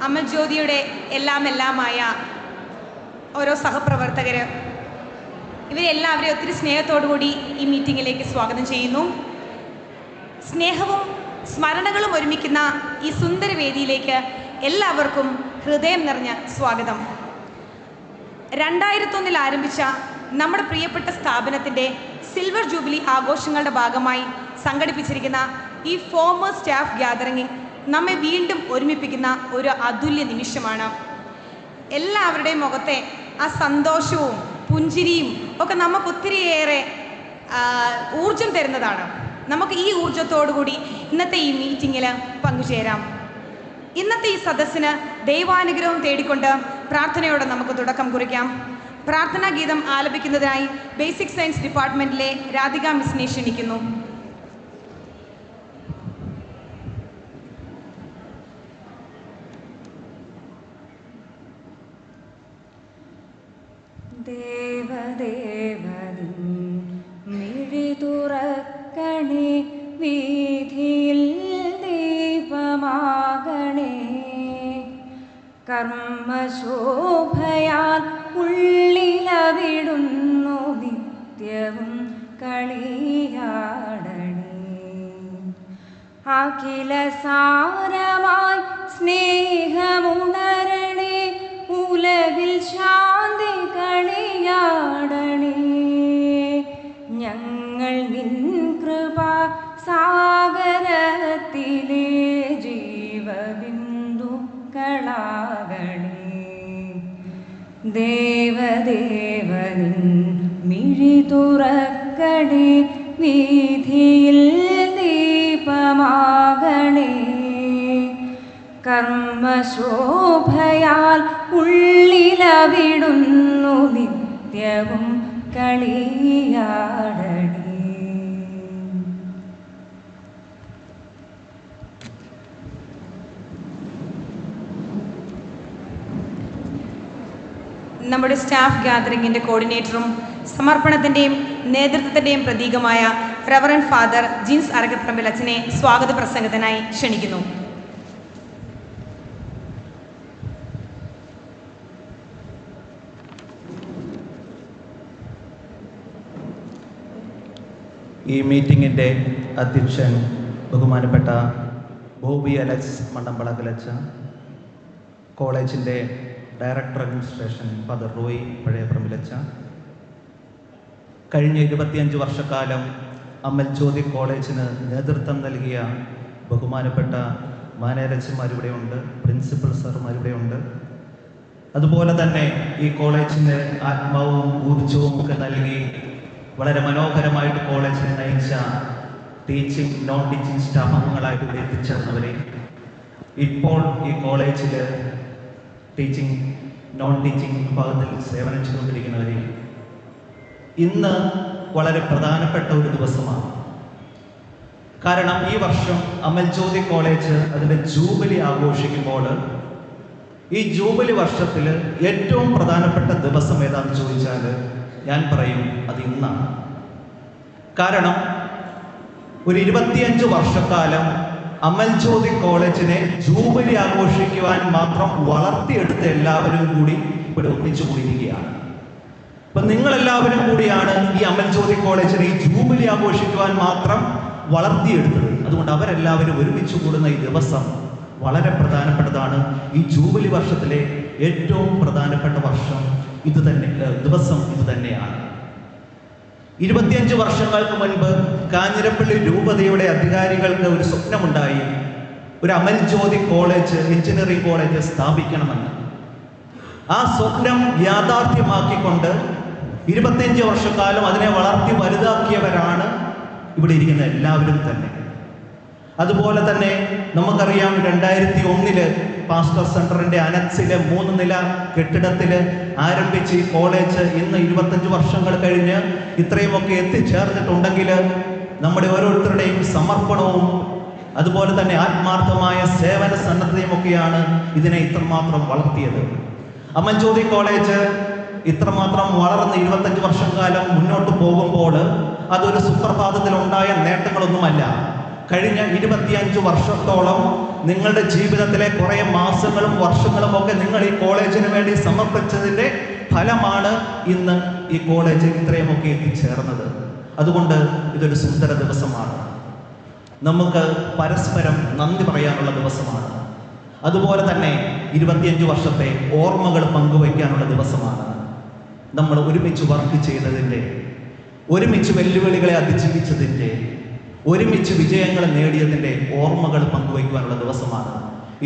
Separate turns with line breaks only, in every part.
അമൽ ജ്യോതിയുടെ എല്ലാമായ ഓരോ സഹപ്രവർത്തകർ, ഇവരെല്ലാവരെയും ഒത്തിരി സ്നേഹത്തോടുകൂടി ഈ മീറ്റിങ്ങിലേക്ക് സ്വാഗതം ചെയ്യുന്നു. സ്നേഹവും സ്മരണകളും ഒരുമിക്കുന്ന ഈ സുന്ദര വേദിയിലേക്ക് എല്ലാവർക്കും ഹൃദയം നിറഞ്ഞ സ്വാഗതം. 2001 ആരംഭിച്ച നമ്മുടെ പ്രിയപ്പെട്ട സ്ഥാപനത്തിൻ്റെ സിൽവർ ജൂബിലി ആഘോഷങ്ങളുടെ ഭാഗമായി സംഘടിപ്പിച്ചിരിക്കുന്ന ഈ ഫോമർ സ്റ്റാഫ് ഗ്യാതറിംഗ് നമ്മെ വീണ്ടും ഒരുമിപ്പിക്കുന്ന ഒരു അതുല്യ നിമിഷമാണ്. എല്ലാവരുടെയും മുഖത്തെ ആ സന്തോഷവും പുഞ്ചിരിയും ഒക്കെ നമുക്ക് ഒത്തിരിയേറെ ഊർജം തരുന്നതാണ്. നമുക്ക് ഈ ഊർജത്തോടുകൂടി ഇന്നത്തെ ഈ മീറ്റിങ്ങിൽ പങ്കുചേരാം. ഇന്നത്തെ ഈ സദസ്സിന് ദൈവാനുഗ്രഹം തേടിക്കൊണ്ട് പ്രാർത്ഥനയോടെ നമുക്ക് തുടക്കം കുറിക്കാം. പ്രാർത്ഥനാ ഗീതം ആലപിക്കുന്നതിനായി ബേസിക് സയൻസ് ഡിപ്പാർട്ട്മെൻറ്റിലെ രാധിക മിസ്സിനെ ക്ഷണിക്കുന്നു.
ദേവദേവനിൻ മിഴി തുറക്കണേ, വീഥിയിൽ ദീപമാകണേ, കർമ്മശോഭയാൽ ഉള്ളിലവിടുന്നു നിത്യവും കളിയാടണേ. അഖില സാരമായി സ്നേഹമുണരണേ, ഉലകിൽ ശാന്തി കളിയാടണേ. ഞങ്ങൾ നിൻ കൃപാ സാഗരത്തിലെ ജീവബിന്ദുക്കളാകണേ. ദേവദേവനിൻ മിഴി തുറക്കണേ, വീഥിയിൽ ദീപമാകണേ, കർമ്മശോഭയാൽ ഉള്ളിലവിടുന്നു നിത്യവും കളിയാടണേ.
നമ്മുടെ സ്റ്റാഫ് ഗ്യാതറിംഗിൻ്റെ കോർഡിനേറ്ററും സമർപ്പണത്തിൻ്റെയും നേതൃത്വത്തിൻ്റെയും പ്രതീകമായ റവറൻഡ് ഫാദർ ജിൻസ് അരകപ്പറമ്പിൽ അച്ഛനെ സ്വാഗത പ്രസംഗത്തിനായി ക്ഷണിക്കുന്നു.
ഈ മീറ്റിങ്ങിൻ്റെ അധ്യക്ഷൻ ബഹുമാനപ്പെട്ട ബോബി അലക്സ് മണ്ടമ്പളക്കലച്ച, കോളേജിൻ്റെ ഡയറക്ടർ അഡ്മിനിസ്ട്രേഷൻ ഫാദർ റോയ് പഴയപ്പറമ്പിലച്ച, കഴിഞ്ഞ 25 വർഷക്കാലം അമൽ ജ്യോതി കോളേജിന് നേതൃത്വം നൽകിയ ബഹുമാനപ്പെട്ട മാനേജർമാരിവിടെയുണ്ട്, പ്രിൻസിപ്പൽ സാറുമാരിവിടെയുണ്ട്. അതുപോലെ തന്നെ ഈ കോളേജിന് ആത്മാവും ഊർജവും ഒക്കെ നൽകി വളരെ മനോഹരമായിട്ട് കോളേജിനെ നയിച്ച ടീച്ചിങ് നോൺ ടീച്ചിങ് സ്റ്റാഫ് അംഗങ്ങളായിട്ട് എത്തിച്ചേർന്നവരെ, ഇപ്പോൾ ഈ കോളേജിൽ ടീച്ചിങ് നോൺ ടീച്ചിങ് വിഭാഗത്തിൽ സേവനം ചെയ്തുകൊണ്ടിരിക്കുന്നവരെ, ഇന്ന് വളരെ പ്രധാനപ്പെട്ട ഒരു ദിവസമാണ്. കാരണം ഈ വർഷം അമൽ ജ്യോതി കോളേജ് അതിൻ്റെ ജൂബിലി ആഘോഷിക്കുമ്പോൾ ഈ ജൂബിലി വർഷത്തിൽ ഏറ്റവും പ്രധാനപ്പെട്ട ദിവസം ഏതാണെന്ന് ചോദിച്ചാൽ ഞാൻ പറയും അത് ഇന്നാണ്. കാരണം ഒരു 25 വർഷക്കാലം അമൽ ജ്യോതി കോളേജിനെ ജൂബിലി ആഘോഷിക്കുവാൻ മാത്രം വളർത്തിയെടുത്ത എല്ലാവരും കൂടി ഇവിടെ ഒന്നിച്ചു കൂടിയിരിക്കുകയാണ്. അപ്പം നിങ്ങളെല്ലാവരും കൂടിയാണ് ഈ അമൽ ജ്യോതി കോളേജിനെ ഈ ജൂബിലി ആഘോഷിക്കുവാൻ മാത്രം വളർത്തിയെടുത്തത്. അതുകൊണ്ട് അവരെല്ലാവരും ഒരുമിച്ച് കൂടുന്ന ഈ ദിവസം വളരെ പ്രധാനപ്പെട്ടതാണ്. ഈ ജൂബിലി വർഷത്തിലെ ഏറ്റവും പ്രധാനപ്പെട്ട വർഷം ദിവസം ഇത് തന്നെയാണ്. 25 വർഷങ്ങൾക്ക് മുൻപ് കാഞ്ഞിരപ്പള്ളി രൂപതയുടെ അധികാരികൾക്ക് ഒരു സ്വപ്നമുണ്ടായി, ഒരു Amal Jyothi college, engineering college സ്ഥാപിക്കണമെന്ന്. ആ സ്വപ്നം യാഥാർത്ഥ്യമാക്കിക്കൊണ്ട് 25 വർഷക്കാലം അതിനെ വളർത്തി വലുതാക്കിയവരാണ് ഇവിടെ ഇരിക്കുന്ന എല്ലാവരും തന്നെ. അതുപോലെ തന്നെ നമുക്കറിയാം 2001 പാസ്റ്റർ സെന്ററിന്റെ അനക്സിലെ 3 നില കെട്ടിടത്തിൽ ആരംഭിച്ച് ഈ കോളേജ് ഇന്ന് 25 വർഷങ്ങൾ കഴിഞ്ഞ് ഇത്രയുമൊക്കെ എത്തിച്ചേർന്നിട്ടുണ്ടെങ്കിൽ നമ്മുടെ ഓരോരുത്തരുടെയും സമർപ്പണവും അതുപോലെ തന്നെ ആത്മാർത്ഥമായ സേവന സന്നദ്ധതയുമൊക്കെയാണ് ഇതിനെ ഇത്രമാത്രം വളർത്തിയത്. അമൽ ജ്യോതി കോളേജ് ഇത്രമാത്രം വളർന്ന് 25 വർഷം കാലം മുന്നോട്ട് പോകുമ്പോൾ അതൊരു സുപ്രഭാതത്തിൽ ഉണ്ടായ നേട്ടങ്ങളൊന്നുമല്ല. കഴിഞ്ഞ 25 വർഷത്തോളം നിങ്ങളുടെ ജീവിതത്തിലെ കുറേ മാസങ്ങളും വർഷങ്ങളും ഒക്കെ നിങ്ങൾ ഈ കോളേജിന് വേണ്ടി സമർപ്പിച്ചതിൻ്റെ ഫലമാണ് ഇന്ന് ഈ കോളേജ് ഇത്രയുമൊക്കെ എത്തിച്ചേർന്നത്. അതുകൊണ്ട് ഇതൊരു സുന്ദര ദിവസമാണ്. നമുക്ക് പരസ്പരം നന്ദി പറയാനുള്ള ദിവസമാണ്. അതുപോലെ തന്നെ 25 വർഷത്തെ ഓർമ്മകൾ പങ്കുവയ്ക്കാനുള്ള ദിവസമാണ്. നമ്മൾ ഒരുമിച്ച് വർക്ക് ചെയ്തതിൻ്റെ, ഒരുമിച്ച് വെല്ലുവിളികളെ അതിജീവിച്ചതിൻ്റെ, ഒരുമിച്ച് വിജയങ്ങൾ നേടിയതിൻ്റെ ഓർമ്മകൾ പങ്കുവയ്ക്കുവാനുള്ള ദിവസമാണ്.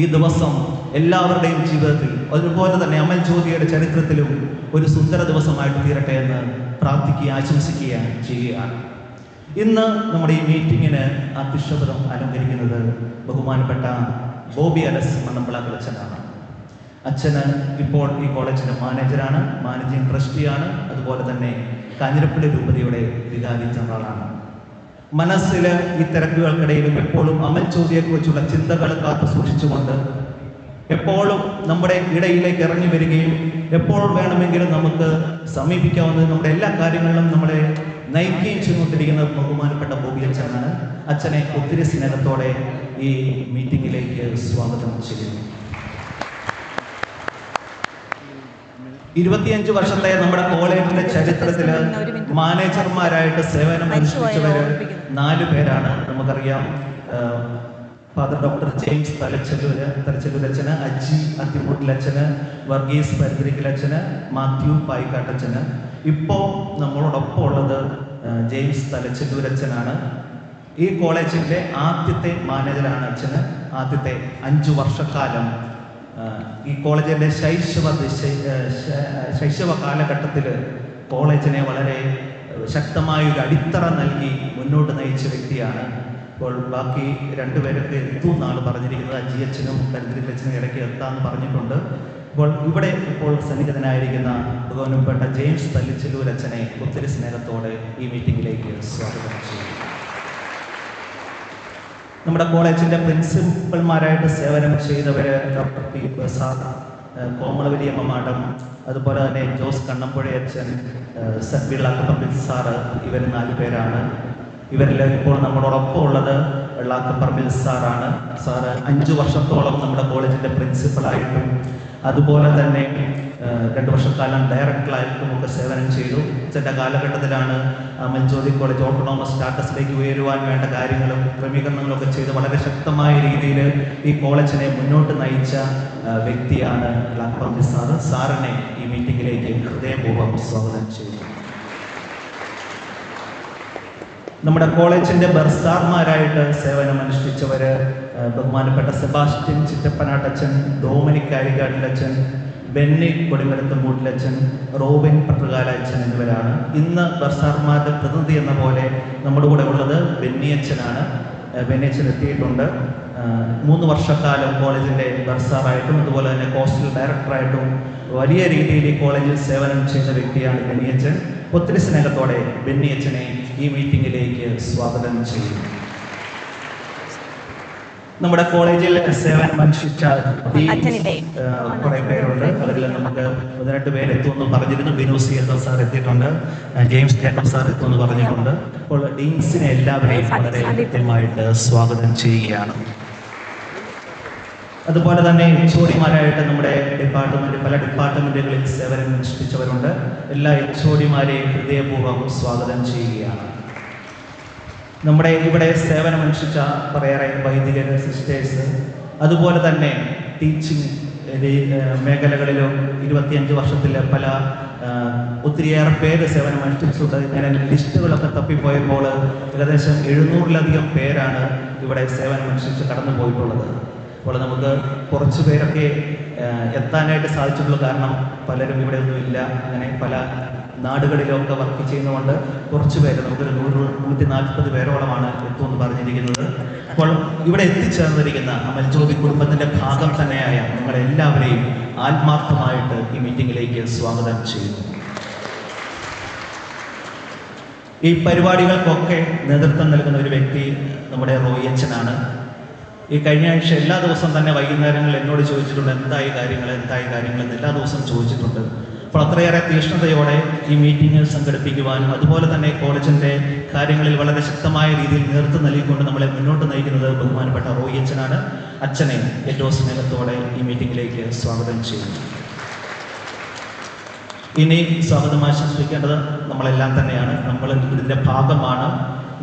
ഈ ദിവസം എല്ലാവരുടെയും ജീവിതത്തിൽ, അതുപോലെ തന്നെ അമൽ ജ്യോതിയുടെ ചരിത്രത്തിലും ഒരു സുന്ദര ദിവസമായിട്ട് തീരട്ടെ എന്ന് പ്രാർത്ഥിക്കുകയും ആശംസിക്കുകയും ചെയ്യുകയാണ്. ഇന്ന് നമ്മുടെ ഈ മീറ്റിങ്ങിന് അധ്യക്ഷപദം അലങ്കരിക്കുന്നത് ബഹുമാനപ്പെട്ട ബോബി അലസ് മണ്ണമ്പളാക്കൽ അച്ഛനാണ്. അച്ഛന് ഇപ്പോൾ ഈ കോളേജിൻ്റെ മാനേജറാണ്, മാനേജിംഗ് ട്രസ്റ്റിയാണ്, അതുപോലെ തന്നെ കാഞ്ഞിരപ്പള്ളി രൂപതയുടെ വികാരി ജനറലാണ്. മനസ്സിൽ ഈ തിരക്കുകൾക്കിടയിലും എപ്പോഴും അമൽ ജ്യോതിയെക്കുറിച്ചുള്ള ചിന്തകൾ കാത്തു സൂക്ഷിച്ചുകൊണ്ട് എപ്പോഴും നമ്മുടെ ഇടയിലേക്ക് ഇറങ്ങി വരികയും എപ്പോൾ വേണമെങ്കിലും നമുക്ക് സമീപിക്കാവുന്ന നമ്മുടെ എല്ലാ കാര്യങ്ങളിലും നമ്മളെ നയിക്കുകയും ചെയ്തുകൊണ്ടിരിക്കുന്ന ബഹുമാനപ്പെട്ട ബോബി അച്ഛനാണ്. അച്ഛനെ ഒത്തിരി സ്നേഹത്തോടെ ഈ മീറ്റിങ്ങിലേക്ക് സ്വാഗതം ചെയ്യുന്നു. 25 വർഷത്തെ നമ്മുടെ കോളേജിന്റെ ചരിത്രത്തിൽ മാനേജർമാരായിട്ട് സേവനം അനുഷ്ഠിച്ചവര് 4 പേരാണ്. നമുക്കറിയാം, ഫാദർ ഡോക്ടർ ജെയിംസ് തലച്ചലൂരച്ഛന്, അജി അത്തിമൂട്ടിലച്ഛന്, വർഗീസ് പരിതിരിക്കലച്ഛന്, മാത്യു പായിക്കാട്ടച്ഛന്. ഇപ്പോൾ നമ്മളോടൊപ്പം ഉള്ളത് ജെയിംസ് തലച്ചലൂരച്ഛനാണ്. ഈ കോളേജിന്റെ ആദ്യത്തെ മാനേജറാണ് അച്ഛന്. ആദ്യത്തെ 5 വർഷക്കാലം ഈ കോളേജിന്റെ ശൈശവ കാലഘട്ടത്തിൽ കോളേജിനെ വളരെ ശക്തമായ ഒരു അടിത്തറ നൽകി മുന്നോട്ട് നയിച്ച വ്യക്തിയാണ്. ഇപ്പോൾ ബാക്കി 2 പേരൊക്കെ എത്തുമെന്നാണ് പറഞ്ഞിരിക്കുന്നത്. അജിയച്ഛനും പരിതിരിക്കലച്ഛനും ഇടയ്ക്ക് എത്താമെന്ന് പറഞ്ഞിട്ടുണ്ട്. ഇപ്പോൾ ഇപ്പോൾ സന്നിഹിതനായിരിക്കുന്ന ബഹുമാനപ്പെട്ട ജെയിംസ് തല്ലിച്ചെല്ലൂരച്ഛനെ ഒത്തിരി സ്നേഹത്തോടെ ഈ മീറ്റിംഗിലേക്ക് സ്വാഗതം ചെയ്യുന്നു. നമ്മുടെ കോളേജിന്റെ പ്രിൻസിപ്പൽമാരായിട്ട് സേവനം ചെയ്തവര് ഡോക്ടർ പി പ്രസാദ്, കോമളവലിയമ്മ മാഡം, അതുപോലെ തന്നെ ജോസ് കണ്ണമ്പുഴ അച്ഛൻ, സബ്ബിളാക്കപ്പമ്പിൽ സാറ്, ഇവർ 4 പേരാണ്. ഇവരിൽ ഇപ്പോൾ നമ്മളോടൊപ്പം ഉള്ളത് വെള്ളാക്കപ്പറമ്പിൽ സാറാണ്. സാറ് 5 വർഷത്തോളം നമ്മുടെ കോളേജിന്റെ പ്രിൻസിപ്പളായിട്ടും അതുപോലെ തന്നെ 2 വർഷക്കാലം ഡയറക്ടറായിട്ടും ഒക്കെ സേവനം ചെയ്തു. ചെറിയ കാലഘട്ടത്തിലാണ് അമൽ ജ്യോതി കോളേജ് ഓട്ടോണോമസ് സ്റ്റാറ്റസിലേക്ക് ഉയരുവാൻ വേണ്ട കാര്യങ്ങളും ക്രമീകരണങ്ങളും ഒക്കെ ചെയ്ത് വളരെ ശക്തമായ രീതിയിൽ ഈ കോളേജിനെ മുന്നോട്ട് നയിച്ച വ്യക്തിയാണ് വെള്ളാക്കപ്പറമ്പിൽ സാറ്. സാറിനെ ഈ മീറ്റിംഗിലേക്ക് ഹൃദയപൂർവ്വം സ്വാഗതം ചെയ്യുന്നു. നമ്മുടെ കോളേജിന്റെ ബർസാർമാരായിട്ട് സേവനം അനുഷ്ഠിച്ചവര് ബഹുമാനപ്പെട്ട സെബാസ്റ്റ്യൻ ചിറ്റപ്പനാട്ടച്ഛൻ, ഡോമിനിക് കാരിക്കാട്ടിലച്ഛൻ, ബെന്നി കൊടിമരത്തുംകൂട്ടിലച്ഛൻ, റോബിൻ പട്ടുകാലച്ഛൻ എന്നിവരാണ്. ഇന്ന് ബർസാർമാരുടെ പ്രതിനിധി എന്ന പോലെ നമ്മുടെ കൂടെ ഉള്ളത് ബെന്നിയച്ഛനാണ്. ബെന്നിയച്ഛൻ എത്തിയിട്ടുണ്ട്. 3 വർഷക്കാലം കോളേജിന്റെ ബർസാറായിട്ടും അതുപോലെ തന്നെ കോസ്റ്റൽ ഡയറക്ടറായിട്ടും വലിയ രീതിയിൽ ഈ കോളേജിൽ സേവനം ചെയ്ത വ്യക്തിയാണ് ബെന്നിയച്ഛൻ. ഒത്തിരി സ്നേഹത്തോടെ ബെന്നിയച്ഛനെ ഈ മീറ്റിംഗിലേക്ക് സ്വാഗതം ചെയ്യുന്നു. നമ്മുടെ കോളേജിൽ സേവനം അനുഷ്ഠിച്ച കുറെ പേരുണ്ട്. അതിൽ നമുക്ക് 12 പേര് എത്തുമെന്ന് പറഞ്ഞിരുന്നു. ബിനു സിയർ സാർ എത്തിയിട്ടുണ്ട്, ജെയിംസ് ജേക്കബ് സാർ എത്തുമെന്ന് പറഞ്ഞിട്ടുണ്ട്. അപ്പോൾ ഡീൻസിനെ എല്ലാവരെയും വളരെ കൃത്യമായിട്ട് സ്വാഗതം ചെയ്യുകയാണ്. അതുപോലെ തന്നെ എച്ച്ഒഡിമാരായിട്ട് നമ്മുടെ പല ഡിപ്പാർട്ട്മെന്റുകളിൽ സേവനം അനുഷ്ഠിച്ചവരുണ്ട്. എല്ലാ എച്ച്ഒഡിമാരെയും ഹൃദയപൂർവ്വം സ്വാഗതം ചെയ്യുകയാണ്. നമ്മുടെ ഇവിടെ സേവനം അനുഷ്ഠിച്ച കുറേയേറെ വൈദികർ, സിസ്റ്റേഴ്സ്, അതുപോലെ തന്നെ ടീച്ചിങ് മേഖലകളിലും 25 വർഷത്തിൽ ഒത്തിരിയേറെ പേര് സേവനം അനുഷ്ഠിച്ചിട്ടുണ്ട്. ഞാൻ ലിസ്റ്റുകളൊക്കെ തപ്പിപ്പോയപ്പോൾ ഏകദേശം 700-ലധികം പേരാണ് ഇവിടെ സേവനം അനുഷ്ഠിച്ച് കടന്നു പോയിട്ടുള്ളത്. അപ്പോൾ നമുക്ക് കുറച്ച് പേരൊക്കെ എത്താനായിട്ട് സാധിച്ചിട്ടുള്ളൂ. കാരണം പലരും ഇവിടെ ഒന്നും ഇല്ല. അങ്ങനെ പല നാടുകളിലൊക്കെ വർക്ക് ചെയ്യുന്നതുകൊണ്ട് കുറച്ച് പേര്, നമുക്കൊരു 140 പേരോളമാണ് എത്തുമെന്ന് പറഞ്ഞിരിക്കുന്നത്. അപ്പോൾ ഇവിടെ എത്തിച്ചേർന്നിരിക്കുന്ന അമൽ ജ്യോതി കുടുംബത്തിന്റെ ഭാഗം തന്നെയായ നിങ്ങളെല്ലാവരെയും ആത്മാർത്ഥമായിട്ട് ഈ മീറ്റിംഗിലേക്ക് സ്വാഗതം ചെയ്യുന്നു. ഈ പരിപാടികൾക്കൊക്കെ നേതൃത്വം നൽകുന്ന ഒരു വ്യക്തി നമ്മുടെ റോയി അച്ഛനാണ്. ഈ കഴിഞ്ഞ ആഴ്ച എല്ലാ ദിവസവും തന്നെ വൈകുന്നേരങ്ങളിൽ എന്നോട് ചോദിച്ചിട്ടുണ്ട്, എന്തായി കാര്യങ്ങൾ എന്ന് എല്ലാ ദിവസവും ചോദിച്ചിട്ടുണ്ട്. അപ്പോൾ അത്രയേറെ തീക്ഷ്ണതയോടെ ഈ മീറ്റിംഗ് സംഘടിപ്പിക്കുവാനും അതുപോലെ തന്നെ കോളേജിൻ്റെ കാര്യങ്ങളിൽ വളരെ ശക്തമായ രീതിയിൽ നേതൃത്വം നൽകിക്കൊണ്ട് നമ്മളെ മുന്നോട്ട് നയിക്കുന്നത് ബഹുമാനപ്പെട്ട റോയി അച്ഛനാണ്. അച്ഛനെ ഏറ്റവും സ്നേഹത്തോടെ ഈ മീറ്റിംഗിലേക്ക് സ്വാഗതം ചെയ്യുന്നു. ഇനി സ്വാഗതം ആശംസിക്കേണ്ടത് നമ്മളെല്ലാം തന്നെയാണ്. നമ്മൾ ഇതിൻ്റെ ഭാഗമാണ്.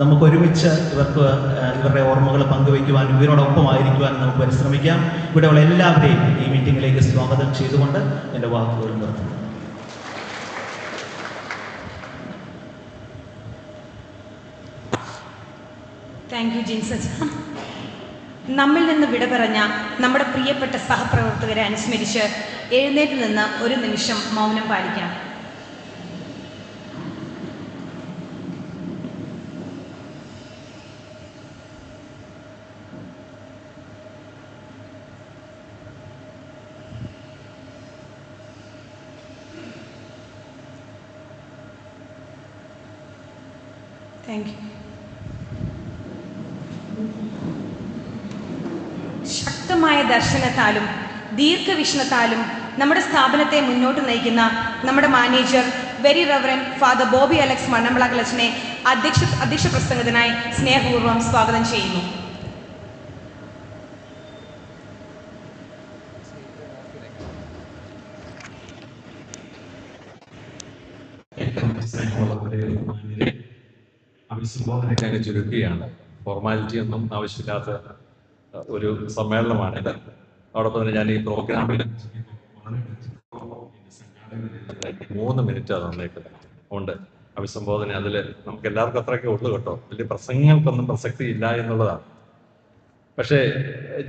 നമുക്ക് ഒരുമിച്ച് ഇവരുടെ ഓർമ്മകൾ പങ്കുവയ്ക്കുവാനും ഇവരോടൊപ്പമായിരിക്കുവാനും നമുക്ക് പരിശ്രമിക്കാം. ഇവിടെയുള്ള എല്ലാവരെയും ഈ മീറ്റിംഗിലേക്ക് സ്വാഗതം ചെയ്തുകൊണ്ട് എൻ്റെ വാക്കുകൾ നിർത്തുന്നു.
Thank U Jinson. നമ്മിൽ നിന്ന് വിട പറഞ്ഞ നമ്മുടെ പ്രിയപ്പെട്ട സഹപ്രവർത്തകരെ അനുസ്മരിച്ച് എഴുന്നേറ്റ് നിന്ന് ഒരു നിമിഷം മൗനം പാലിക്കാം. Thank you. ശക്തമായ ദർശനത്താലും ദീർഘവീക്ഷണത്താലും നമ്മുടെ സ്ഥാപനത്തെ മുന്നോട്ട് നയിക്കുന്ന നമ്മുടെ manager very reverend father Bobby Alex മണ്ണമ്പളാക്കലച്ചനെ അധ്യക്ഷ പ്രസംഗത്തിനായി സ്നേഹപൂർവ്വം സ്വാഗതം ചെയ്യുന്നു.
അഭിസംബോധനയ്ക്കായി ചുരുക്കുകയാണ്. ഫോർമാലിറ്റി ഒന്നും ആവശ്യമില്ലാത്ത ഒരു സമ്മേളനമാണിത്. അതോടൊപ്പം തന്നെ ഞാൻ ഈ പ്രോഗ്രാമിൽ 3 മിനിറ്റ് തന്നേക്കുന്നത് ഉണ്ട് അഭിസംബോധന. അതിൽ നമുക്ക് എല്ലാവർക്കും അത്രയൊക്കെ ഉള്ളു കേട്ടോ. വലിയ പ്രസംഗങ്ങൾക്കൊന്നും പ്രസക്തി ഇല്ല എന്നുള്ളതാണ്. പക്ഷേ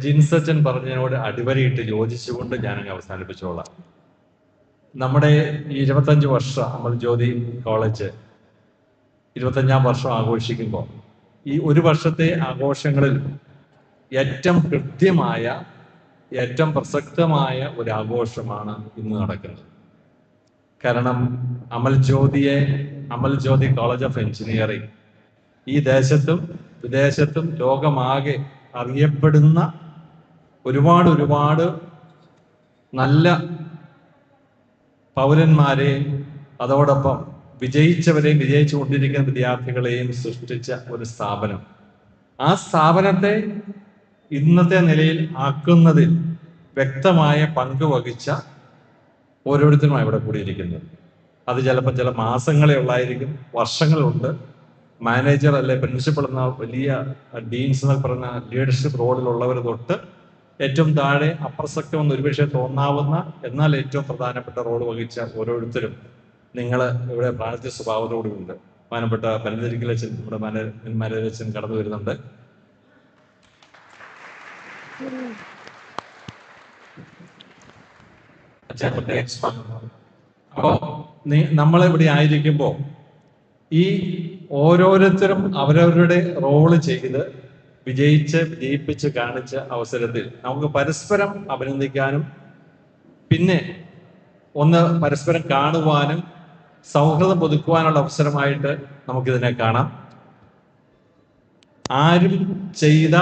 ജിൻസച്ചൻ പറഞ്ഞതിനോട് അടിവരയിട്ട് യോജിച്ചുകൊണ്ട് ഞാനങ്ങ് അവസാനിപ്പിച്ചോളാം. നമ്മുടെ ഈ 25 വർഷം അമൽ ജ്യോതി കോളേജ് 25ാം വർഷം ആഘോഷിക്കുമ്പോൾ ഈ ഒരു വർഷത്തെ ആഘോഷങ്ങളിൽ ഏറ്റവും കൃത്യമായ ഏറ്റവും പ്രസക്തമായ ഒരു ആഘോഷമാണ് ഇന്ന് നടക്കുന്നത്. കാരണം Amal Jyothi college of engineering ഈ ദേശത്തും വിദേശത്തും ലോകമാകെ അറിയപ്പെടുന്ന ഒരുപാട് നല്ല പൗരന്മാരെയും അതോടൊപ്പം വിജയിച്ചവരെയും വിജയിച്ചു കൊണ്ടിരിക്കുന്ന വിദ്യാർത്ഥികളെയും സൃഷ്ടിച്ച ഒരു സ്ഥാപനം. ആ സ്ഥാപനത്തെ ഇന്നത്തെ നിലയിൽ ആക്കുന്നതിൽ വ്യക്തമായ പങ്ക് വഹിച്ച ഓരോരുത്തരുമാണ് ഇവിടെ കൂടിയിരിക്കുന്നത്. അത് ചിലപ്പോൾ ചില മാസങ്ങളെ ഉള്ളായിരിക്കും, വർഷങ്ങളുണ്ട്. മാനേജർ അല്ലെ പ്രിൻസിപ്പൾ എന്ന വലിയ ഡീൻസ് എന്നൊക്കെ പറഞ്ഞ ലീഡർഷിപ്പ് റോളിലുള്ളവർ തൊട്ട് ഏറ്റവും താഴെ അപ്രസക്തമെന്ന് ഒരുപക്ഷെ തോന്നാവുന്ന എന്നാൽ ഏറ്റവും പ്രധാനപ്പെട്ട റോൾ വഹിച്ച ഓരോരുത്തരും നിങ്ങൾ ഇവിടെ പ്രാർത്ഥ്യ സ്വഭാവത്തോടുണ്ട്. ബഹുമാനപ്പെട്ട പലചരിക്കലച്ചൻ നമ്മുടെ മാനേജരച്ചൻ കടന്നു വരുന്നുണ്ട്. അപ്പോ നമ്മളിവിടെ ആയിരിക്കുമ്പോൾ ഈ ഓരോരുത്തരും അവരവരുടെ റോള് ചെയ്ത് വിജയിപ്പിച്ച് കാണിച്ച അവസരത്തിൽ നമുക്ക് പരസ്പരം അഭിനന്ദിക്കാനും പിന്നെ ഒന്ന് പരസ്പരം കാണുവാനും സൗഹൃദം പുതുക്കുവാനുള്ള അവസരമായിട്ട് നമുക്കിതിനെ കാണാം. ആരും ചെയ്ത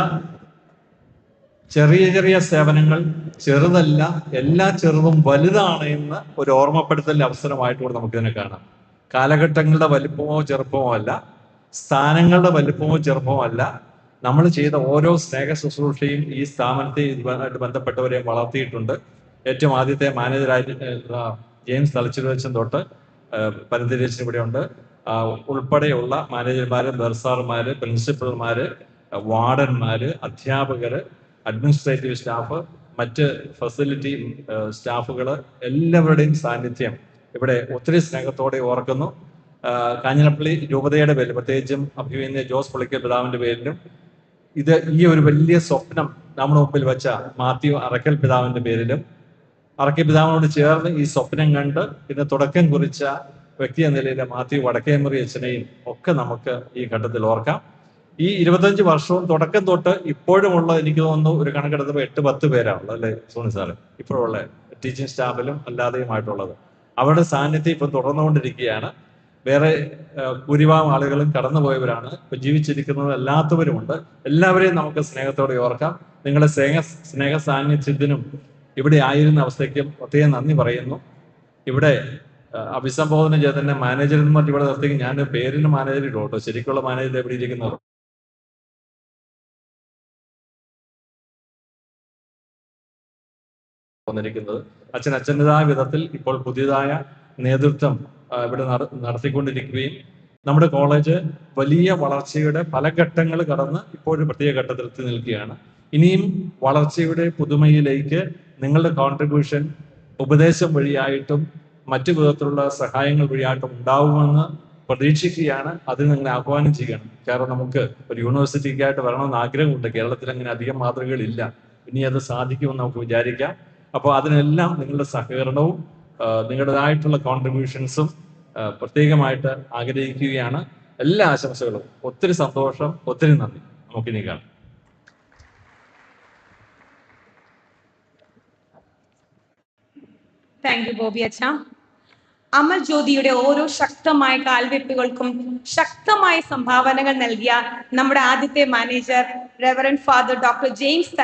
ചെറിയ സേവനങ്ങൾ ചെറുതല്ല, എല്ലാ ചെറുതും വലുതാണ് എന്ന് ഒരു ഓർമ്മപ്പെടുത്തലിന്റെ അവസരമായിട്ട് കൂടെ നമുക്കിതിനെ കാണാം. കാലഘട്ടങ്ങളുടെ വലിപ്പമോ ചെറുപ്പമോ അല്ല, സ്ഥാനങ്ങളുടെ വലിപ്പമോ ചെറുപ്പമോ അല്ല, നമ്മൾ ചെയ്ത ഓരോ സ്നേഹ ശുശ്രൂഷയും ഈ സ്ഥാപനത്തെ ഇതുമായിട്ട് ബന്ധപ്പെട്ടവരെ വളർത്തിയിട്ടുണ്ട്. ഏറ്റവും ആദ്യത്തെ മാനേജറായിട്ട് ജെയിംസ് തലച്ചിരുവച്ചൻ തൊട്ട് പരന്തിരച്ചൻ ഇവിടെ ഉണ്ട്, ഉൾപ്പെടെയുള്ള മാനേജർമാര്, ബർസാർമാര്, പ്രിൻസിപ്പൽമാര്, വാർഡന്മാര്, അധ്യാപകര്, അഡ്മിനിസ്ട്രേറ്റീവ് സ്റ്റാഫ്, മറ്റ് ഫെസിലിറ്റി സ്റ്റാഫുകൾ എല്ലാവരുടെയും സാന്നിധ്യം ഇവിടെ ഒത്തിരി സ്നേഹത്തോടെ ഓർക്കുന്നു. കാഞ്ഞിരപ്പള്ളി രൂപതയുടെ പേരിൽ പ്രത്യേകിച്ചും അഭിമന്യ ജോസ് പുളിക്കൽ പിതാവിന്റെ പേരിലും ഈ ഒരു വലിയ സ്വപ്നം നമ്മുടെ മുമ്പിൽ വെച്ച മാത്യു അറക്കൽ പിതാവിന്റെ പേരിലും അറക്കൽ പിതാവിനോട് ചേർന്ന് ഈ സ്വപ്നം കണ്ട് ഇതിന് തുടക്കം കുറിച്ച വ്യക്തി എന്ന നിലയിലെ മാത്യു വടക്കേമുറി അച്ഛനെയും ഒക്കെ നമുക്ക് ഈ ഘട്ടത്തിൽ ഓർക്കാം. ഈ 25 വർഷവും തുടക്കം തൊട്ട് ഇപ്പോഴുമുള്ള എനിക്ക് തോന്നുന്നു ഒരു കണക്കെടുത്തപ്പോൾ 8-10 പേരാണുള്ളത് അല്ലെ സോണി സാറ്, ഇപ്പോഴുള്ള ടീച്ചിങ് സ്റ്റാഫിലും അല്ലാതെയുമായിട്ടുള്ളത്. അവരുടെ സാന്നിധ്യം ഇപ്പം തുടർന്നുകൊണ്ടിരിക്കുകയാണ്. വേറെ ഭൂരിഭാഗം ആളുകളും കടന്നുപോയവരാണ്, ഇപ്പൊ ജീവിച്ചിരിക്കുന്നത് അല്ലാത്തവരുമുണ്ട്. എല്ലാവരെയും നമുക്ക് സ്നേഹത്തോടെ ഓർക്കാം. നിങ്ങളുടെ സ്നേഹ സാന്നിധ്യത്തിനും ഇവിടെ ആയിരുന്ന അവസ്ഥയ്ക്കും ഒത്തിരി നന്ദി പറയുന്നു. ഇവിടെ അഭിസംബോധന ചെയ്ത് തന്നെ മാനേജർമാർ ഇവിടെ നിർത്തി. ഞാൻ പേരിന് മാനേജർ ഇടും കേട്ടോ, ശരിക്കുള്ള മാനേജർ എവിടെ ഇരിക്കുന്നത് വന്നിരിക്കുന്നത്. അച്ഛൻ്റെതായ വിധത്തിൽ ഇപ്പോൾ പുതിയതായ നേതൃത്വം ഇവിടെ നടത്തിക്കൊണ്ടിരിക്കുകയും നമ്മുടെ കോളേജ് വലിയ വളർച്ചയുടെ പല ഘട്ടങ്ങൾ കടന്ന് ഇപ്പോഴും പ്രത്യേക ഘട്ടത്തിൽ എത്തി നിൽക്കുകയാണ്. ഇനിയും വളർച്ചയുടെ പുതുമയിലേക്ക് നിങ്ങളുടെ കോൺട്രിബ്യൂഷൻ ഉപദേശം വഴിയായിട്ടും മറ്റു വിധത്തിലുള്ള സഹായങ്ങൾ വഴിയായിട്ടും ഉണ്ടാവുമെന്ന് പ്രതീക്ഷിക്കുകയാണ്. അതിന് നിങ്ങളെ ആഹ്വാനം ചെയ്യണം. കാരണം നമുക്ക് ഒരു യൂണിവേഴ്സിറ്റിക്കായിട്ട് വരണമെന്ന് ആഗ്രഹമുണ്ട്. കേരളത്തിൽ അങ്ങനെ അധികം മാതൃകകളില്ല. ഇനി അത് സാധിക്കുമെന്ന് നമുക്ക് വിചാരിക്കാം. അപ്പോൾ അതിനെല്ലാം നിങ്ങളുടെ സഹകരണവും നിങ്ങളുടേതായിട്ടുള്ള കോൺട്രിബ്യൂഷൻസും പ്രത്യേകമായിട്ട് ആഗ്രഹിക്കുകയാണ്. എല്ലാ ആശംസകളും. ഒത്തിരി സന്തോഷം, ഒത്തിരി നന്ദി. നമുക്കിനി കാണാം.
താങ്ക് യു ബോബി അച്ഛ. അമൽ ജ്യോതിയുടെ ഓരോ ശക്തമായ കാൽവെപ്പുകൾക്കും ശക്തമായ സംഭാവനകൾ നൽകിയ നമ്മുടെ ആദ്യത്തെ manager reverend father doctor James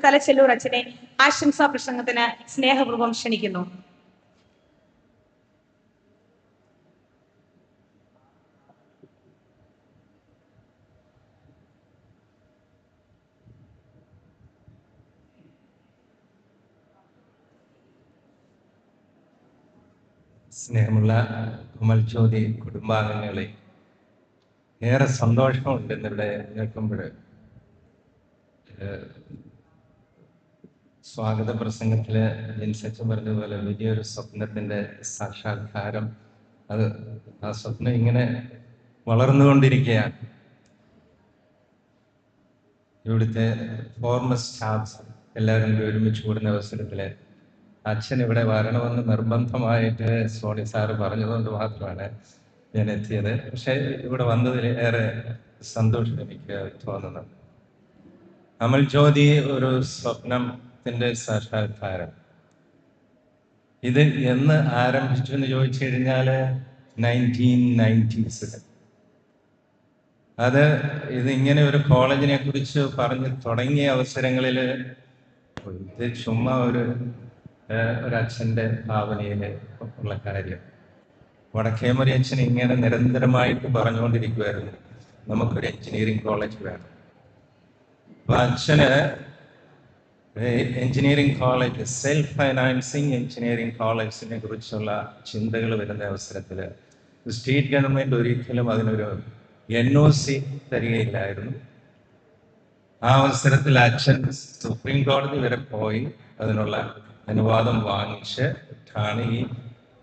Thalachelloor അച്ഛനെ ആശംസാ പ്രസംഗത്തിന് സ്നേഹപൂർവ്വം ക്ഷണിക്കുന്നു.
സ്നേഹമുള്ള അമൽ ജ്യോതി കുടുംബാംഗങ്ങളെ, ഏറെ സന്തോഷമുണ്ട് ഇന്നിവിടെ നിൽക്കുമ്പോൾ. സ്വാഗത പ്രസംഗത്തിൽ ജിൻസച്ചൻ പറഞ്ഞതുപോലെ വലിയൊരു സ്വപ്നത്തിൻ്റെ സാക്ഷാത്കാരം, ആ സ്വപ്നം ഇങ്ങനെ വളർന്നുകൊണ്ടിരിക്കുകയാണ്. ഇവിടുത്തെ ഫോർമർ സ്റ്റാഫ്സ് എല്ലാവരും കൂടി ഒരുമിച്ച് കൂടുന്ന അവസരത്തിൽ അച്ഛൻ ഇവിടെ വരണമെന്ന് നിർബന്ധമായിട്ട് സോണി സാറ് പറഞ്ഞതുകൊണ്ട് മാത്രമാണ് ഞാൻ എത്തിയത്. പക്ഷെ ഇവിടെ വന്നതിൽ ഏറെ സന്തോഷം എനിക്ക് തോന്നുന്നുണ്ട്. അമൽ ജ്യോതി ഒരു സ്വപ്നത്തിൻ്റെ സാക്ഷാത്കാരം. ഇത് എന്ന് ആരംഭിച്ചു എന്ന് ചോദിച്ചു കഴിഞ്ഞാൽ 1990s. ഇതിങ്ങനെ ഒരു കോളേജിനെ കുറിച്ച് പറഞ്ഞ് തുടങ്ങിയ അവസരങ്ങളിൽ ഇത് ചുമ്മാ ഒരച്ഛൻ്റെ ഭാവനയിൽ ഉള്ള കാര്യം. വടക്കേമുറി അച്ഛൻ ഇങ്ങനെ നിരന്തരമായിട്ട് പറഞ്ഞുകൊണ്ടിരിക്കുമായിരുന്നു, നമുക്കൊരു എഞ്ചിനീയറിംഗ് കോളേജ് വേണം. അപ്പൊ അച്ഛന് engineering college, self financing engineering കോളേജിനെ കുറിച്ചുള്ള ചിന്തകൾ വരുന്ന അവസരത്തിൽ സ്റ്റേറ്റ് ഗവൺമെന്റ് ഒരിക്കലും അതിനൊരു NOC തരികയില്ലായിരുന്നു. ആ അവസരത്തിൽ അച്ഛൻ സുപ്രീം കോടതി വരെ പോയി അതിനുള്ള അനുവാദം വാങ്ങിച്ച് ആണ്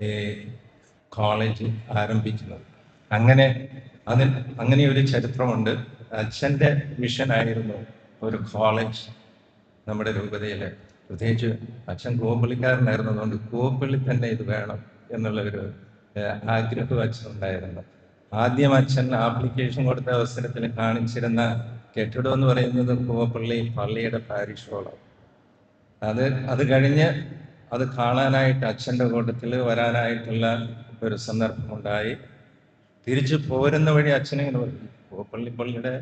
ഈ കോളേജ് ആരംഭിക്കുന്നത്. അങ്ങനെ ഒരു ചരിത്രമുണ്ട്. അച്ഛൻ്റെ മിഷനായിരുന്നു ഒരു കോളേജ് നമ്മുടെ രൂപതയിൽ. പ്രത്യേകിച്ച് അച്ഛൻ കോപ്പള്ളിക്കാരനായിരുന്നതുകൊണ്ട് കോപ്പള്ളി തന്നെ ഇത് വേണം എന്നുള്ളൊരു ആഗ്രഹം അച്ഛനുണ്ടായിരുന്നു. ആദ്യം അച്ഛൻ ആപ്ലിക്കേഷൻ കൊടുത്ത അവസരത്തിൽ കാണിച്ചിരുന്ന കെട്ടിടം എന്ന് പറയുന്നത് കോപ്പള്ളി പള്ളിയുടെ പാരിഷ് ഹോളാണ്. അത് കഴിഞ്ഞ് അത് കാണാനായിട്ട് അച്ഛൻ്റെ കൂട്ടത്തിൽ വരാനായിട്ടുള്ള ഒരു സന്ദർഭമുണ്ടായി. തിരിച്ചു പോരുന്ന വഴി അച്ഛനിങ്ങനെ പറഞ്ഞു, പള്ളിയുടെ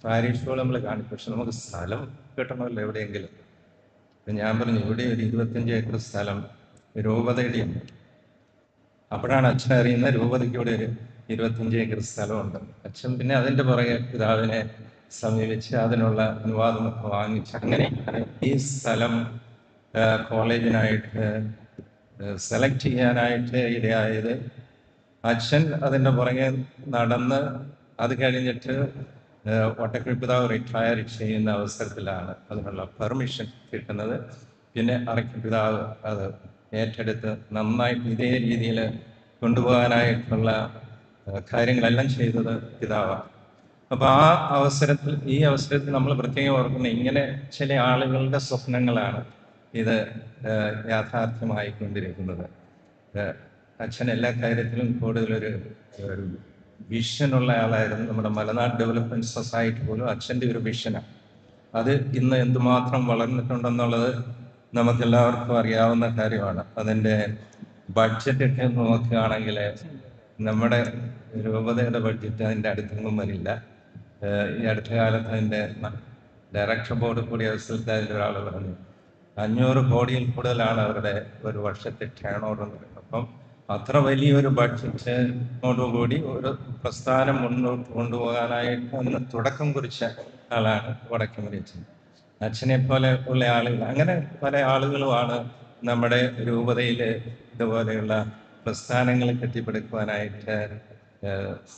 പാരിഷ് ഹോൾ നമ്മൾ കാണിക്കും, പക്ഷെ നമുക്ക് സ്ഥലം കിട്ടണമല്ലോ എവിടെയെങ്കിലും. ഞാൻ പറഞ്ഞു, ഇവിടെ ഒരു 25 ഏക്കർ സ്ഥലം രൂപതയുടെ. അപ്പോഴാണ് അച്ഛൻ അറിയുന്നത് രൂപതയ്ക്ക് ഇവിടെ ഒരു 25 ഏക്കർ സ്ഥലമുണ്ട്. അച്ഛൻ പിന്നെ അതിൻ്റെ പുറകെ പിതാവിനെ സമീപിച്ച് അതിനുള്ള അനുവാദമൊക്കെ വാങ്ങിച്ച് അങ്ങനെ ഈ സ്ഥലം കോളേജിനായിട്ട് സെലക്ട് ചെയ്യാനായിട്ട് ഇടയായത്. അച്ഛൻ അതിൻ്റെ പുറകെ നടന്ന് അത് കഴിഞ്ഞിട്ട് വട്ടക്കുഴി പിതാവ് റിട്ടയർ ചെയ്യുന്ന അവസരത്തിലാണ് അതിനുള്ള പെർമിഷൻ കിട്ടുന്നത്. പിന്നെ അറയ്ക്ക് പിതാവ് അത് ഏറ്റെടുത്ത് നന്നായിട്ട് ഇതേ രീതിയിൽ കൊണ്ടുപോകാനായിട്ടുള്ള കാര്യങ്ങളെല്ലാം ചെയ്തത് പിതാവാണ്. അപ്പൊ ഈ അവസരത്തിൽ നമ്മൾ പ്രത്യേകം ഓർക്കുന്ന ഇങ്ങനെ ചില ആളുകളുടെ സ്വപ്നങ്ങളാണ് ഇത് യാഥാർത്ഥ്യമായിക്കൊണ്ടിരിക്കുന്നത്. അച്ഛൻ എല്ലാ കാര്യത്തിലും കൂടുതലൊരു വിഷനുള്ള ആളായിരുന്നു. നമ്മുടെ മലനാട് ഡെവലപ്മെന്റ് സൊസൈറ്റി പോലും അച്ഛൻ്റെ ഒരു വിഷനാണ്. അത് ഇന്ന് എന്തുമാത്രം വളർന്നിട്ടുണ്ടെന്നുള്ളത് നമുക്കെല്ലാവർക്കും അറിയാവുന്ന കാര്യമാണ്. അതിൻ്റെ ബഡ്ജറ്റൊക്കെ നോക്കുകയാണെങ്കിൽ നമ്മുടെ രൂപതയുടെ ബഡ്ജറ്റ് അതിൻ്റെ അടുത്തൊന്നും വരില്ല. ഈ അടുത്ത കാലത്ത് അതിൻ്റെ ഡയറക്ടർ ബോർഡ് കൂടിയ അവസരത്തിൽ അതിൻ്റെ ഒരാൾ പറഞ്ഞു, 500 കോടിയിൽ കൂടുതലാണ് അവരുടെ ഒരു വർഷത്തെ ടേൺ ഓവർ എന്ന് പറയുന്നത്. അപ്പം അത്ര വലിയൊരു ബഡ്ജറ്റിനോടുകൂടി ഒരു പ്രസ്ഥാനം മുന്നോട്ട് കൊണ്ടുപോകാനായിട്ട് അന്ന് തുടക്കം കുറിച്ച ആളാണ് വടക്കുംമുറി അച്ഛൻ. അച്ഛനെ പോലെ ഉള്ള ആളുകൾ, അങ്ങനെ പല ആളുകളുമാണ് നമ്മുടെ രൂപതയിൽ ഇതുപോലെയുള്ള പ്രസ്ഥാനങ്ങൾ കെട്ടിപ്പടുക്കുവാനായിട്ട്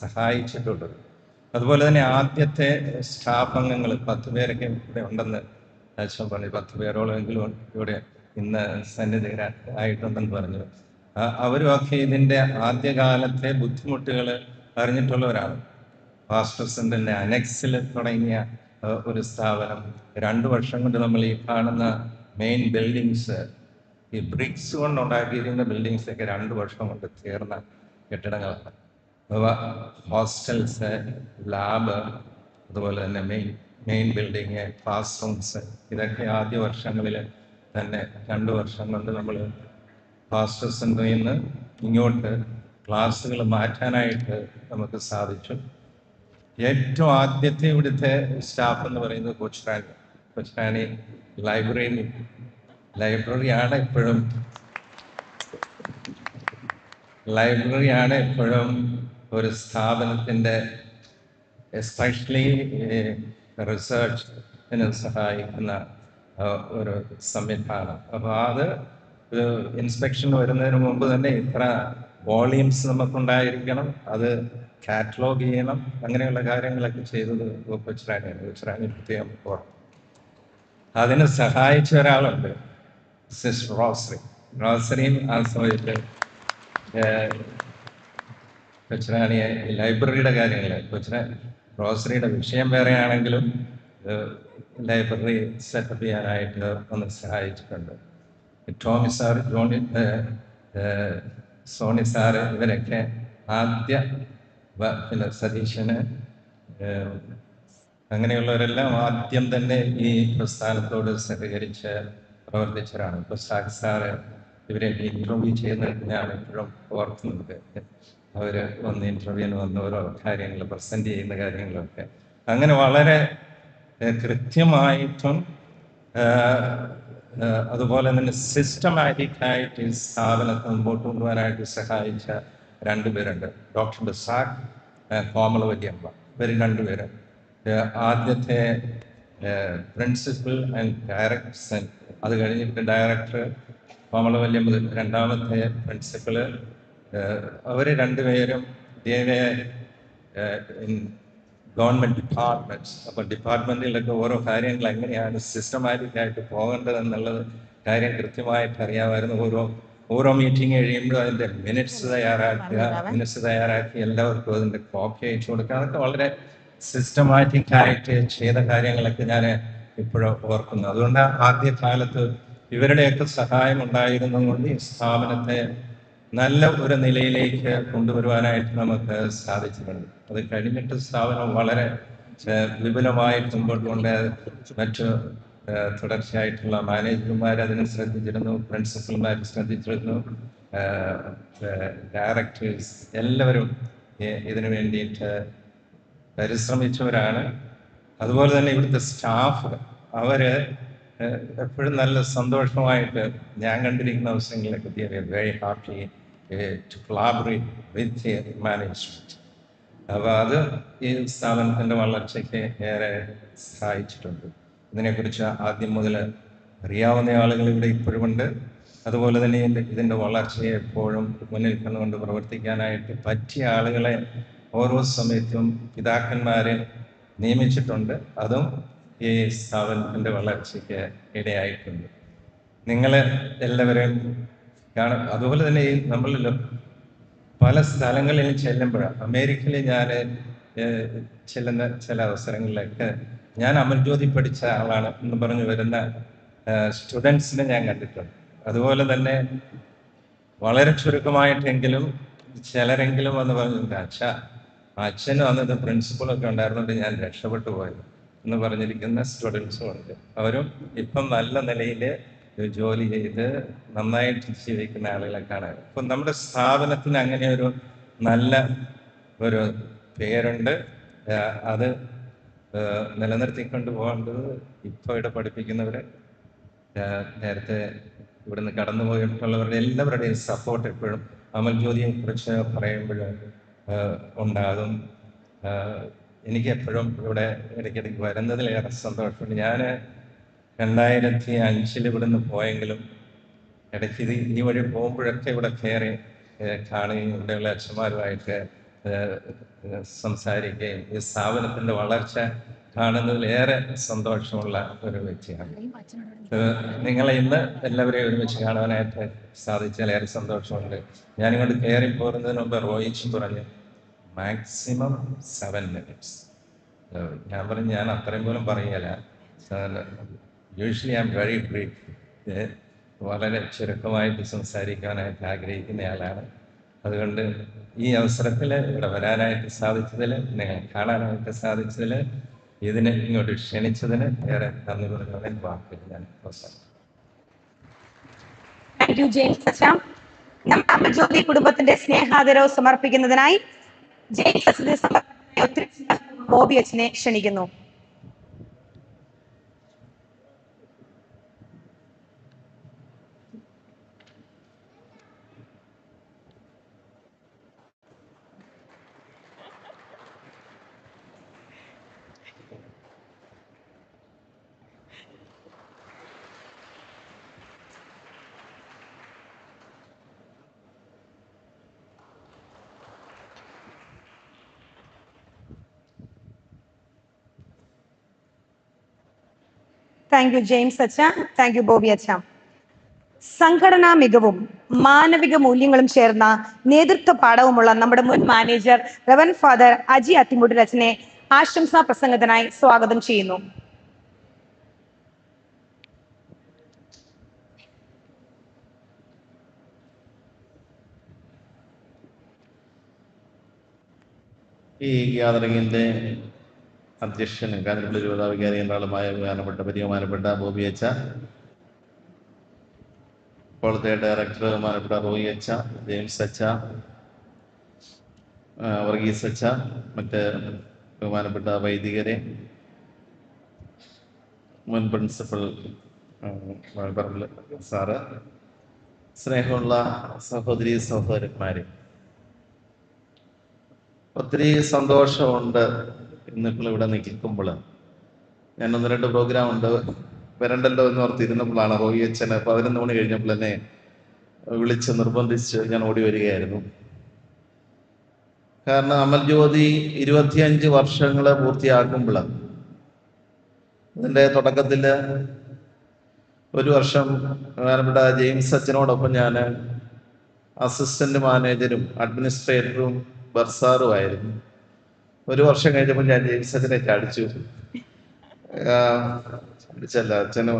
സഹായിച്ചിട്ടുള്ളത്. അതുപോലെ തന്നെ ആദ്യത്തെ സ്റ്റാഫ് അംഗങ്ങൾ 10 പേരൊക്കെ ഇവിടെ ഉണ്ടെന്ന് അച്ഛൻ പറഞ്ഞു. 10 പേരോളമെങ്കിലും ഇവിടെ ഇന്ന് സന്നിധികരായിട്ടുണ്ടെന്ന് പറഞ്ഞു. അവരുമൊക്കെ ഇതിൻ്റെ ആദ്യകാലത്തെ ബുദ്ധിമുട്ടുകൾ അറിഞ്ഞിട്ടുള്ളവരാണ്. പാസ്റ്റർ സെന്ററിന്റെ അനെക്സിൽ തുടങ്ങിയ ഒരു സ്ഥാപനം 2 വർഷം കൊണ്ട് നമ്മൾ ഈ കാണുന്ന മെയിൻ ബിൽഡിങ്സ്, ഈ ബ്രിക്സ് കൊണ്ട് ഉണ്ടാക്കിയിരിക്കുന്ന ബിൽഡിങ്സ് ഒക്കെ 2 വർഷം കൊണ്ട് തീർന്ന കെട്ടിടങ്ങളാണ്. ഹോസ്റ്റൽസ്, ലാബ്, അതുപോലെ തന്നെ മെയിൻ ബിൽഡിങ്, ക്ലാസ് റൂംസ്, ഇതൊക്കെ ആദ്യ വർഷങ്ങളിൽ തന്നെ 2 വർഷം കൊണ്ട് നമ്മൾ പാസ്റ്റർ സെന്ററിൽ നിന്ന് ഇങ്ങോട്ട് ക്ലാസ്സുകൾ മാറ്റാനായിട്ട് നമുക്ക് സാധിച്ചു. ഏറ്റവും ആദ്യത്തെ ഇവിടുത്തെ സ്റ്റാഫ് എന്ന് പറയുന്നത് കൊച്ചുറാണി ലൈബ്രറിയാണ് എപ്പോഴും ഒരു സ്ഥാപനത്തിൻ്റെ എസ്പെഷ്യലി റിസർച്ചിന് സഹായിക്കുന്ന ഒരു സംവിധാനം. അപ്പോൾ അത് ഇൻസ്പെക്ഷൻ വരുന്നതിന് മുമ്പ് തന്നെ ഇത്ര വോളിയൂംസ് നമുക്കുണ്ടായിരിക്കണം, അത് കാറ്റലോഗ് ചെയ്യണം, അങ്ങനെയുള്ള കാര്യങ്ങളൊക്കെ ചെയ്തത് കൊച്ചുറാണി പ്രത്യേകം ഓർമ്മ. അതിന് സഹായിച്ച ഒരാളുണ്ട്, സിസ്റ്റർ റോസറിയും ആ സമയത്ത് കൊച്ചുറാണിയെ ലൈബ്രറിയുടെ കാര്യങ്ങൾ, റോസറിയുടെ വിഷയം വേറെയാണെങ്കിലും ലൈബ്രറി സെറ്റപ്പ് ചെയ്യാനായിട്ട് ഒന്ന് സഹായിച്ചിട്ടുണ്ട്. ടോമി സാർ, സോണി സാറ്, ഇവരൊക്കെ ആദ്യ പിന്നെ സതീശന്, അങ്ങനെയുള്ളവരെല്ലാം ആദ്യം തന്നെ ഈ പ്രസ്ഥാനത്തോട് സഹകരിച്ച് പ്രവർത്തിച്ചവരാണ്. ഇപ്പോൾ സാറ് ഇവരെയൊക്കെ ഇൻ്റർവ്യൂ ചെയ്യുന്നത് ഞാൻ എപ്പോഴും ഓർക്കുന്നുണ്ട്. അവർ വന്ന് ഇൻ്റർവ്യൂവിന് വന്ന് ഓരോ കാര്യങ്ങൾ പ്രസൻറ്റ് ചെയ്യുന്ന കാര്യങ്ങളൊക്കെ അങ്ങനെ വളരെ കൃത്യമായിട്ടും അതുപോലെ തന്നെ സിസ്റ്റമാറ്റിക് ആയിട്ട് ഈ സ്ഥാപനത്തെ മുമ്പോട്ട് കൊണ്ടുപോകാനായിട്ട് സഹായിച്ച 2 പേരുണ്ട്. ഡോക്ടർ ബസാഖ്, കോമള വല്യമ്മ. ഇവർ 2 പേര് ആദ്യത്തെ പ്രിൻസിപ്പൽ ആൻഡ് ഡയറക്ടർ, അത് കഴിഞ്ഞിട്ട് ഡയറക്ടർ കോമള വല്യമ്മ, രണ്ടാമത്തെ പ്രിൻസിപ്പൽ. അവർ 2 പേരും ഗവൺമെൻറ് ഡിപ്പാർട്ട്മെൻറ്റ്സ്. അപ്പോൾ ഡിപ്പാർട്ട്മെൻറ്റിലൊക്കെ ഓരോ കാര്യങ്ങൾ എങ്ങനെയാണ് സിസ്റ്റമാറ്റിക് ആയിട്ട് പോകേണ്ടതെന്നുള്ളത് കാര്യം കൃത്യമായിട്ട് അറിയാമായിരുന്നു. ഓരോ മീറ്റിംഗ് കഴിയുമ്പോഴും അതിൻ്റെ മിനിറ്റ്സ് തയ്യാറാക്കി എല്ലാവർക്കും അതിൻ്റെ കോപ്പി അയച്ചു കൊടുക്കുക. അതൊക്കെ വളരെ സിസ്റ്റമാറ്റിക് ആയിട്ട് ചെയ്ത കാര്യങ്ങളൊക്കെ ഞാൻ ഇപ്പോഴും ഓർക്കുന്നു. അതുകൊണ്ട് ആദ്യ കാലത്ത് ഇവരുടെയൊക്കെ സഹായം ഉണ്ടായിരുന്നതുകൊണ്ട് ഈ സ്ഥാപനത്തെ നല്ല ഒരു നിലയിലേക്ക് കൊണ്ടുവരുവാനായിട്ട് നമുക്ക് സാധിച്ചിട്ടുണ്ട്. അത് കഴിഞ്ഞിട്ട് സ്ഥാപനം വളരെ വിപുലമായിട്ട് മുമ്പോട്ട് കൊണ്ട് മറ്റു തുടർച്ചയായിട്ടുള്ള മാനേജർമാർ അതിനെ ശ്രദ്ധിച്ചിരുന്നു, പ്രിൻസിപ്പൽമാർ ശ്രദ്ധിച്ചിരുന്നു, ഡയറക്ടേഴ്സ് എല്ലാവരും ഇതിനു വേണ്ടിയിട്ട് പരിശ്രമിച്ചവരാണ്. അതുപോലെ തന്നെ ഇവിടുത്തെ സ്റ്റാഫ് അവര് എപ്പോഴും നല്ല സന്തോഷമായിട്ട് ഞാൻ കണ്ടിരിക്കുന്ന അവസരങ്ങളിലൊക്കെ very happy to collaborate with management. അപ്പോൾ അത് ഈ സ്ഥാപനത്തിൻ്റെ വളർച്ചയ്ക്ക് ഏറെ സഹായിച്ചിട്ടുണ്ട്. ഇതിനെക്കുറിച്ച് ആദ്യം മുതൽ അറിയാവുന്ന ആളുകൾ ഇവിടെ ഇപ്പോഴുമുണ്ട്. അതുപോലെ തന്നെ ഇതിൻ്റെ വളർച്ചയെ എപ്പോഴും മുന്നിൽ കണ്ടുകൊണ്ട് പ്രവർത്തിക്കാനായിട്ട് പറ്റിയ ആളുകളെ ഓരോ സമയത്തും പിതാക്കന്മാരെ നിയമിച്ചിട്ടുണ്ട്. അതും ഈ സ്ഥാപനത്തിൻ്റെ വളർച്ചയ്ക്ക് ഇടയായിട്ടുണ്ട്. നിങ്ങൾ എല്ലാവരെയും കാണും. അതുപോലെ തന്നെ ഈ നമ്മൾ പല സ്ഥലങ്ങളിൽ ചെല്ലുമ്പോഴാണ്, അമേരിക്കയിൽ ഞാൻ ചെല്ലുന്ന ചില അവസരങ്ങളിലൊക്കെ ഞാൻ അമൽജ്യോതി പഠിച്ച ആളാണ് എന്ന് പറഞ്ഞു വരുന്ന സ്റ്റുഡൻസിനെ ഞാൻ കണ്ടിട്ടുണ്ട്. അതുപോലെ തന്നെ വളരെ ചുരുക്കമായിട്ടെങ്കിലും ചിലരെങ്കിലും വന്ന് പറഞ്ഞിട്ടുണ്ട്, അച്ഛനും അന്നത്തെ പ്രിൻസിപ്പളൊക്കെ ഉണ്ടായിരുന്നുകൊണ്ട് ഞാൻ രക്ഷപ്പെട്ടു പോയത് എന്ന് പറഞ്ഞിരിക്കുന്ന സ്റ്റുഡൻസും ഉണ്ട്. അവരും ഇപ്പം നല്ല നിലയിൽ ജോലി ചെയ്ത് നന്നായിട്ട് ജീവിക്കുന്ന ആളുകളെ കാണാൻ. ഇപ്പം നമ്മുടെ സ്ഥാപനത്തിന് അങ്ങനെ ഒരു നല്ല ഒരു പേരുണ്ട്. അത് നിലനിർത്തിക്കൊണ്ട് പോകേണ്ടത് ഇപ്പോൾ ഇവിടെ പഠിപ്പിക്കുന്നവരെ നേരത്തെ ഇവിടുന്ന് കടന്നു പോയിട്ടുള്ളവരുടെ എല്ലാവരുടെയും സപ്പോർട്ട് എപ്പോഴും അമൽ ജ്യോതിയെ കുറിച്ച് പറയുമ്പോൾ ഉണ്ടാകും. എനിക്ക് എപ്പോഴും ഇവിടെ ഇടയ്ക്കിടയ്ക്ക് വരുന്നതിലേറെ സന്തോഷമുണ്ട്. ഞാൻ 2005 ഇവിടുന്ന് പോയെങ്കിലും ഇടയ്ക്ക് ഈ വഴി പോകുമ്പോഴൊക്കെ ഇവിടെ കയറി കാണുകയും ഇവിടെയുള്ള അച്ഛന്മാരുമായിട്ട് സംസാരിക്കുകയും ഈ സ്ഥാപനത്തിൻ്റെ വളർച്ച കാണുന്നതിലേറെ സന്തോഷമുള്ള ഒരു വ്യക്തിയാണ്. നിങ്ങളെ ഇന്ന് എല്ലാവരെയും ഒരുമിച്ച് കാണുവാനായിട്ട് സാധിച്ചാൽ ഏറെ സന്തോഷമുണ്ട്. ഞാനിങ്ങോട്ട് കയറി പോരുന്നതിന് മുമ്പ് റോയിച്ച് പറഞ്ഞു മാക്സിമം 7 minutes. ഞാൻ പറഞ്ഞു ഞാൻ അത്രയും പോലും പറയുകയില്ല. Usually I am very brief. വളരെ ചുരുക്കമായിട്ട് സംസാരിക്കാനായിട്ട് ആഗ്രഹിക്കുന്നയാളാണ്. അതുകൊണ്ട് ഈ അവസരത്തിൽ ഇവിടെ വരാനായിട്ട് സാധിച്ചതിൽ, നിങ്ങൾ കാണാനായിട്ട് സാധിച്ചതിൽ, ഇതിനെ ഇങ്ങോട്ട് ക്ഷണിച്ചതിന് ഏറെ നന്ദി പറഞ്ഞ വാക്കുകൾ ഞാൻ അവസാനം.
താങ്ക് യു ജെയിംസ് അച്ഛാ. അമൽ ജ്യോതി കുടുംബത്തിന്റെ സ്നേഹാദരവ് സമർപ്പിക്കുന്നതിനായി ജെയിംസ് അച്ഛനെ ഒത്തിരി ബോബി അച്ഛനെ ക്ഷണിക്കുന്നു. താങ്ക് യു ജെയിംസ് അച്ഛ. താങ്ക് യു ബോബി അച്ഛ. സംഘടനാ മികവും മാനവിക മൂല്യങ്ങളും ചേർന്ന നേതൃത്വ പാഠവുമുള്ള നമ്മുടെ മുൻ മാനേജർ റവൻ ഫാദർ അജി അത്തിമുട്ടിൽ അച്ഛനെ ആശംസാ പ്രസംഗത്തിനായി സ്വാഗതം ചെയ്യുന്നു.
ഈ ഗ്യാതറിങ്ങിൻ്റെ അധ്യക്ഷന് കാഞ്ഞിരപ്പള്ളി രൂപതാ വികാരി കേന്ദ്രമായ ബഹുമാനപ്പെട്ട ബോബി അച്ഛ, ഇപ്പോഴത്തെ ഡയറക്ടർ ബഹുമാനപ്പെട്ട റോയി അച്ഛ, ജെയിംസ് അച്ഛ, വർഗീസ് അച്ഛ, മറ്റ് ബഹുമാനപ്പെട്ട വൈദികരെ, മുൻ പ്രിൻസിപ്പൽ സാറ്, സ്നേഹമുള്ള സഹോദരി സഹോദരന്മാരെ, ഒത്തിരി സന്തോഷമുണ്ട് ഇന്നിപ്പോൾ ഇവിടെ നിൽക്കുമ്പോൾ. ഞാൻ 1-2 പ്രോഗ്രാം ഉണ്ട് വരണ്ടല്ലോ എന്ന് ഓർത്തിരുന്നപ്പോഴാണ് റോയി അച്ഛന് 11 മണി കഴിഞ്ഞപ്പോൾ എന്നെ വിളിച്ച് നിർബന്ധിച്ച് ഞാൻ ഓടി വരികയായിരുന്നു. കാരണം അമൽ ജ്യോതി 25 വർഷങ്ങൾ പൂർത്തിയാക്കുമ്പോൾ അതിൻ്റെ തുടക്കത്തിൽ ഒരു വർഷം ബഹുമാനപ്പെട്ട ജെയിംസ് അച്ഛനോടൊപ്പം ഞാൻ അസിസ്റ്റന്റ് മാനേജരും അഡ്മിനിസ്ട്രേറ്ററും ബർസാറുമായിരുന്നു. ഒരു വർഷം കഴിഞ്ഞപ്പോൾ ഞാൻ ജെയിംസ് അച്ഛനെ ചാടിച്ചു. ചാടിച്ചല്ല, അച്ഛനും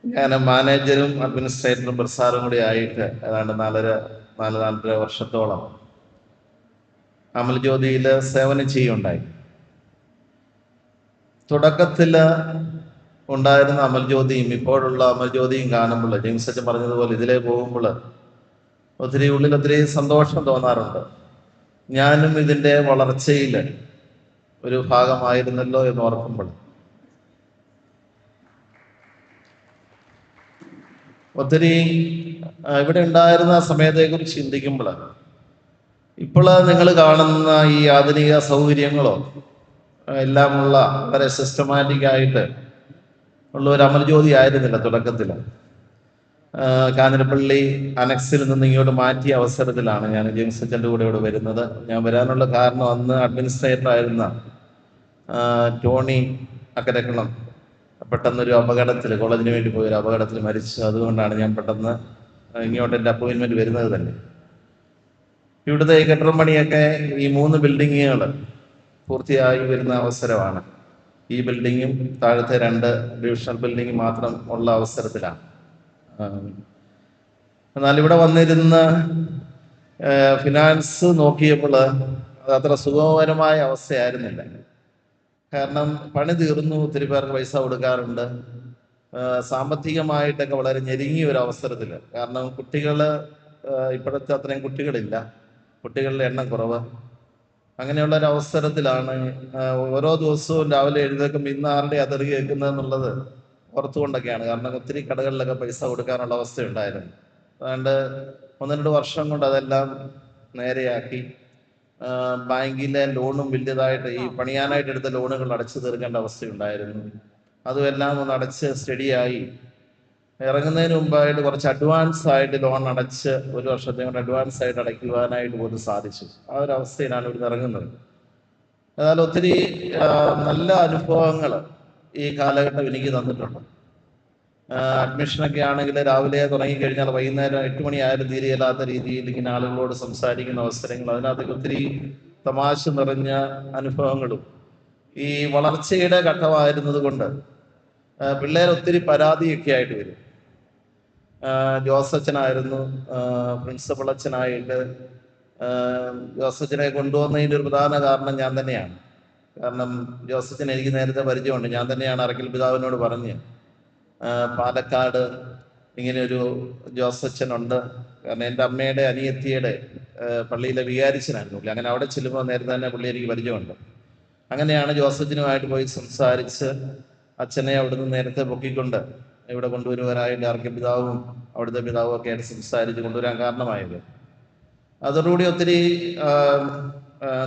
ഞാൻ മാനേജരും അഡ്മിനിസ്ട്രേറ്ററും ബർസാറും കൂടി ആയിട്ട് ഏതാണ്ട് 4.5 വർഷത്തോളം അമൽ ജ്യോതിയിൽ സേവനം ചെയ്യുണ്ടായി. തുടക്കത്തിൽ ഉണ്ടായിരുന്ന അമൽ ജ്യോതിയും ഇപ്പോഴുള്ള അമൽ ജ്യോതിയും കാണുമ്പോൾ ജെയിംസ് അച്ഛൻ പറഞ്ഞതുപോലെ ഇതിലേ പോകുമ്പോൾ ഉള്ളിൽ ഒത്തിരി സന്തോഷം തോന്നാറുണ്ട്. ഞാനും ഇതിൻ്റെ വളർച്ചയിൽ ഒരു ഭാഗമായിരുന്നല്ലോ എന്ന് ഓർക്കുമ്പോൾ ഒത്തിരി ഇവിടെ ഉണ്ടായിരുന്ന സമയത്തെക്കുറിച്ച് ചിന്തിക്കുമ്പോൾ ഇപ്പോൾ നിങ്ങൾ കാണുന്ന ഈ ആധുനിക സൗകര്യങ്ങളോ എല്ലാമുള്ള വളരെ സിസ്റ്റമാറ്റിക് ആയിട്ട് ഉള്ള ഒരു അമൽ ജ്യോതി ആയിരുന്നില്ല തുടക്കത്തിൽ. കാഞ്ഞിരപ്പള്ളി അനക്സിൽ നിന്ന് ഇങ്ങോട്ട് മാറ്റിയ അവസരത്തിലാണ് ഞാൻ ജെയിംസ് അച്ഛൻ്റെ കൂടെ ഇവിടെ വരുന്നത്. ഞാൻ വരാനുള്ള കാരണം അന്ന് അഡ്മിനിസ്ട്രേറ്റർ ആയിരുന്ന ടോണി അക്കരക്കണം പെട്ടെന്നൊരു അപകടത്തിൽ, കോളേജിന് വേണ്ടി പോയൊരു അപകടത്തിൽ മരിച്ചു. അതുകൊണ്ടാണ് ഞാൻ പെട്ടെന്ന് ഇങ്ങോട്ട് എൻ്റെ അപ്പോയിൻമെൻറ്റ് വരുന്നത് തന്നെ. ഇവിടുത്തെ ഈ കെട്ടിടം പണിയൊക്കെ ഈ 3 ബിൽഡിങ്ങുകൾ പൂർത്തിയായി വരുന്ന അവസരമാണ്. ഈ ബിൽഡിങ്ങും താഴത്തെ 2 ഡിവിഷണൽ ബിൽഡിംഗ് മാത്രം ഉള്ള അവസരത്തിലാണ്. എന്നാൽ ഇവിടെ വന്നിരുന്ന ഫിനാൻസ് നോക്കിയപ്പോൾ അത് അത്ര സുഖകരമായ അവസ്ഥയായിരുന്നില്ല. കാരണം പണി തീർന്നു, ഒത്തിരി പേർക്ക് പൈസ കൊടുക്കാറുണ്ട്, സാമ്പത്തികമായിട്ടൊക്കെ വളരെ ഞെരുങ്ങിയ ഒരു അവസരത്തിൽ. കാരണം കുട്ടികൾ ഇപ്പോഴത്തെ അത്രയും കുട്ടികളില്ല, കുട്ടികളുടെ എണ്ണം കുറവ്. അങ്ങനെയുള്ള ഒരു അവസരത്തിലാണ് ഓരോ ദിവസവും രാവിലെ എഴുന്നേൽക്കുമ്പോൾ ഇന്ന് ആരുടെ അതിർ കേൾക്കുന്നത് എന്നുള്ളത് പുറത്തുകൊണ്ടൊക്കെയാണ്. കാരണം ഒത്തിരി കടകളിലൊക്കെ പൈസ കൊടുക്കാനുള്ള അവസ്ഥയുണ്ടായിരുന്നു. അതുകൊണ്ട് 1-2 വർഷം കൊണ്ട് അതെല്ലാം നേരെയാക്കി. ബാങ്കിലെ ലോണും വലിയതായിട്ട് ഈ പണിയാനായിട്ട് എടുത്ത ലോണുകൾ അടച്ചു തീർക്കേണ്ട അവസ്ഥയുണ്ടായിരുന്നു. അതുമെല്ലാം ഒന്ന് അടച്ച് സ്റ്റഡിയായി ഇറങ്ങുന്നതിന് മുമ്പായിട്ട് കുറച്ച് അഡ്വാൻസ് ആയിട്ട് ലോൺ അടച്ച് 1 വർഷത്തെ കൊണ്ട് അഡ്വാൻസ് ആയിട്ട് അടയ്ക്കുവാനായിട്ട് പോലും സാധിച്ചു. ആ ഒരു അവസ്ഥയിലാണ് ഇവിടുന്ന് ഇറങ്ങുന്നത്. എന്നാൽ ഒത്തിരി നല്ല അനുഭവങ്ങൾ ഈ കാലഘട്ടം എനിക്ക് തന്നിട്ടുണ്ട്. അഡ്മിഷനൊക്കെ ആണെങ്കിൽ രാവിലെ തുടങ്ങിക്കഴിഞ്ഞാൽ വൈകുന്നേരം 8 മണിയായാലും തീരെയില്ലാത്ത രീതിയിൽ ഇങ്ങനെ ആളുകളോട് സംസാരിക്കുന്ന അവസരങ്ങൾ, അതിനകത്ത് ഒത്തിരി തമാശ നിറഞ്ഞ അനുഭവങ്ങളും ഈ വളർച്ചയുടെ ഘട്ടമായിരുന്നത് കൊണ്ട് പിള്ളേർ ഒത്തിരി പരാതിയൊക്കെ ആയിട്ട് വരും. ജോസച്ചനായിരുന്നു പ്രിൻസിപ്പൽ അച്ഛനായിട്ട്. ജോസച്ചനെ കൊണ്ടുവന്നതിൻ്റെ ഒരു പ്രധാന കാരണം ഞാൻ തന്നെയാണ്. കാരണം ജോസച്ചൻ എനിക്ക് നേരത്തെ പരിചയമുണ്ട്. ഞാൻ തന്നെയാണ് അറക്കൽ പിതാവിനോട് പറഞ്ഞ് പാലക്കാട് ഇങ്ങനെയൊരു ജോസച്ചനുണ്ട്. കാരണം എൻ്റെ അമ്മയുടെ അനിയത്തിയുടെ പള്ളിയിലെ വികാരിച്ചനായിരുന്നു പുള്ളി. അങ്ങനെ അവിടെ ചെല്ലുമ്പോൾ നേരത്തെ തന്നെ പുള്ളി എനിക്ക് പരിചയമുണ്ട്. അങ്ങനെയാണ് ജോസച്ചനുമായിട്ട് പോയി സംസാരിച്ച് അച്ഛനെ അവിടുന്ന് നേരത്തെ പൊക്കിക്കൊണ്ട് ഇവിടെ കൊണ്ടുവരുവാനായിട്ട് അറക്കൽ പിതാവും അവിടുത്തെ പിതാവും ഒക്കെ ആയിട്ട് സംസാരിച്ച് കൊണ്ടുവരാൻ കാരണമായത്. അതോടുകൂടി ഒത്തിരി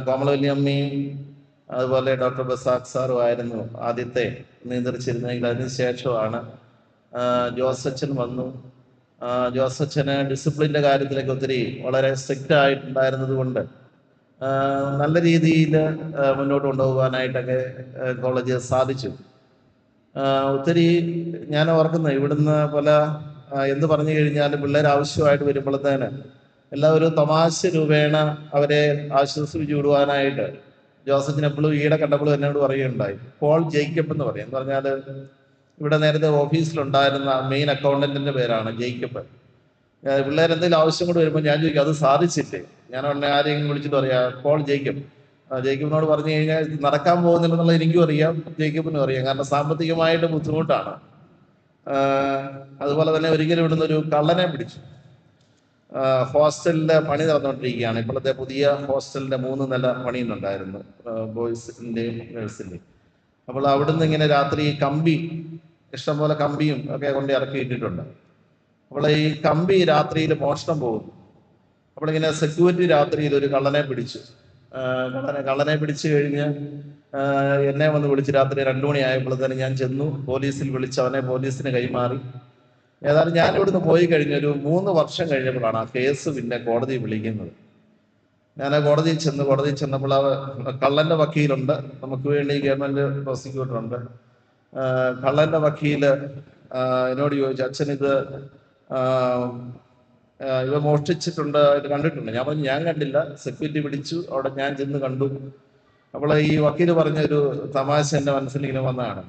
കോമളവല്ലിയമ്മയും അതുപോലെ ഡോക്ടർ ബസാഖ് സാറും ആയിരുന്നു ആദ്യത്തെ നിയന്ത്രിച്ചിരുന്നെങ്കിൽ അതിനുശേഷമാണ് ജോസച്ചൻ വന്നു. ജോസച്ചന് ഡിസിപ്ലിൻ്റെ കാര്യത്തിലൊക്കെ ഒത്തിരി വളരെ സ്ട്രിക്റ്റ് ആയിട്ടുണ്ടായിരുന്നത് കൊണ്ട് നല്ല രീതിയിൽ മുന്നോട്ട് കൊണ്ടുപോകാനായിട്ടൊക്കെ കോളേജ് സാധിച്ചു. ഒത്തിരി ഞാൻ ഓർക്കുന്നു, ഇവിടുന്ന് പല എന്ത് പറഞ്ഞു കഴിഞ്ഞാലും പിള്ളേർ ആവശ്യമായിട്ട് വരുമ്പോഴത്തേന് എല്ലാവരും തമാശ രൂപേണ അവരെ ആശ്വസിപ്പിച്ചു വിടുവാനായിട്ട് ജോസഫിന് എപ്പോഴും ഈയിടെ കണ്ടപ്പോഴും എന്നോട് പറയുകയുണ്ടായി. പോൾ ജേക്കബ് എന്ന് പറയും. എന്ന് പറഞ്ഞാൽ ഇവിടെ നേരത്തെ ഓഫീസിലുണ്ടായിരുന്ന മെയിൻ അക്കൗണ്ടന്റിന്റെ പേരാണ് ജേക്കബ്. പിള്ളേരെന്തെങ്കിലും ആവശ്യം കൊണ്ട് വരുമ്പോൾ ഞാൻ ചോദിക്കും അത് സാധിച്ചില്ലേ, ഞാൻ ഉടനെ ആരെങ്കിലും വിളിച്ചിട്ട് പറയാം പോൾ ജേക്കബ്. ജേക്കബിനോട് പറഞ്ഞു കഴിഞ്ഞാൽ നടക്കാൻ പോകുന്നില്ലെന്നുള്ളത് എനിക്കും അറിയാം, ജേക്കബിനും അറിയാം. കാരണം സാമ്പത്തികമായിട്ട് ബുദ്ധിമുട്ടാണ്. അതുപോലെ തന്നെ ഒരിക്കലും ഇവിടുന്ന് ഒരു കള്ളനെ പിടിച്ചു. ഹോസ്റ്റലിന്റെ പണി നടന്നുകൊണ്ടിരിക്കുകയാണ്. ഇപ്പോഴത്തെ പുതിയ ഹോസ്റ്റലിന്റെ 3 നില പണിയുന്നുണ്ടായിരുന്നു, ബോയ്സിന്റെയും ഗേൾസിന്റെയും. അപ്പോൾ അവിടുന്ന് ഇങ്ങനെ രാത്രി കമ്പി, ഇഷ്ടംപോലെ കമ്പിയും ഒക്കെ കൊണ്ട് ഇറക്കിയിട്ടിട്ടുണ്ട്. അപ്പോൾ ഈ കമ്പി രാത്രിയിൽ മോഷണം പോകുന്നു. അപ്പോളിങ്ങനെ സെക്യൂരിറ്റി രാത്രിയിൽ ഒരു കള്ളനെ പിടിച്ചു. കള്ളനെ പിടിച്ചു കഴിഞ്ഞ് എന്നെ വന്ന് വിളിച്ച് രാത്രി 2 മണിയായപ്പോഴത്തേന് ഞാൻ ചെന്നു. പോലീസിൽ വിളിച്ച് അവനെ പോലീസിന് കൈമാറി. ഏതായാലും ഞാൻ ഇവിടുന്ന് പോയി കഴിഞ്ഞൊരു 3 വർഷം കഴിഞ്ഞപ്പോഴാണ് ആ കേസ് പിന്നെ കോടതി വിളിക്കുന്നത്. ഞാൻ ആ കോടതിയിൽ ചെന്നപ്പോൾ ആ കള്ളന്റെ വക്കീലുണ്ട്, നമുക്ക് വേണ്ടി ഗവൺമെന്റ് പ്രോസിക്യൂട്ടർ ഉണ്ട്. കള്ളന്റെ വക്കീല് എന്നോട് ചോദിച്ചു, അച്ഛൻ ഇത് ഇവ മോഷ്ടിച്ചിട്ടുണ്ട്, ഇത് കണ്ടിട്ടുണ്ട്? ഞാൻ പറഞ്ഞു ഞാൻ കണ്ടില്ല, സെക്യൂരിറ്റി പിടിച്ചു, അവിടെ ഞാൻ ചെന്ന് കണ്ടു. അപ്പോൾ ഈ വക്കീല് പറഞ്ഞൊരു തമാശ എൻ്റെ മനസ്സിലിങ്ങനെ വന്നതാണ്.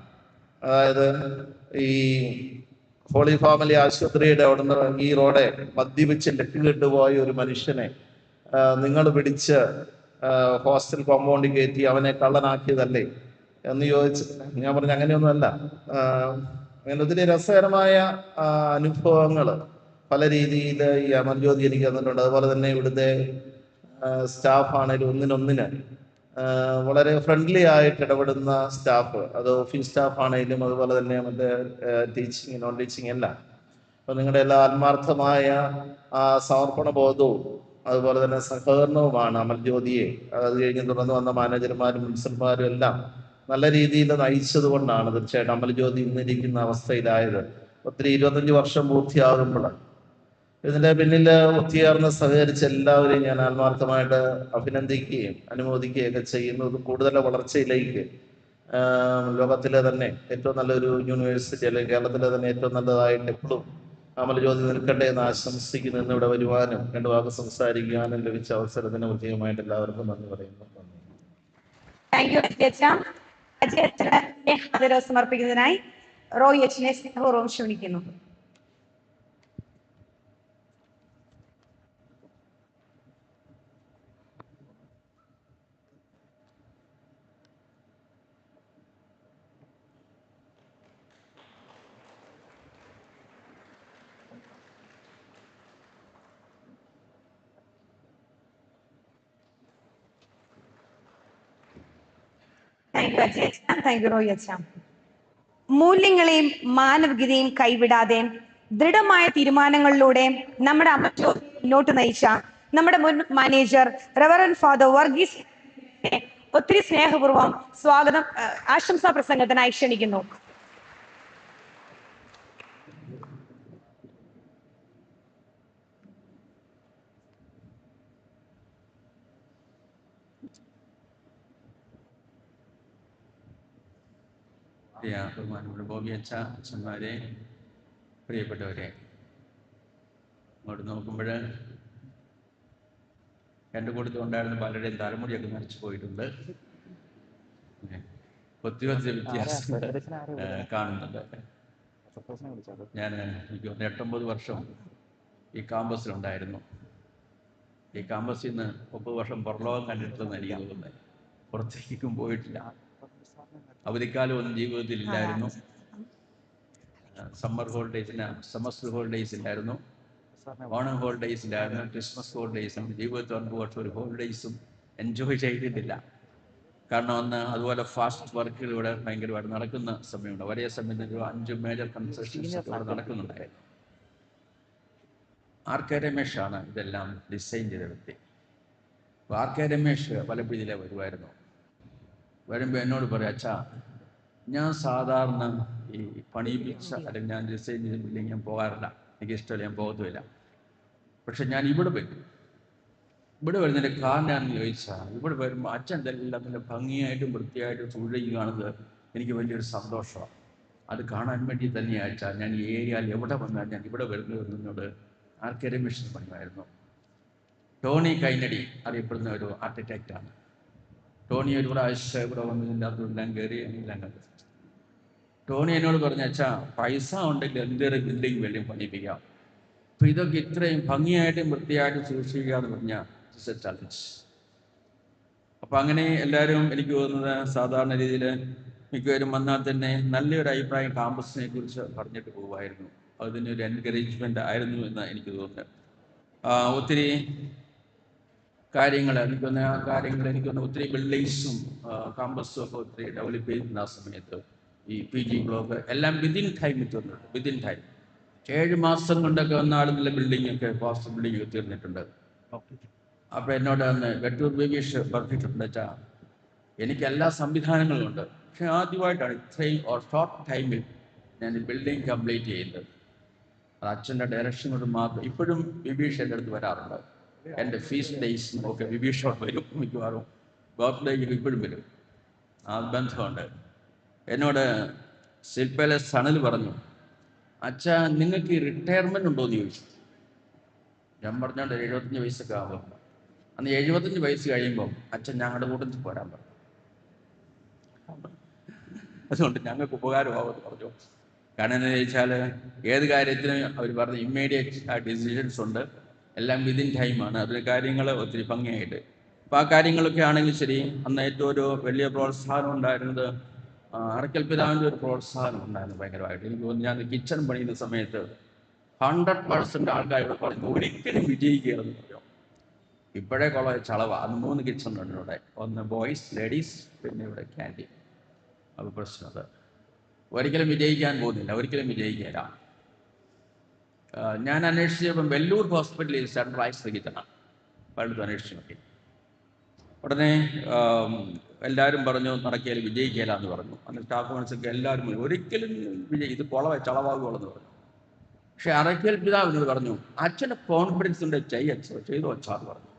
അതായത് ഈ ഹോളി ഫാമിലി ആശുപത്രിയുടെ അവിടുന്ന് ഈ റോഡെ മദ്യപിച്ച് ലക്ക് കെട്ടുപോയ ഒരു മനുഷ്യനെ നിങ്ങൾ പിടിച്ച് ഹോസ്റ്റൽ കോമ്പൗണ്ടിൽ കയറ്റി അവനെ കള്ളനാക്കിയതല്ലേ എന്ന് ചോദിച്ച് ഞാൻ പറഞ്ഞു അങ്ങനെയൊന്നുമല്ല. അങ്ങനെ ഒത്തിരി രസകരമായ അനുഭവങ്ങൾ പല രീതിയിൽ ഈ അമർജ്യോതി എനിക്ക് തന്നിട്ടുണ്ട്. അതുപോലെ തന്നെ ഇവിടുത്തെ സ്റ്റാഫാണേലും ഒന്നിനൊന്നിന് വളരെ ഫ്രണ്ട്ലി ആയിട്ട് ഇടപെടുന്ന സ്റ്റാഫ്, അത് ഓഫീസ് സ്റ്റാഫ് ആണെങ്കിലും അതുപോലെ തന്നെ മറ്റേ ടീച്ചിങ് നോൺ ടീച്ചിങ് എല്ലാം. അപ്പോൾ നിങ്ങളുടെ എല്ലാ ആത്മാർത്ഥമായ ആ സമർപ്പണ ബോധവും അതുപോലെ തന്നെ സഹകരണവുമാണ് അമർജ്യോതിയെ, അത് കഴിഞ്ഞ് തുടർന്ന് വന്ന മാനേജർമാരും പ്രിൻസിപ്പൽമാരും എല്ലാം നല്ല രീതിയിൽ നയിച്ചത് കൊണ്ടാണ് തീർച്ചയായിട്ടും അമർജ്യോതി ഇന്നിരിക്കുന്ന അവസ്ഥയിലായത്. ഒത്തിരി 25 വർഷം പൂർത്തിയാകുമ്പോഴാണ്. ഇതിന്റെ പിന്നിൽ ഒത്തുചേർന്ന് സഹകരിച്ച എല്ലാവരെയും ഞാൻ ആത്മാർത്ഥമായിട്ട് അഭിനന്ദിക്കുകയും അനുമോദിക്കുകയും ഒക്കെ ചെയ്യുന്നത് കൂടുതൽ വളർച്ചയിലേക്ക് ലോകത്തിലെ തന്നെ ഏറ്റവും നല്ലൊരു യൂണിവേഴ്സിറ്റി അല്ലെങ്കിൽ കേരളത്തിലെ തന്നെ ഏറ്റവും നല്ലതായിട്ട് എപ്പോഴും അമർജ്യോതി നിൽക്കട്ടെ എന്ന് ആശംസിക്കുന്നു. ഇന്നിവിടെ വരുവാനും 2 വാക്ക് സംസാരിക്കുവാനും ലഭിച്ച അവസരത്തിന് പ്രത്യേകമായിട്ട് എല്ലാവർക്കും നന്ദി പറയുന്നു.
Thank you Ajay. സമർപ്പിക്കുന്നതിനായി റോയ് എച്ചിനെ സ്നേഹപൂർവ്വം ക്ഷണിക്കുന്നു. Thank you Ajay. Thank you Roy അച്ഛ. മൂല്യങ്ങളെയും മാനവികതയും കൈവിടാതെ ദൃഢമായ തീരുമാനങ്ങളിലൂടെ നമ്മുടെ അമ്മ മുന്നോട്ട് നയിച്ച നമ്മുടെ മുൻ മാനേജർ റെവറൻ ഫാദർ വർഗീസ് ഒത്തിരി സ്നേഹപൂർവ്വം സ്വാഗതം ആശംസാ പ്രസംഗത്തിനായി ക്ഷണിക്കുന്നു.
ബഹുമാനപ്പെട്ട ബോബി അച്ഛ, അച്ഛന്മാരെ, പ്രിയപ്പെട്ടവരെ, അങ്ങോട്ട് നോക്കുമ്പോൾ എൻ്റെ കൂട്ടത്തിൽ ഉണ്ടായിരുന്ന പലരുടെയും തലമുടിയൊക്കെ മരിച്ചു പോയിട്ടുണ്ട്. ഒത്തിരി വ്യത്യാസം കാണുന്നുണ്ട്. ഞാൻ എനിക്ക് 8-9 വർഷം ഈ കാമ്പസിലുണ്ടായിരുന്നു. ഈ കാമ്പസിൽ നിന്ന് 30 വർഷം പുറലോകം കണ്ടിട്ടില്ലെന്ന് എനിക്ക് തോന്നുന്നത്. പുറത്തേക്കും പോയിട്ടില്ല. അവധിക്കാലം ഒന്നും ജീവിതത്തിൽ ഇല്ലായിരുന്നു. സെമസ്റ്റർ ഹോളിഡേയ്സ് ഇല്ലായിരുന്നു, ഓണം ഹോളിഡേയ്സ് ഇല്ലായിരുന്നു, ക്രിസ്മസ് ഹോളിഡേയ്സും. ജീവിതത്തിൽ 9 വർഷം ഒരു ഹോളിഡേയ്സും എൻജോയ് ചെയ്തിട്ടില്ല. കാരണം ഒന്ന് അതുപോലെ ഫാസ്റ്റ് വർക്കുകളിലൂടെ ഭയങ്കരമായിട്ട് നടക്കുന്ന സമയമുണ്ട്. ഒരേ സമയത്ത് 5 മേജർ കൺസ്ട്രക്ഷൻസ് ഇവിടെ നടക്കുന്നുണ്ടായിരുന്നു. ആർ.കെ. രമേഷാണ് ഇതെല്ലാം ഡിസൈൻ ചെയ്ത വ്യക്തി. അപ്പോൾ ആർ.കെ. രമേഷ് പലപ്പോഴും ഇതിലെ വരുമായിരുന്നു. വരുമ്പോൾ എന്നോട് പറയാം, അച്ഛാ, ഞാൻ സാധാരണ ഈ പണിയിപ്പിച്ച അല്ലെങ്കിൽ ഞാൻ ഡിസൈൻ ചെയ്ത ബിൽഡിംഗ് ഞാൻ പോകാറില്ല, എനിക്കിഷ്ടമില്ല, ഞാൻ പോകത്തുമില്ല. പക്ഷെ ഞാൻ ഇവിടെ വരും. ഇവിടെ വരുന്നതിൻ്റെ കാരണം ഞാനെന്ന് ചോദിച്ചാൽ, ഇവിടെ വരുമ്പോൾ അച്ഛൻ ഇതെല്ലാം നല്ല ഭംഗിയായിട്ടും വൃത്തിയായിട്ടും സൂക്ഷിച്ച് കാണുന്നത് എനിക്ക് വലിയൊരു സന്തോഷമാണ്. അത് കാണാൻ വേണ്ടി തന്നെയാണ് അച്ഛാ ഞാൻ ഈ ഏരിയയിൽ എവിടെ വന്നാൽ ഞാൻ ഇവിടെ വരുന്നതെന്നോട് ആർ.കെ. രമേഷ് പറയുമായിരുന്നു. ടോണി കൈനടി അറിയപ്പെടുന്ന ഒരു ആർക്കിടെക്റ്റാണ്. ടോണി ഒരു പ്രാവശ്യം ഇവിടെ വന്നതിൻ്റെ അതെല്ലാം കയറി എല്ലാം കണ്ടു. ടോണി എന്നോട് പറഞ്ഞു, അച്ഛാ, പൈസ ഉണ്ടെങ്കിൽ എന്തൊരു ബിൽഡിംഗ് വേണ്ടി പണിയിപ്പിക്കാം. അപ്പോൾ ഇതൊക്കെ ഇത്രയും ഭംഗിയായിട്ടും വൃത്തിയായിട്ടും സൂക്ഷിക്കുക എന്ന് പറഞ്ഞാൽ ഇറ്റ്സ് എ ചലഞ്ച്. അപ്പം അങ്ങനെ എല്ലാവരും എനിക്ക് തോന്നുന്നത് സാധാരണ രീതിയിൽ മിക്കവരും വന്നാൽ തന്നെ നല്ലൊരു അഭിപ്രായം കാമ്പസിനെ കുറിച്ച് പറഞ്ഞിട്ട് പോകുമായിരുന്നു. അതിനൊരു എൻകറേജ്മെൻ്റ് ആയിരുന്നു എന്ന് എനിക്ക് തോന്നുന്നത്. ഒത്തിരി കാര്യങ്ങൾ എനിക്കൊന്ന് ആ കാര്യങ്ങൾ എനിക്കൊന്ന് ഒത്തിരി ബിൽഡിങ്സും കാമ്പസും ഒക്കെ ഒത്തിരി ഡെവലപ്പ് ചെയ്യുന്ന ആ സമയത്ത് ഈ PG ബ്ലോക്ക് എല്ലാം വിതിൻ ടൈം എത്തുന്നുണ്ട്. വിതിൻ ടൈം 7 മാസം കൊണ്ടൊക്കെ വന്നാളുള്ള ബിൽഡിങ്ങൊക്കെ ഫാസ്റ്റ് ബിൽഡിംഗ് തീർന്നിട്ടുണ്ട്. അപ്പോൾ എന്നോട് അന്ന് വെട്ടൂർ ബേബീഷ് പറഞ്ഞിട്ടുണ്ട്, വെച്ചാൽ എനിക്ക് എല്ലാ സംവിധാനങ്ങളും ഉണ്ട്, പക്ഷെ ആദ്യമായിട്ടാണ് ഇത്രയും ഷോർട്ട് ടൈമിൽ ഞാൻ ബിൽഡിംഗ് കംപ്ലീറ്റ് ചെയ്യുന്നത്. അത് അച്ഛൻ്റെ ഡയറക്ഷൻ കൊണ്ട് മാത്രം. ഇപ്പോഴും ബേബീഷ് എൻ്റെ അടുത്ത് വരാറുണ്ട്. എൻ്റെ ഫീസ്റ്റ് ഡേയ്സും ഒക്കെ ബേബീഷോട്ട് വരും, മിക്കവാറും ബർത്ത്ഡേക്ക് ഇപ്പോഴും വരും. ആ ബന്ധമുണ്ട്. എന്നോട് ശില്പയിലെ സണൽ പറഞ്ഞു, അച്ഛാ, നിങ്ങൾക്ക് ഈ റിട്ടയർമെൻറ്റ് ഉണ്ടോ എന്ന് ചോദിച്ചു. ഞാൻ പറഞ്ഞോണ്ട് 75 വയസ്സൊക്കെ ആകുമ്പോൾ, അന്ന് 75 വയസ്സ് കഴിയുമ്പോൾ അച്ഛൻ ഞങ്ങളുടെ കൂട്ടത്തിൽ പോരാൻ പറഞ്ഞു. അതുകൊണ്ട് ഞങ്ങൾക്ക് ഉപകാരമാവുമെന്ന് പറഞ്ഞു. കാരണം എന്താണെന്ന് ചോദിച്ചാൽ ഏത് കാര്യത്തിനും അവർ പറഞ്ഞ ഇമ്മീഡിയറ്റ് ഡിസിഷൻസ് ഉണ്ട്, എല്ലാം വിതിൻ ടൈമാണ്. അതിന് കാര്യങ്ങൾ ഒത്തിരി ഭംഗിയായിട്ട്. അപ്പോൾ ആ കാര്യങ്ങളൊക്കെ ആണെങ്കിൽ ശരി. അന്ന് ഏറ്റവും ഒരു വലിയ പ്രോത്സാഹനം ഉണ്ടായിരുന്നത് അറക്കൽ പിതാവിൻ്റെ ഒരു പ്രോത്സാഹനം ഉണ്ടായിരുന്നു ഭയങ്കരമായിട്ട്. എനിക്ക് തോന്നുന്നു ഞാൻ കിച്ചൺ പണിയുന്ന സമയത്ത് 100% ആൾക്കാർ ഇവിടെ പറഞ്ഞു ഒരിക്കലും വിജയിക്കുകയെന്ന് പറയും. ഇപ്പോഴേ കുളം ചളവാണ്. അന്ന് 3 കിച്ചൺ ഉണ്ട് ഇവിടെ. ഒന്ന് ബോയ്സ്, ലേഡീസ്, പിന്നെ ഇവിടെ ക്യാൻറ്റീൻ. അത് പ്രശ്നത് ഒരിക്കലും വിജയിക്കാൻ പോകുന്നില്ല, ഒരിക്കലും വിജയിക്കില്ല. ഞാൻ അന്വേഷിച്ചപ്പം വെല്ലൂർ ഹോസ്പിറ്റലിൽ സെൻട്രലൈസ്ഡ് കിച്ചണാണ്. പലയിടത്തും അന്വേഷിച്ച് നോക്കി. ഉടനെ എല്ലാവരും പറഞ്ഞു നടക്കിയാൽ വിജയിക്കില്ല എന്ന് പറഞ്ഞു. അന്ന് സ്റ്റാഫ് മനസ്സൊക്കെ എല്ലാവരും ഒരിക്കലും ഇത് ചളവാകുകയുള്ളെന്ന് പറഞ്ഞു. പക്ഷെ അറക്കൽ പിതാവിനോട് പറഞ്ഞു, അച്ഛൻ്റെ കോൺഫിഡൻസ് ഉണ്ട്, ചെയ്തു വച്ചാന്ന് പറഞ്ഞു.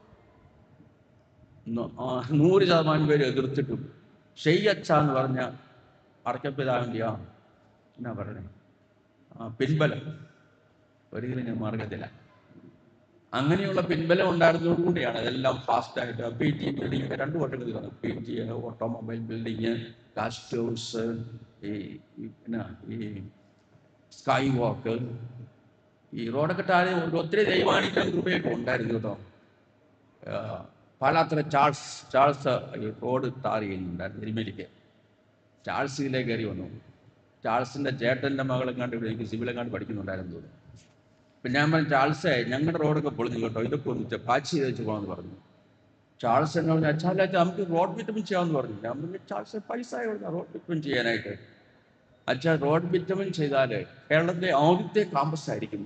100% പേര് എതിർത്തിട്ടും ചെയ്യച്ചാന്ന് പറഞ്ഞ അറക്കൽ പിതാവിൻ്റെ എന്നാ പറയണേ പിൻബലം ഒരിക്കലും ഞാൻ മാർഗത്തില്ല. അങ്ങനെയുള്ള പിൻബലം ഉണ്ടായിരുന്നതുകൊണ്ടുകൂടിയാണ് അതെല്ലാം ഫാസ്റ്റായിട്ട് PG ബിൽഡിങ് 2 വർഷത്തിൽ വന്നു. PG, ഓട്ടോമൊബൈൽ ബിൽഡിങ്, ഗാസ്റ്റ് ഹൗസ്, ഈ സ്കൈ വാക്ക്, ഈ റോഡൊക്കെ താഴെ ഒത്തിരി ദൈവാനുഗ്രഹം കൃപയൊക്കെ ഉണ്ടായിരുന്നു കേട്ടോ. പാലാത്ര ചാൾസ് ഈ റോഡ് ടാർ ചെയ്യുന്നുണ്ടായിരുന്നു എരുമേലിക്ക്. ചാൾസ് ഇതിലേക്ക് കയറി വന്നു. ചാൾസിൻ്റെ ചേട്ടൻ്റെ മകളെങ്ങാണ്ട് ഇവിടെ എനിക്ക് സിവിലെങ്ങാണ്ട് പഠിക്കുന്നുണ്ടായിരുന്നു തോന്നുന്നു. അപ്പം ഞാൻ പറഞ്ഞു, ചാൾസേ, ഞങ്ങളുടെ റോഡൊക്കെ പൊളിഞ്ഞു കേട്ടോ, ഇതൊക്കെ ഒന്ന് പാച്ച് ചെയ്ത് വെച്ച് പോകണമെന്ന് പറഞ്ഞു. ചാൾസ് എന്നെ പറഞ്ഞു, അച്ഛാ നമുക്ക് റോഡ് ഫിറ്റ്മെൻറ്റ് ചെയ്യാമെന്ന് പറഞ്ഞു. ഞാൻ പറഞ്ഞു, ചാൾസ് പൈസ എവിടുന്ന റോഡ് ഫിറ്റ്മെൻറ്റ് ചെയ്യാനായിട്ട്? അച്ഛാ റോഡ് ബിറ്റമിൻ ചെയ്താൽ കേരളത്തിലെ ആദ്യത്തെ കാമ്പസ് ആയിരിക്കും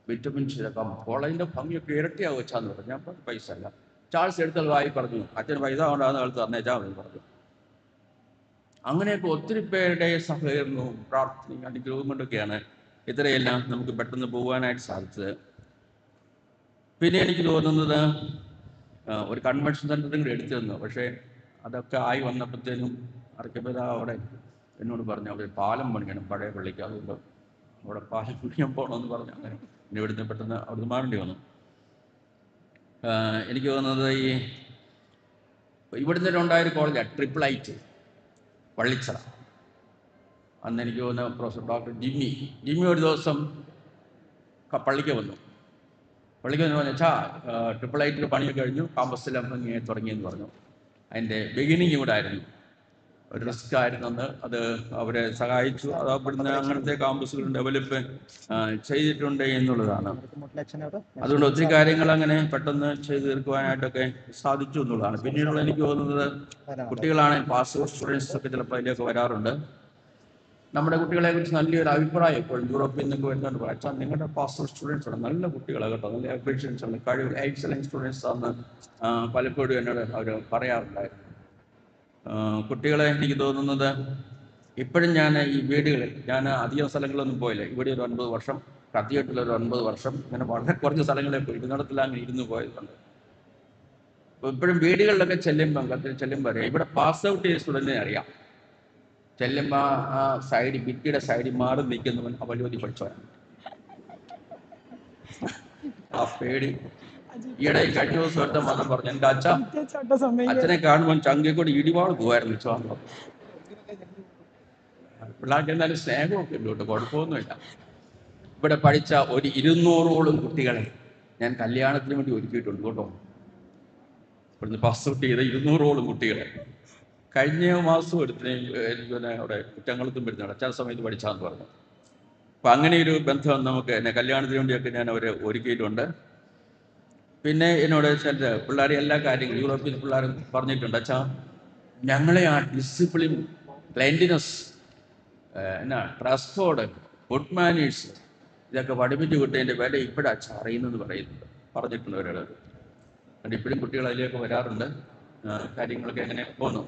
ബിറ്റമിൻ ചെയ്ത കാമ്പസ്. കോളേജിൻ്റെ ഭംഗിയൊക്കെ ഇരട്ടിയാവും അച്ഛാന്ന് പറഞ്ഞു. ഞാൻ പറഞ്ഞു പൈസ അല്ല. ചാൾസ് എടുത്തൽ വായി പറഞ്ഞു, അച്ഛന് പൈസ കൊണ്ടാകുന്ന കാലത്ത് തന്നേച്ചാ മതി പറഞ്ഞു. അങ്ങനെയൊക്കെ ഒത്തിരി പേരുടെ സഹകരണവും പ്രാർത്ഥനയും അനുഗ്രഹവും കൊണ്ടൊക്കെയാണ് ഇത്രയെല്ലാം നമുക്ക് പെട്ടെന്ന് പോകാനായിട്ട് സാധിച്ചത്. പിന്നെ എനിക്ക് തോന്നുന്നത് ഒരു കൺവെൻഷൻ സെൻ്ററും കൂടെ എടുത്തു തന്നു. പക്ഷേ അതൊക്കെ ആയി വന്നപ്പോഴത്തേനും അറക്കപ്പേത അവിടെ എന്നോട് പറഞ്ഞു അവിടെ പാലം പണിയണം പഴയ പള്ളിക്ക്, അതുകൊണ്ട് അവിടെ പാലം പണിയാൻ പോകണമെന്ന് പറഞ്ഞു. അങ്ങനെ പിന്നെ ഇവിടുന്ന് പെട്ടെന്ന് അവിടുന്ന് മാറേണ്ടി വന്നു. എനിക്ക് തോന്നുന്നത് ഈ ഇവിടുന്ന് ഉണ്ടായൊരു കോളേജാണ് ട്രിപ്പിൾ ഐറ്റ് പള്ളിച്ചറ. അന്ന് എനിക്ക് തോന്നുന്ന പ്രൊഫസർ ഡോക്ടർ ജിമ്മി ഒരു ദിവസം പള്ളിക്ക് വന്നു. പള്ളിക്ക് വന്നു വെച്ചാൽ ട്രിപ്പിൾ ഐറ്റിൽ പണിയൊക്കെ കഴിഞ്ഞു, കാമ്പസിലും ഇങ്ങനെ തുടങ്ങിയെന്ന് പറഞ്ഞു. അതിൻ്റെ ബിഗിനിങ് ഇവിടെ ആയിരുന്നു. ഒരു റിസ്ക് ആയിരുന്നെന്ന് അത് അവരെ സഹായിച്ചു. അത് ഇവിടുന്ന് അങ്ങനത്തെ കാമ്പസുകൾ ഡെവലപ്പ് ചെയ്തിട്ടുണ്ട് എന്നുള്ളതാണ്. അതുകൊണ്ട് ഒത്തിരി കാര്യങ്ങൾ അങ്ങനെ പെട്ടെന്ന് ചെയ്തു തീർക്കുവാനായിട്ടൊക്കെ സാധിച്ചു എന്നുള്ളതാണ്. പിന്നീടുള്ള എനിക്ക് തോന്നുന്നത് കുട്ടികളാണെങ്കിൽ പാസ്പോർട്ട് സ്റ്റുഡൻസ് ഒക്കെ ചിലപ്പോൾ അതിലേക്ക് വരാറുണ്ട്. നമ്മുടെ കുട്ടികളെ കുറിച്ച് നല്ലൊരു അഭിപ്രായം എപ്പോഴും യൂറോപ്പിൽ നിന്നൊക്കെ വരുന്നുണ്ട്. അച്ഛാ നിങ്ങളുടെ പാസ്പോർട്ട് സ്റ്റുഡൻസ് ആണ് നല്ല കുട്ടികളാണ് കേട്ടോ, നല്ല അപ്രീഷിയേഷൻസ് ആണ്, കഴിവ് എക്സലൻസ് സ്റ്റുഡൻസ് ആണെന്ന് പലപ്പോഴും എന്നോട് അവർ പറയാറുണ്ടായിരുന്നു. കുട്ടികളെ എനിക്ക് തോന്നുന്നത് ഇപ്പോഴും ഞാൻ ഈ വീടുകളിൽ ഞാൻ അധികം സ്ഥലങ്ങളൊന്നും പോയില്ല. ഇവിടെ ഒരു 9 വർഷം, കത്തിയട്ടിലൊരു 9 വർഷം, ഇങ്ങനെ വളരെ കുറച്ച് സ്ഥലങ്ങളിൽ പോയി ഇരുന്നിടത്തിൽ അങ്ങനെ ഇരുന്ന് പോയതുണ്ട്. അപ്പോൾ ഇപ്പോഴും വീടുകളിലൊക്കെ ചെല്ലുമ്പം കത്തിൽ ചെല്ലുമ്പോൾ അറിയാം ഇവിടെ പാസ് ഔട്ട് ചെയ്ത സ്റ്റുഡൻറ്റിനെ അറിയാം. ചെല്ലുമ്പോൾ ആ സൈഡിൽ ഭിത്തിയുടെ സൈഡിൽ മാറി നിൽക്കുന്നവൻ അവലോതി പഠിച്ചവനാണ്. ആ പേടി ഈയിടെ കഴിഞ്ഞ ദിവസം ഒരുത്തം വന്ന് പറഞ്ഞു എൻ്റെ അച്ഛനെ കാണുമ്പോൾ ചങ്കെക്കൂടി ഇടിവാൾ പോകായിരുന്നു ചോദിച്ചു. പിള്ളേർക്ക് എന്നാലും സ്നേഹമൊക്കെ ഉണ്ട് കേട്ടോ, കുഴപ്പമൊന്നുമില്ല. ഇവിടെ പഠിച്ച ഒരു 200ഓളം കുട്ടികളെ ഞാൻ കല്യാണത്തിന് വേണ്ടി ഒരുക്കിയിട്ടുണ്ട് കേട്ടോ. ഇവിടുന്ന് പാസ് ഔട്ട് ചെയ്ത 200ഓളം കുട്ടികളെ കഴിഞ്ഞ മാസം എനിക്ക് അവിടെ കുറ്റങ്ങളത്തും വരുന്നുണ്ട് അച്ഛൻ സമയത്ത് പഠിച്ചാന്ന് പറഞ്ഞു. അപ്പം അങ്ങനെ ഒരു ബന്ധം നമുക്ക് എന്നെ കല്യാണത്തിന് വേണ്ടിയൊക്കെ ഞാൻ അവരെ ഒരുക്കിയിട്ടുണ്ട്. പിന്നെ എന്നോട് ചില പിള്ളേരെ എല്ലാ കാര്യങ്ങളും യൂറോപ്യൻ പിള്ളേർ പറഞ്ഞിട്ടുണ്ട്, അച്ഛാ ഞങ്ങളെ ആ discipline, cleanliness, dress code, good manners ഇതൊക്കെ പഠിപ്പിച്ചു വിട്ടതിൻ്റെ വില ഇപ്പോഴും അച്ഛൻ അറിയുന്നത് പറഞ്ഞിട്ടുണ്ട് ഒരാൾ. അതുകൊണ്ട് ഇപ്പോഴും കുട്ടികൾ അതിലേക്ക് വരാറുണ്ട്. കാര്യങ്ങളൊക്കെ എങ്ങനെ പോന്നു.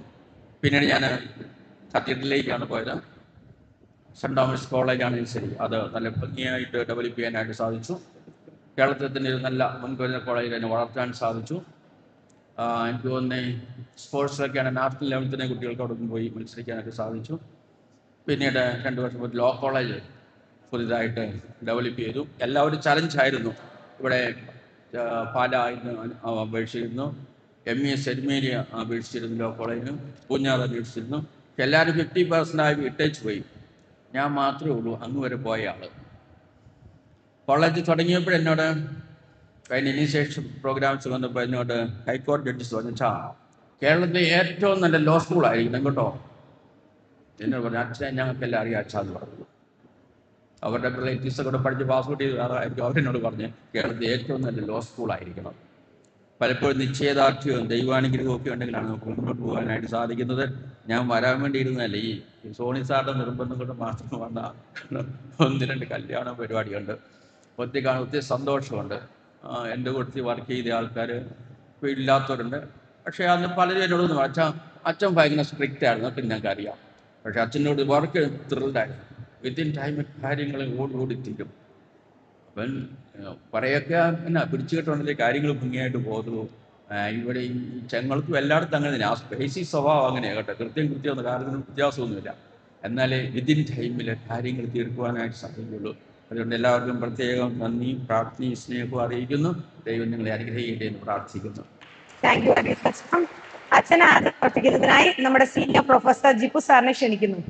പിന്നീട് ഞാൻ കത്തീഡ്രലിലേക്കാണ് പോയത്. സെൻറ് തോമസ് കോളേജാണെങ്കിൽ ശരി, അത് നല്ല ഭംഗിയായിട്ട് ഡെവലപ്പ് ചെയ്യാനായിട്ട് സാധിച്ചു. കേരളത്തിൽ തന്നെ ഒരു നല്ല മുൻകരുന്ന കോളേജിൽ തന്നെ വളർത്താൻ സാധിച്ചു. എനിക്ക് തോന്നുന്നത് സ്പോർട്സിലൊക്കെയാണ് നാഷണൽ ലെവലിൽ തന്നെ കുട്ടികൾക്ക് അവിടെ പോയി മത്സരിക്കാനൊക്കെ സാധിച്ചു. പിന്നീട് 2 വർഷം ലോ കോളേജ് പുതിയതായിട്ട് ഡെവലപ്പ് ചെയ്തു. എല്ലാവരും ചലഞ്ചായിരുന്നു. ഇവിടെ പാലായിരുന്നു അപേക്ഷിച്ചിരുന്നു, ME സെൻറ് അപേക്ഷിച്ചിരുന്നു, ലോ കോളേജിനും പൂഞ്ഞാറ് അപേക്ഷിച്ചിരുന്നു. എല്ലാവരും 50% ഇട്ടേച്ച് പോയി. ഞാൻ മാത്രമേ ഉള്ളൂ അങ്ങ് വരെ പോയ ആൾ. കോളേജ് തുടങ്ങിയപ്പോഴെന്നോട് കഴിഞ്ഞ ഇനീഷ്യേഷൻ പ്രോഗ്രാംസ് വന്നപ്പോൾ എന്നോട് ഹൈക്കോടതി ജഡ്ജസ് പറഞ്ഞാ കേരളത്തിലെ ഏറ്റവും നല്ല ലോ സ്കൂളായിരിക്കണം കേട്ടോ. എന്നോട് പറഞ്ഞു അച്ഛനെ ഞങ്ങൾക്കെല്ലാം അറിയാം അച്ഛാന്ന് പറഞ്ഞു. അവരുടെ റിലേറ്റീവ്സൊക്കെ കൂടെ പഠിച്ച് പാസ്പോർട്ട് ചെയ്ത് അവരെന്നോട് പറഞ്ഞ് കേരളത്തിലെ ഏറ്റവും നല്ല ലോ സ്കൂളായിരിക്കണം. പലപ്പോഴും നിശ്ചയദാർഢ്യവും ദൈവാനുഗ്രഹവും ഒക്കെ ഉണ്ടെങ്കിലാണ് നമുക്ക് മുന്നോട്ട് പോകാനായിട്ട് സാധിക്കുന്നത്. ഞാൻ വരാൻ വേണ്ടി ഇരുന്നതല്ല, ഈ സോണി സാറിൻ്റെ നിർബന്ധം കൊണ്ട് മാത്രം വന്ന 1-2 കല്യാണ പരിപാടിയുണ്ട്. ഒത്തിരി സന്തോഷമുണ്ട്. എൻ്റെ കൂട്ടത്തിൽ വർക്ക് ചെയ്ത ആൾക്കാർ ഇപ്പോൾ ഇല്ലാത്തവരുണ്ട്. പക്ഷേ അന്ന് പലരും എന്നോടൊന്നും അച്ഛൻ ഭയങ്കര സ്ട്രിക്റ്റ് ആയിരുന്നു, അതൊക്കെ ഞങ്ങൾക്ക് അറിയാം. പക്ഷേ അച്ഛനോട് വർക്ക് ത്രില്ഡായിരുന്നു. വിത്തിൻ ടൈം കാര്യങ്ങൾ ഓടി തീരും. അപ്പം കുറേയൊക്കെ പിടിച്ചു കെട്ടുണ്ടെങ്കിൽ കാര്യങ്ങൾ ഭംഗിയായിട്ട് പോകുന്നു. ഇവിടെ ഈ ചെങ്ങൾക്കും എല്ലായിടത്തും അങ്ങനെ തന്നെ ആ സ്പേസി സ്വഭാവം അങ്ങനെയാണ് കേട്ടോ. കൃത്യം കാര്യത്തിനും വ്യത്യാസമൊന്നുമില്ല. എന്നാലേ വിത്തിൻ ടൈമിൽ കാര്യങ്ങൾ തീർക്കുവാനായിട്ട് സാധിക്കുള്ളൂ. അതുകൊണ്ട് എല്ലാവർക്കും പ്രത്യേകം നന്ദിയും പ്രാർത്ഥനയും സ്നേഹവും അറിയിക്കുന്നു. ദൈവം നിങ്ങളെ അനുഗ്രഹിക്കട്ടെ എന്ന് പ്രാർത്ഥിക്കുന്നു.
Thank you. അച്ഛനെ പ്രവർത്തിക്കുന്നതിനായി നമ്മുടെ സീനിയർ പ്രൊഫസർ ജിപ്പു സാറിനെ ക്ഷണിക്കുന്നു.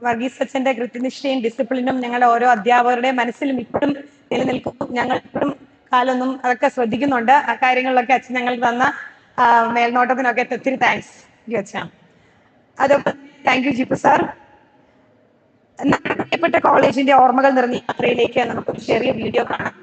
വർഗീസ് അച്ഛന്റെ കൃത്യനിഷ്ഠയും ഡിസിപ്ലിനും ഞങ്ങളുടെ ഓരോ അധ്യാപകരുടെ മനസ്സിലും ഇപ്പോഴും നിലനിൽക്കും. ഞങ്ങൾ ഇപ്പോഴും കാലൊന്നും അതൊക്കെ ശ്രദ്ധിക്കുന്നുണ്ട്. ആ കാര്യങ്ങളിലൊക്കെ അച്ഛൻ ഞങ്ങൾക്ക് തന്ന മേൽനോട്ടത്തിനൊക്കെ ഒത്തിരി താങ്ക്സ് അച്ഛ. അതുപോലെ താങ്ക് യു ജിപ്പു സാർ. നമ്മുടെ പ്രിയപ്പെട്ട കോളേജിന്റെ ഓർമ്മകൾ നിറഞ്ഞ യാത്രയിലേക്ക് നമുക്കൊരു ചെറിയ വീഡിയോ കാണാം.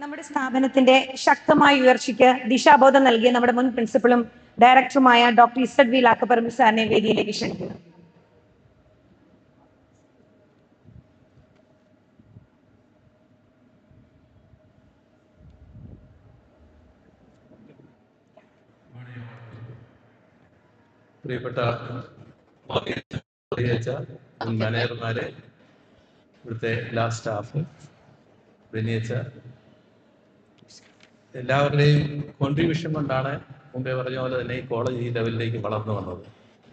നമ്മുടെ സ്ഥാപനത്തിന്റെ ശക്തമായ ഉയർച്ചയ്ക്ക് ദിശാബോധം നൽകിയ നമ്മുടെ മുൻ പ്രിൻസിപ്പളും ഡയറക്ടറുമായ ഡോക്ടർ ഇസഡ് വി ലാക്കപ്പറമ്പ് സാറിനെ വേദിയിലേക്ക് ക്ഷണിക്കുന്നു.
പ്രിയപ്പെട്ട മാനേജർമാരെ, ഇവിടുത്തെ എല്ലാ സ്റ്റാഫ്, ബെനിയച്ച, എല്ലാവരുടെയും കോൺട്രിബ്യൂഷൻ കൊണ്ടാണ് മുമ്പേ പറഞ്ഞ പോലെ തന്നെ ഈ കോളേജ് ഈ ലെവലിലേക്ക് വളർന്നു വന്നത്.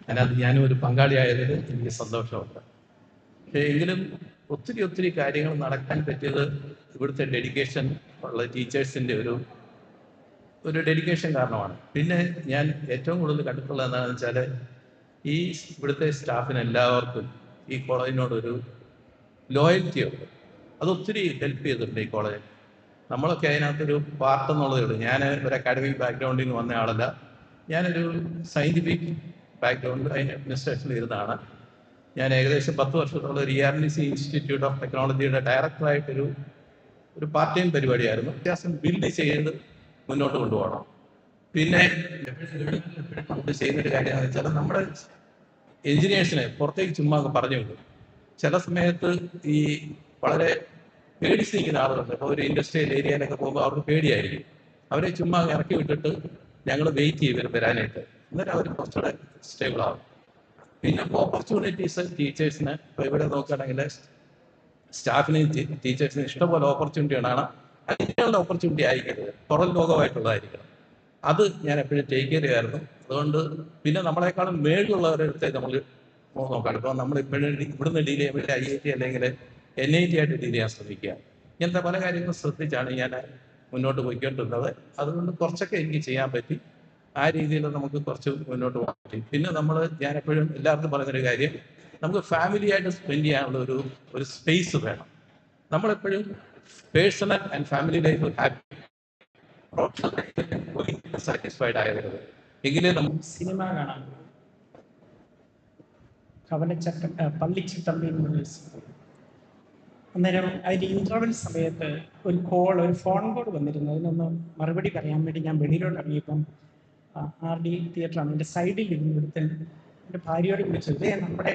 അതിനകത്ത് ഞാനും ഒരു പങ്കാളിയായതിൽ എനിക്ക് സന്തോഷമുണ്ട്. പക്ഷേ എങ്കിലും ഒത്തിരി കാര്യങ്ങൾ നടക്കാൻ പറ്റിയത് ഇവിടുത്തെ ഡെഡിക്കേഷൻ ഉള്ള ടീച്ചേഴ്സിൻ്റെ ഒരു ഡെഡിക്കേഷൻ കാരണമാണ്. പിന്നെ ഞാൻ ഏറ്റവും കൂടുതൽ കണ്ടിട്ടുള്ളത് എന്താണെന്ന് വെച്ചാൽ ഈ ഇവിടുത്തെ സ്റ്റാഫിന് എല്ലാവർക്കും ഈ കോളേജിനോടൊരു ലോയൽറ്റി ഉണ്ട്. അതൊത്തിരി ഹെൽപ്പ് ചെയ്തിട്ടുണ്ട് ഈ കോളേജിൽ. നമ്മളൊക്കെ അതിനകത്തൊരു പാർട്ട് എന്നുള്ളതേ ഉള്ളൂ. ഞാൻ ഒരു അക്കാഡമിക് ബാക്ക്ഗ്രൗണ്ടിൽ നിന്ന് വന്ന ആളല്ല. ഞാനൊരു സയൻറ്റിഫിക് ബാക്ക്ഗ്രൗണ്ട് അഡ്മിനിസ്ട്രേഷനിൽ ഇരുന്നാണ്. ഞാൻ ഏകദേശം 10 വർഷത്തോളം ഒരു ERNC ഇൻസ്റ്റിറ്റ്യൂട്ട് ഓഫ് ടെക്നോളജിയുടെ ഡയറക്ടറായിട്ടൊരു പാർട്ട് ടൈം പരിപാടിയായിരുന്നു. വ്യത്യാസം ബിൽഡ് ചെയ്ത് മുന്നോട്ട് കൊണ്ടുപോകണം. പിന്നെ നമ്മൾ ചെയ്യുന്നൊരു കാര്യമെന്ന് വെച്ചാൽ നമ്മുടെ എഞ്ചിനീയേഴ്സിനെ പുറത്തേക്ക് ചുമ്മാ പറഞ്ഞു വിടും. ചില സമയത്ത് ഈ വളരെ പേടിച്ച് നിൽക്കുന്ന ആളുകളുണ്ട്. ഇപ്പോൾ ഒരു ഇൻഡസ്ട്രിയൽ ഏരിയയിലൊക്കെ പോകുമ്പോൾ അവർക്ക് പേടിയായിരിക്കും. അവരെ ചുമ്മാ ഇറക്കി വിട്ടിട്ട് ഞങ്ങൾ വെയിറ്റ് ചെയ്യും വരാനായിട്ട്. എന്നിട്ട് അവർ കുറച്ചുകൂടെ സ്റ്റേബിൾ ആവും. പിന്നെ ഓപ്പർച്യൂണിറ്റീസ് ടീച്ചേഴ്സിന് ഇപ്പോൾ ഇവിടെ നോക്കുകയാണെങ്കിൽ സ്റ്റാഫിന് ടീച്ചേഴ്സിന് ഇഷ്ടംപോലെ ഓപ്പർച്യൂണിറ്റികളാണ്. അതിനുള്ള ഓപ്പർച്യൂണിറ്റി ആയിരിക്കരുത്, പുറം ലോകമായിട്ടുള്ളതായിരിക്കണം. അത് ഞാൻ എപ്പോഴും ടേക്ക് കെയർ ചെയ്യായിരുന്നു. അതുകൊണ്ട് പിന്നെ നമ്മളെക്കാളും മേളിലുള്ളവരുടെ അടുത്ത് നമ്മൾ നോക്കാം. ഇപ്പോൾ നമ്മൾ ഇപ്പോഴും ഇവിടുന്ന് ഡീൽ ചെയ്യുമ്പോൾ IIT അല്ലെങ്കിൽ NIT ആയിട്ട് ഡീൽ ചെയ്യാൻ ശ്രമിക്കുക. ഇങ്ങനത്തെ പല കാര്യങ്ങളും ശ്രദ്ധിച്ചാണ് ഞാൻ മുന്നോട്ട് പോയിക്കൊണ്ടിരുന്നത്. അതുകൊണ്ട് കുറച്ചൊക്കെ എനിക്ക് ചെയ്യാൻ പറ്റി. ആ രീതിയിൽ നമുക്ക് കുറച്ച് മുന്നോട്ട് പോകാൻ പറ്റി. പിന്നെ ഞാൻ എപ്പോഴും എല്ലാവർക്കും പറയുന്നൊരു കാര്യം, നമുക്ക് ഫാമിലിയായിട്ട് സ്പെൻഡ് ചെയ്യാനുള്ള ഒരു സ്പേസ് വേണം. നമ്മളെപ്പോഴും personal and family life satisfied ആയത് എങ്കിലേ നമുക്ക്
സിനിമ കാണാൻ പള്ളിച്ചട്ടമ്പി യൂണിവേഴ്സിറ്റി. അന്നേരം അതിൻ്റെ ഇൻ്റർവെൽ സമയത്ത് ഒരു ഫോൺ കോൾ വന്നിരുന്നു. അതിനൊന്ന് മറുപടി പറയാൻ വേണ്ടി ഞാൻ വെളിയിലോട്ട് ഇറങ്ങിയപ്പം RD തിയേറ്ററാണ് എൻ്റെ സൈഡിൽ ഇരുന്നിടത്ത് എൻ്റെ ഭാര്യയോട് വിളിച്ചത്. നമ്മുടെ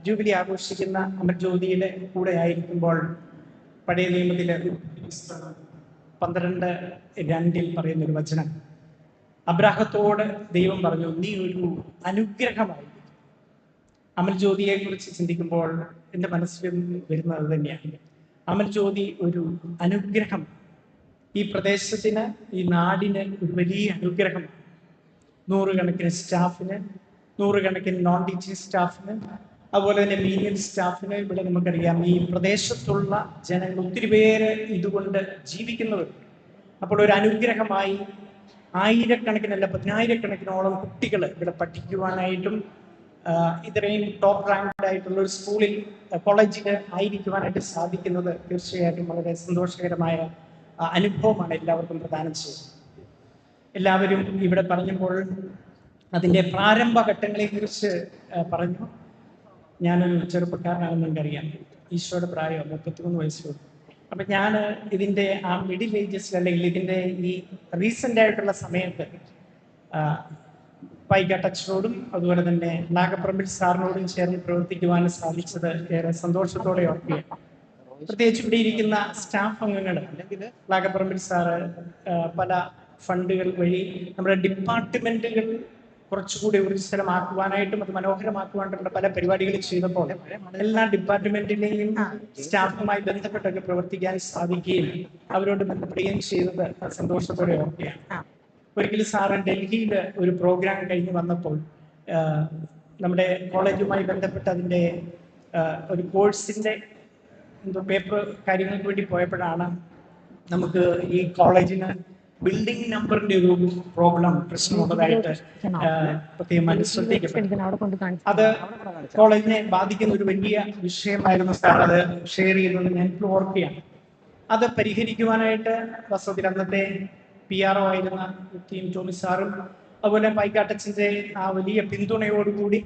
ജൂബിലി ആഘോഷിക്കുന്ന അമർജ്യോതിയുടെ കൂടെ ആയിരിക്കുമ്പോൾ പഴയ നിയമത്തിലെ 12:2 പറയുന്നൊരു വചനം, അബ്രാഹത്തോട് ദൈവം പറഞ്ഞു, നീ ഒരു അനുഗ്രഹമായി. അമൽജ്യോതിയെ കുറിച്ച് ചിന്തിക്കുമ്പോൾ എൻ്റെ മനസ്സിൽ വരുന്നത് തന്നെയാണ്. അമൽജ്യോതി ഒരു അനുഗ്രഹം, ഈ പ്രദേശത്തിന്, ഈ നാടിന് ഒരു വലിയ അനുഗ്രഹം. 100 കണക്കിന് സ്റ്റാഫിന്, 100 കണക്കിന് നോൺ ടീച്ചിങ് സ്റ്റാഫിന്, അതുപോലെ തന്നെ മീനിയൽ സ്റ്റാഫിന്. ഇവിടെ നമുക്കറിയാം ഈ പ്രദേശത്തുള്ള ജനങ്ങൾ ഒത്തിരി പേര് ഇതുകൊണ്ട് ജീവിക്കുന്നവരുണ്ട്. അപ്പോൾ ഒരു അനുഗ്രഹമായി ആയിരക്കണക്കിനല്ല 10,000-കണക്കിനോളം കുട്ടികൾ ഇവിടെ പഠിക്കുവാനായിട്ടും ഇത്രയും ടോപ്പ് റാങ്ക്ഡ് ആയിട്ടുള്ള ഒരു സ്കൂളിൽ, കോളേജിൽ ആയിരിക്കുവാനായിട്ട് സാധിക്കുന്നത് തീർച്ചയായിട്ടും വളരെ സന്തോഷകരമായ അനുഭവമാണ് എല്ലാവർക്കും പ്രദാനം ചെയ്യുന്നത്. എല്ലാവരും ഇവിടെ പറഞ്ഞപ്പോൾ അതിൻ്റെ പ്രാരംഭഘട്ടങ്ങളെ കുറിച്ച് പറഞ്ഞു. ഞാനൊരു ചെറുപ്പക്കാരനാണെന്ന് എനിക്കറിയാം. ഈശോയുടെ പ്രായം 33 വയസ്സുള്ളൂ. അപ്പം ഞാൻ ഇതിൻ്റെ ആ മിഡിൽ ഏജസിൽ, അല്ലെങ്കിൽ ഇതിൻ്റെ ഈ റീസെൻ്റ് ആയിട്ടുള്ള സമയത്ത് പൈകാട്ടച്ചനോടും അതുപോലെ തന്നെ നാഗപ്പറമ്പിൽ സാറിനോടും ചേർന്ന് പ്രവർത്തിക്കുവാൻ സാധിച്ചത് ഏറെ സന്തോഷത്തോടെ ഓർക്കുകയാണ്. പ്രത്യേകിച്ച് ഇവിടെ ഇരിക്കുന്ന സ്റ്റാഫ് അംഗങ്ങൾ, അല്ലെങ്കിൽ നാഗപ്പറമ്പിൽ സാറ് പല ഫണ്ടുകൾ വഴി നമ്മുടെ ഡിപ്പാർട്ട്മെന്റുകൾ കുറച്ചുകൂടി ഊർജ്ജസ്വലമാക്കുവാനായിട്ടും അത് മനോഹരമാക്കുവാനായിട്ടുള്ള പല പരിപാടികൾ ചെയ്തപ്പോൾ എല്ലാ ഡിപ്പാർട്ട്മെന്റിലെയും സ്റ്റാഫുമായി ബന്ധപ്പെട്ടൊക്കെ പ്രവർത്തിക്കാൻ സാധിക്കുകയും അവരോട് ബന്ധപ്പെടുകയും ചെയ്തത് സന്തോഷത്തോടെ ഓർക്കുകയാണ്. ഒരിക്കലും സാറ് ഡൽഹിയിൽ ഒരു പ്രോഗ്രാം കഴിഞ്ഞ് വന്നപ്പോൾ നമ്മുടെ കോളേജുമായി ബന്ധപ്പെട്ട് അതിൻ്റെ ഒരു കോഴ്സിൻ്റെ പേപ്പർ കാര്യങ്ങൾക്ക് വേണ്ടി പോയപ്പോഴാണ് നമുക്ക് ഈ കോളേജിന് ബിൽഡിംഗ് നമ്പറിന്റെ ഒരു പ്രശ്നമുള്ളതായിട്ട് പ്രത്യേകമായി ശ്രദ്ധിക്കപ്പെട്ടു. അത് കോളേജിനെ ബാധിക്കുന്ന ഒരു വലിയ വിഷയമായിരുന്നു. സാർ അത് ഷെയർ ചെയ്യുന്നത് ഞാൻ ഇപ്പോൾ ഓർക്കുകയാണ്. അത് പരിഹരിക്കുവാനായിട്ട് വാസ്തവത്തിൽ അന്നത്തെ PRO ആയിരുന്ന ടോമി സാറും അതുപോലെ പൈക്കാട്ടച്ചൻ്റെ ആ വലിയ പിന്തുണയോടുകൂടി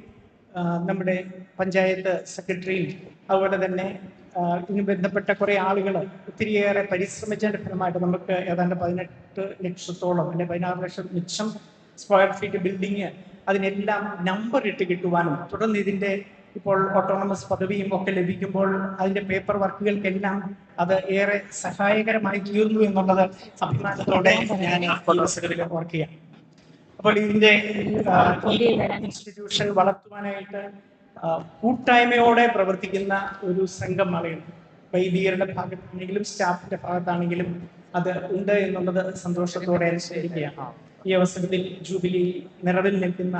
നമ്മുടെ പഞ്ചായത്ത് സെക്രട്ടറിയും അതുപോലെ തന്നെ ഇതിന് ബന്ധപ്പെട്ട കുറേ ആളുകൾ ഒത്തിരിയേറെ പരിശ്രമിച്ചതിൻ്റെ ഫലമായിട്ട് നമുക്ക് ഏതാണ്ട് 18 ലക്ഷത്തോളം അല്ലെങ്കിൽ 16 ലക്ഷം മിച്ചം സ്ക്വയർ ഫീറ്റ് ബിൽഡിങ് അതിനെല്ലാം നമ്പർ ഇട്ട് കിട്ടുവാനും, തുടർന്ന് ഇതിൻ്റെ ഇപ്പോൾ ഓട്ടോണമസ് പദവിയും ഒക്കെ ലഭിക്കുമ്പോൾ അതിൻ്റെ പേപ്പർ വർക്കുകൾക്കെല്ലാം അത് ഏറെ സഹായകരമായി തീർന്നു എന്നുള്ളത് അഭിമാനത്തോടെ ഞാൻ ഓർക്കുകയാണ്. അപ്പോൾ ഇതിൻ്റെ ഇൻസ്റ്റിറ്റ്യൂഷൻ വളർത്തുവാനായിട്ട് കൂട്ടായ്മയോടെ പ്രവർത്തിക്കുന്ന ഒരു സംഘമാണ്. വൈദികരുടെ ഭാഗത്താണെങ്കിലും സ്റ്റാഫിന്റെ ഭാഗത്താണെങ്കിലും അത് ഉണ്ട് എന്നുള്ളത് സന്തോഷത്തോടെ അനുസരിക്കുകയാണ്. ഈ അവസരത്തിൽ ജൂബിലി നിറവിൽ നിൽക്കുന്ന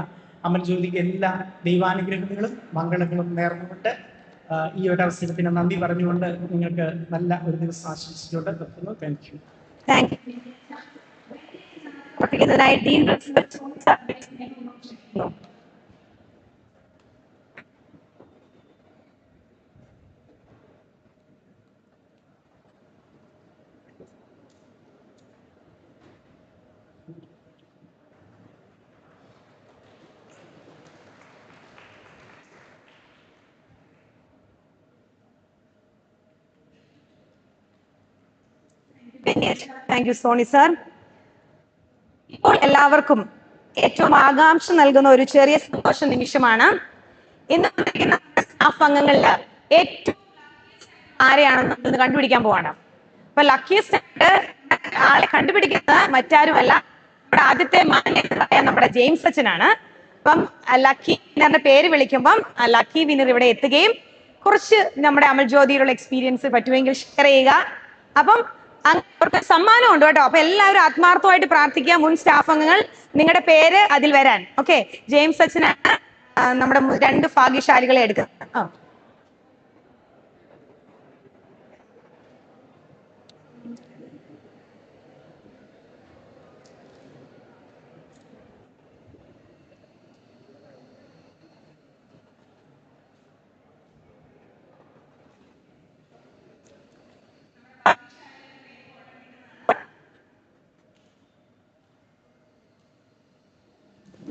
അമൽജ്യോതിക്ക് എല്ലാ ദൈവാനുഗ്രഹങ്ങളും മംഗളങ്ങളും നേർന്നുകൊണ്ട് ഈ ഒരു അവസരത്തിന് നന്ദി പറഞ്ഞുകൊണ്ട് നിങ്ങൾക്ക് നല്ല ഒരു ദിവസം ആശംസിച്ചുകൊണ്ട് നിർത്തുന്നു. Thank you.
Thank you Sony sir. ഇപ്പോൾ എല്ലാവർക്കും ഏറ്റവും ആകാംക്ഷ നൽകുന്ന ഒരു ചെറിയ സന്തോഷ നിമിഷമാണ്. ഇന്ന് സ്റ്റാഫ് അംഗങ്ങളിൽ ഏറ്റവും ആരെയാണെന്ന് കണ്ടുപിടിക്കാൻ പോവാണ്. അപ്പൊ ലക്കിയസ്റ്റ് ആളെ കണ്ടുപിടിക്കുന്നത് മറ്റാരുമല്ല, നമ്മുടെ ആദ്യത്തെ മാന്യനായ നമ്മുടെ ജെയിംസ് അച്ഛനാണ്. അപ്പം ലക്കി വിന്നറിന്റെ പേര് വിളിക്കുമ്പം ലക്കി വിന്നർ ഇവിടെ എത്തുകയും കുറച്ച് നമ്മുടെ അമൽജ്യോതിയിലുള്ള എക്സ്പീരിയൻസ് പറ്റുമെങ്കിൽ ഷെയർ ചെയ്യുക. അപ്പം അവർക്ക് സമ്മാനം ഉണ്ട് കേട്ടോ. അപ്പൊ എല്ലാവരും ആത്മാർത്ഥമായിട്ട് പ്രാർത്ഥിക്കുക. മുൻ സ്റ്റാഫ് അംഗങ്ങൾ നിങ്ങളുടെ പേര് അതിൽ വരാൻ. ഓക്കെ, ജെയിംസ് അച്ഛനാണ് നമ്മുടെ 2 ഭാഗ്യശാലികളെ എടുക്കുന്നത്.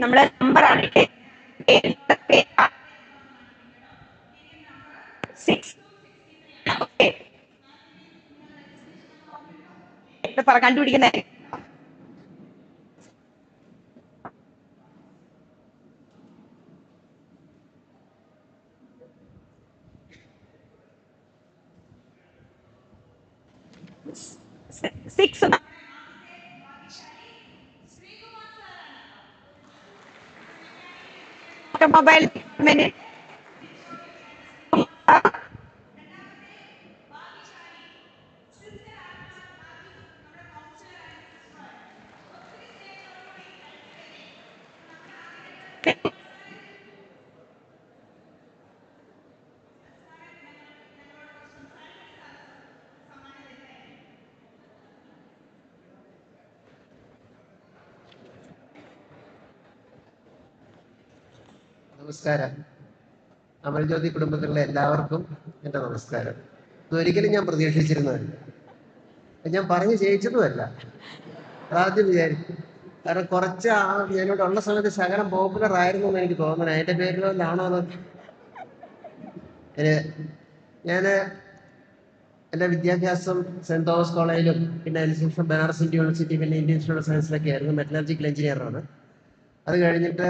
നമ്മുടെ നമ്പറാണ് 6. ഓക്കെ, പറ കണ്ടുപിടിക്കുന്നേ. സിക്സ്. മൊബൈൽ
നമസ്കാരം. അമൽജ്യോതി കുടുംബത്തിലുള്ള എല്ലാവർക്കും എൻ്റെ നമസ്കാരം. ഇതൊരിക്കലും ഞാൻ പ്രതീക്ഷിച്ചിരുന്നതല്ല, ഞാൻ പറഞ്ഞു ജയിച്ചതുമല്ല. അതാദ്യം വിചാരിച്ചു. കാരണം കുറച്ച് ഞാനിവിടെ ഉള്ള സമയത്ത് ശകലം പോപ്പുലർ ആയിരുന്നു എന്ന് എനിക്ക് തോന്നുന്നത്. അതിൻ്റെ പേരിലാണോ അത്? ഞാൻ എൻ്റെ വിദ്യാഭ്യാസം സെൻറ് തോമസ് കോളേജിലും പിന്നെ അതിനുശേഷം ബനാറസ് യൂണിവേഴ്സിറ്റി പിന്നെ ഇന്ത്യൻ ഇൻസ്റ്റിറ്റ്യൂട്ട് ഓഫ് സയൻസിലൊക്കെ ആയിരുന്നു. മെറ്റലർജിക്കൽ എഞ്ചിനീയറാണ്. അത് കഴിഞ്ഞിട്ട്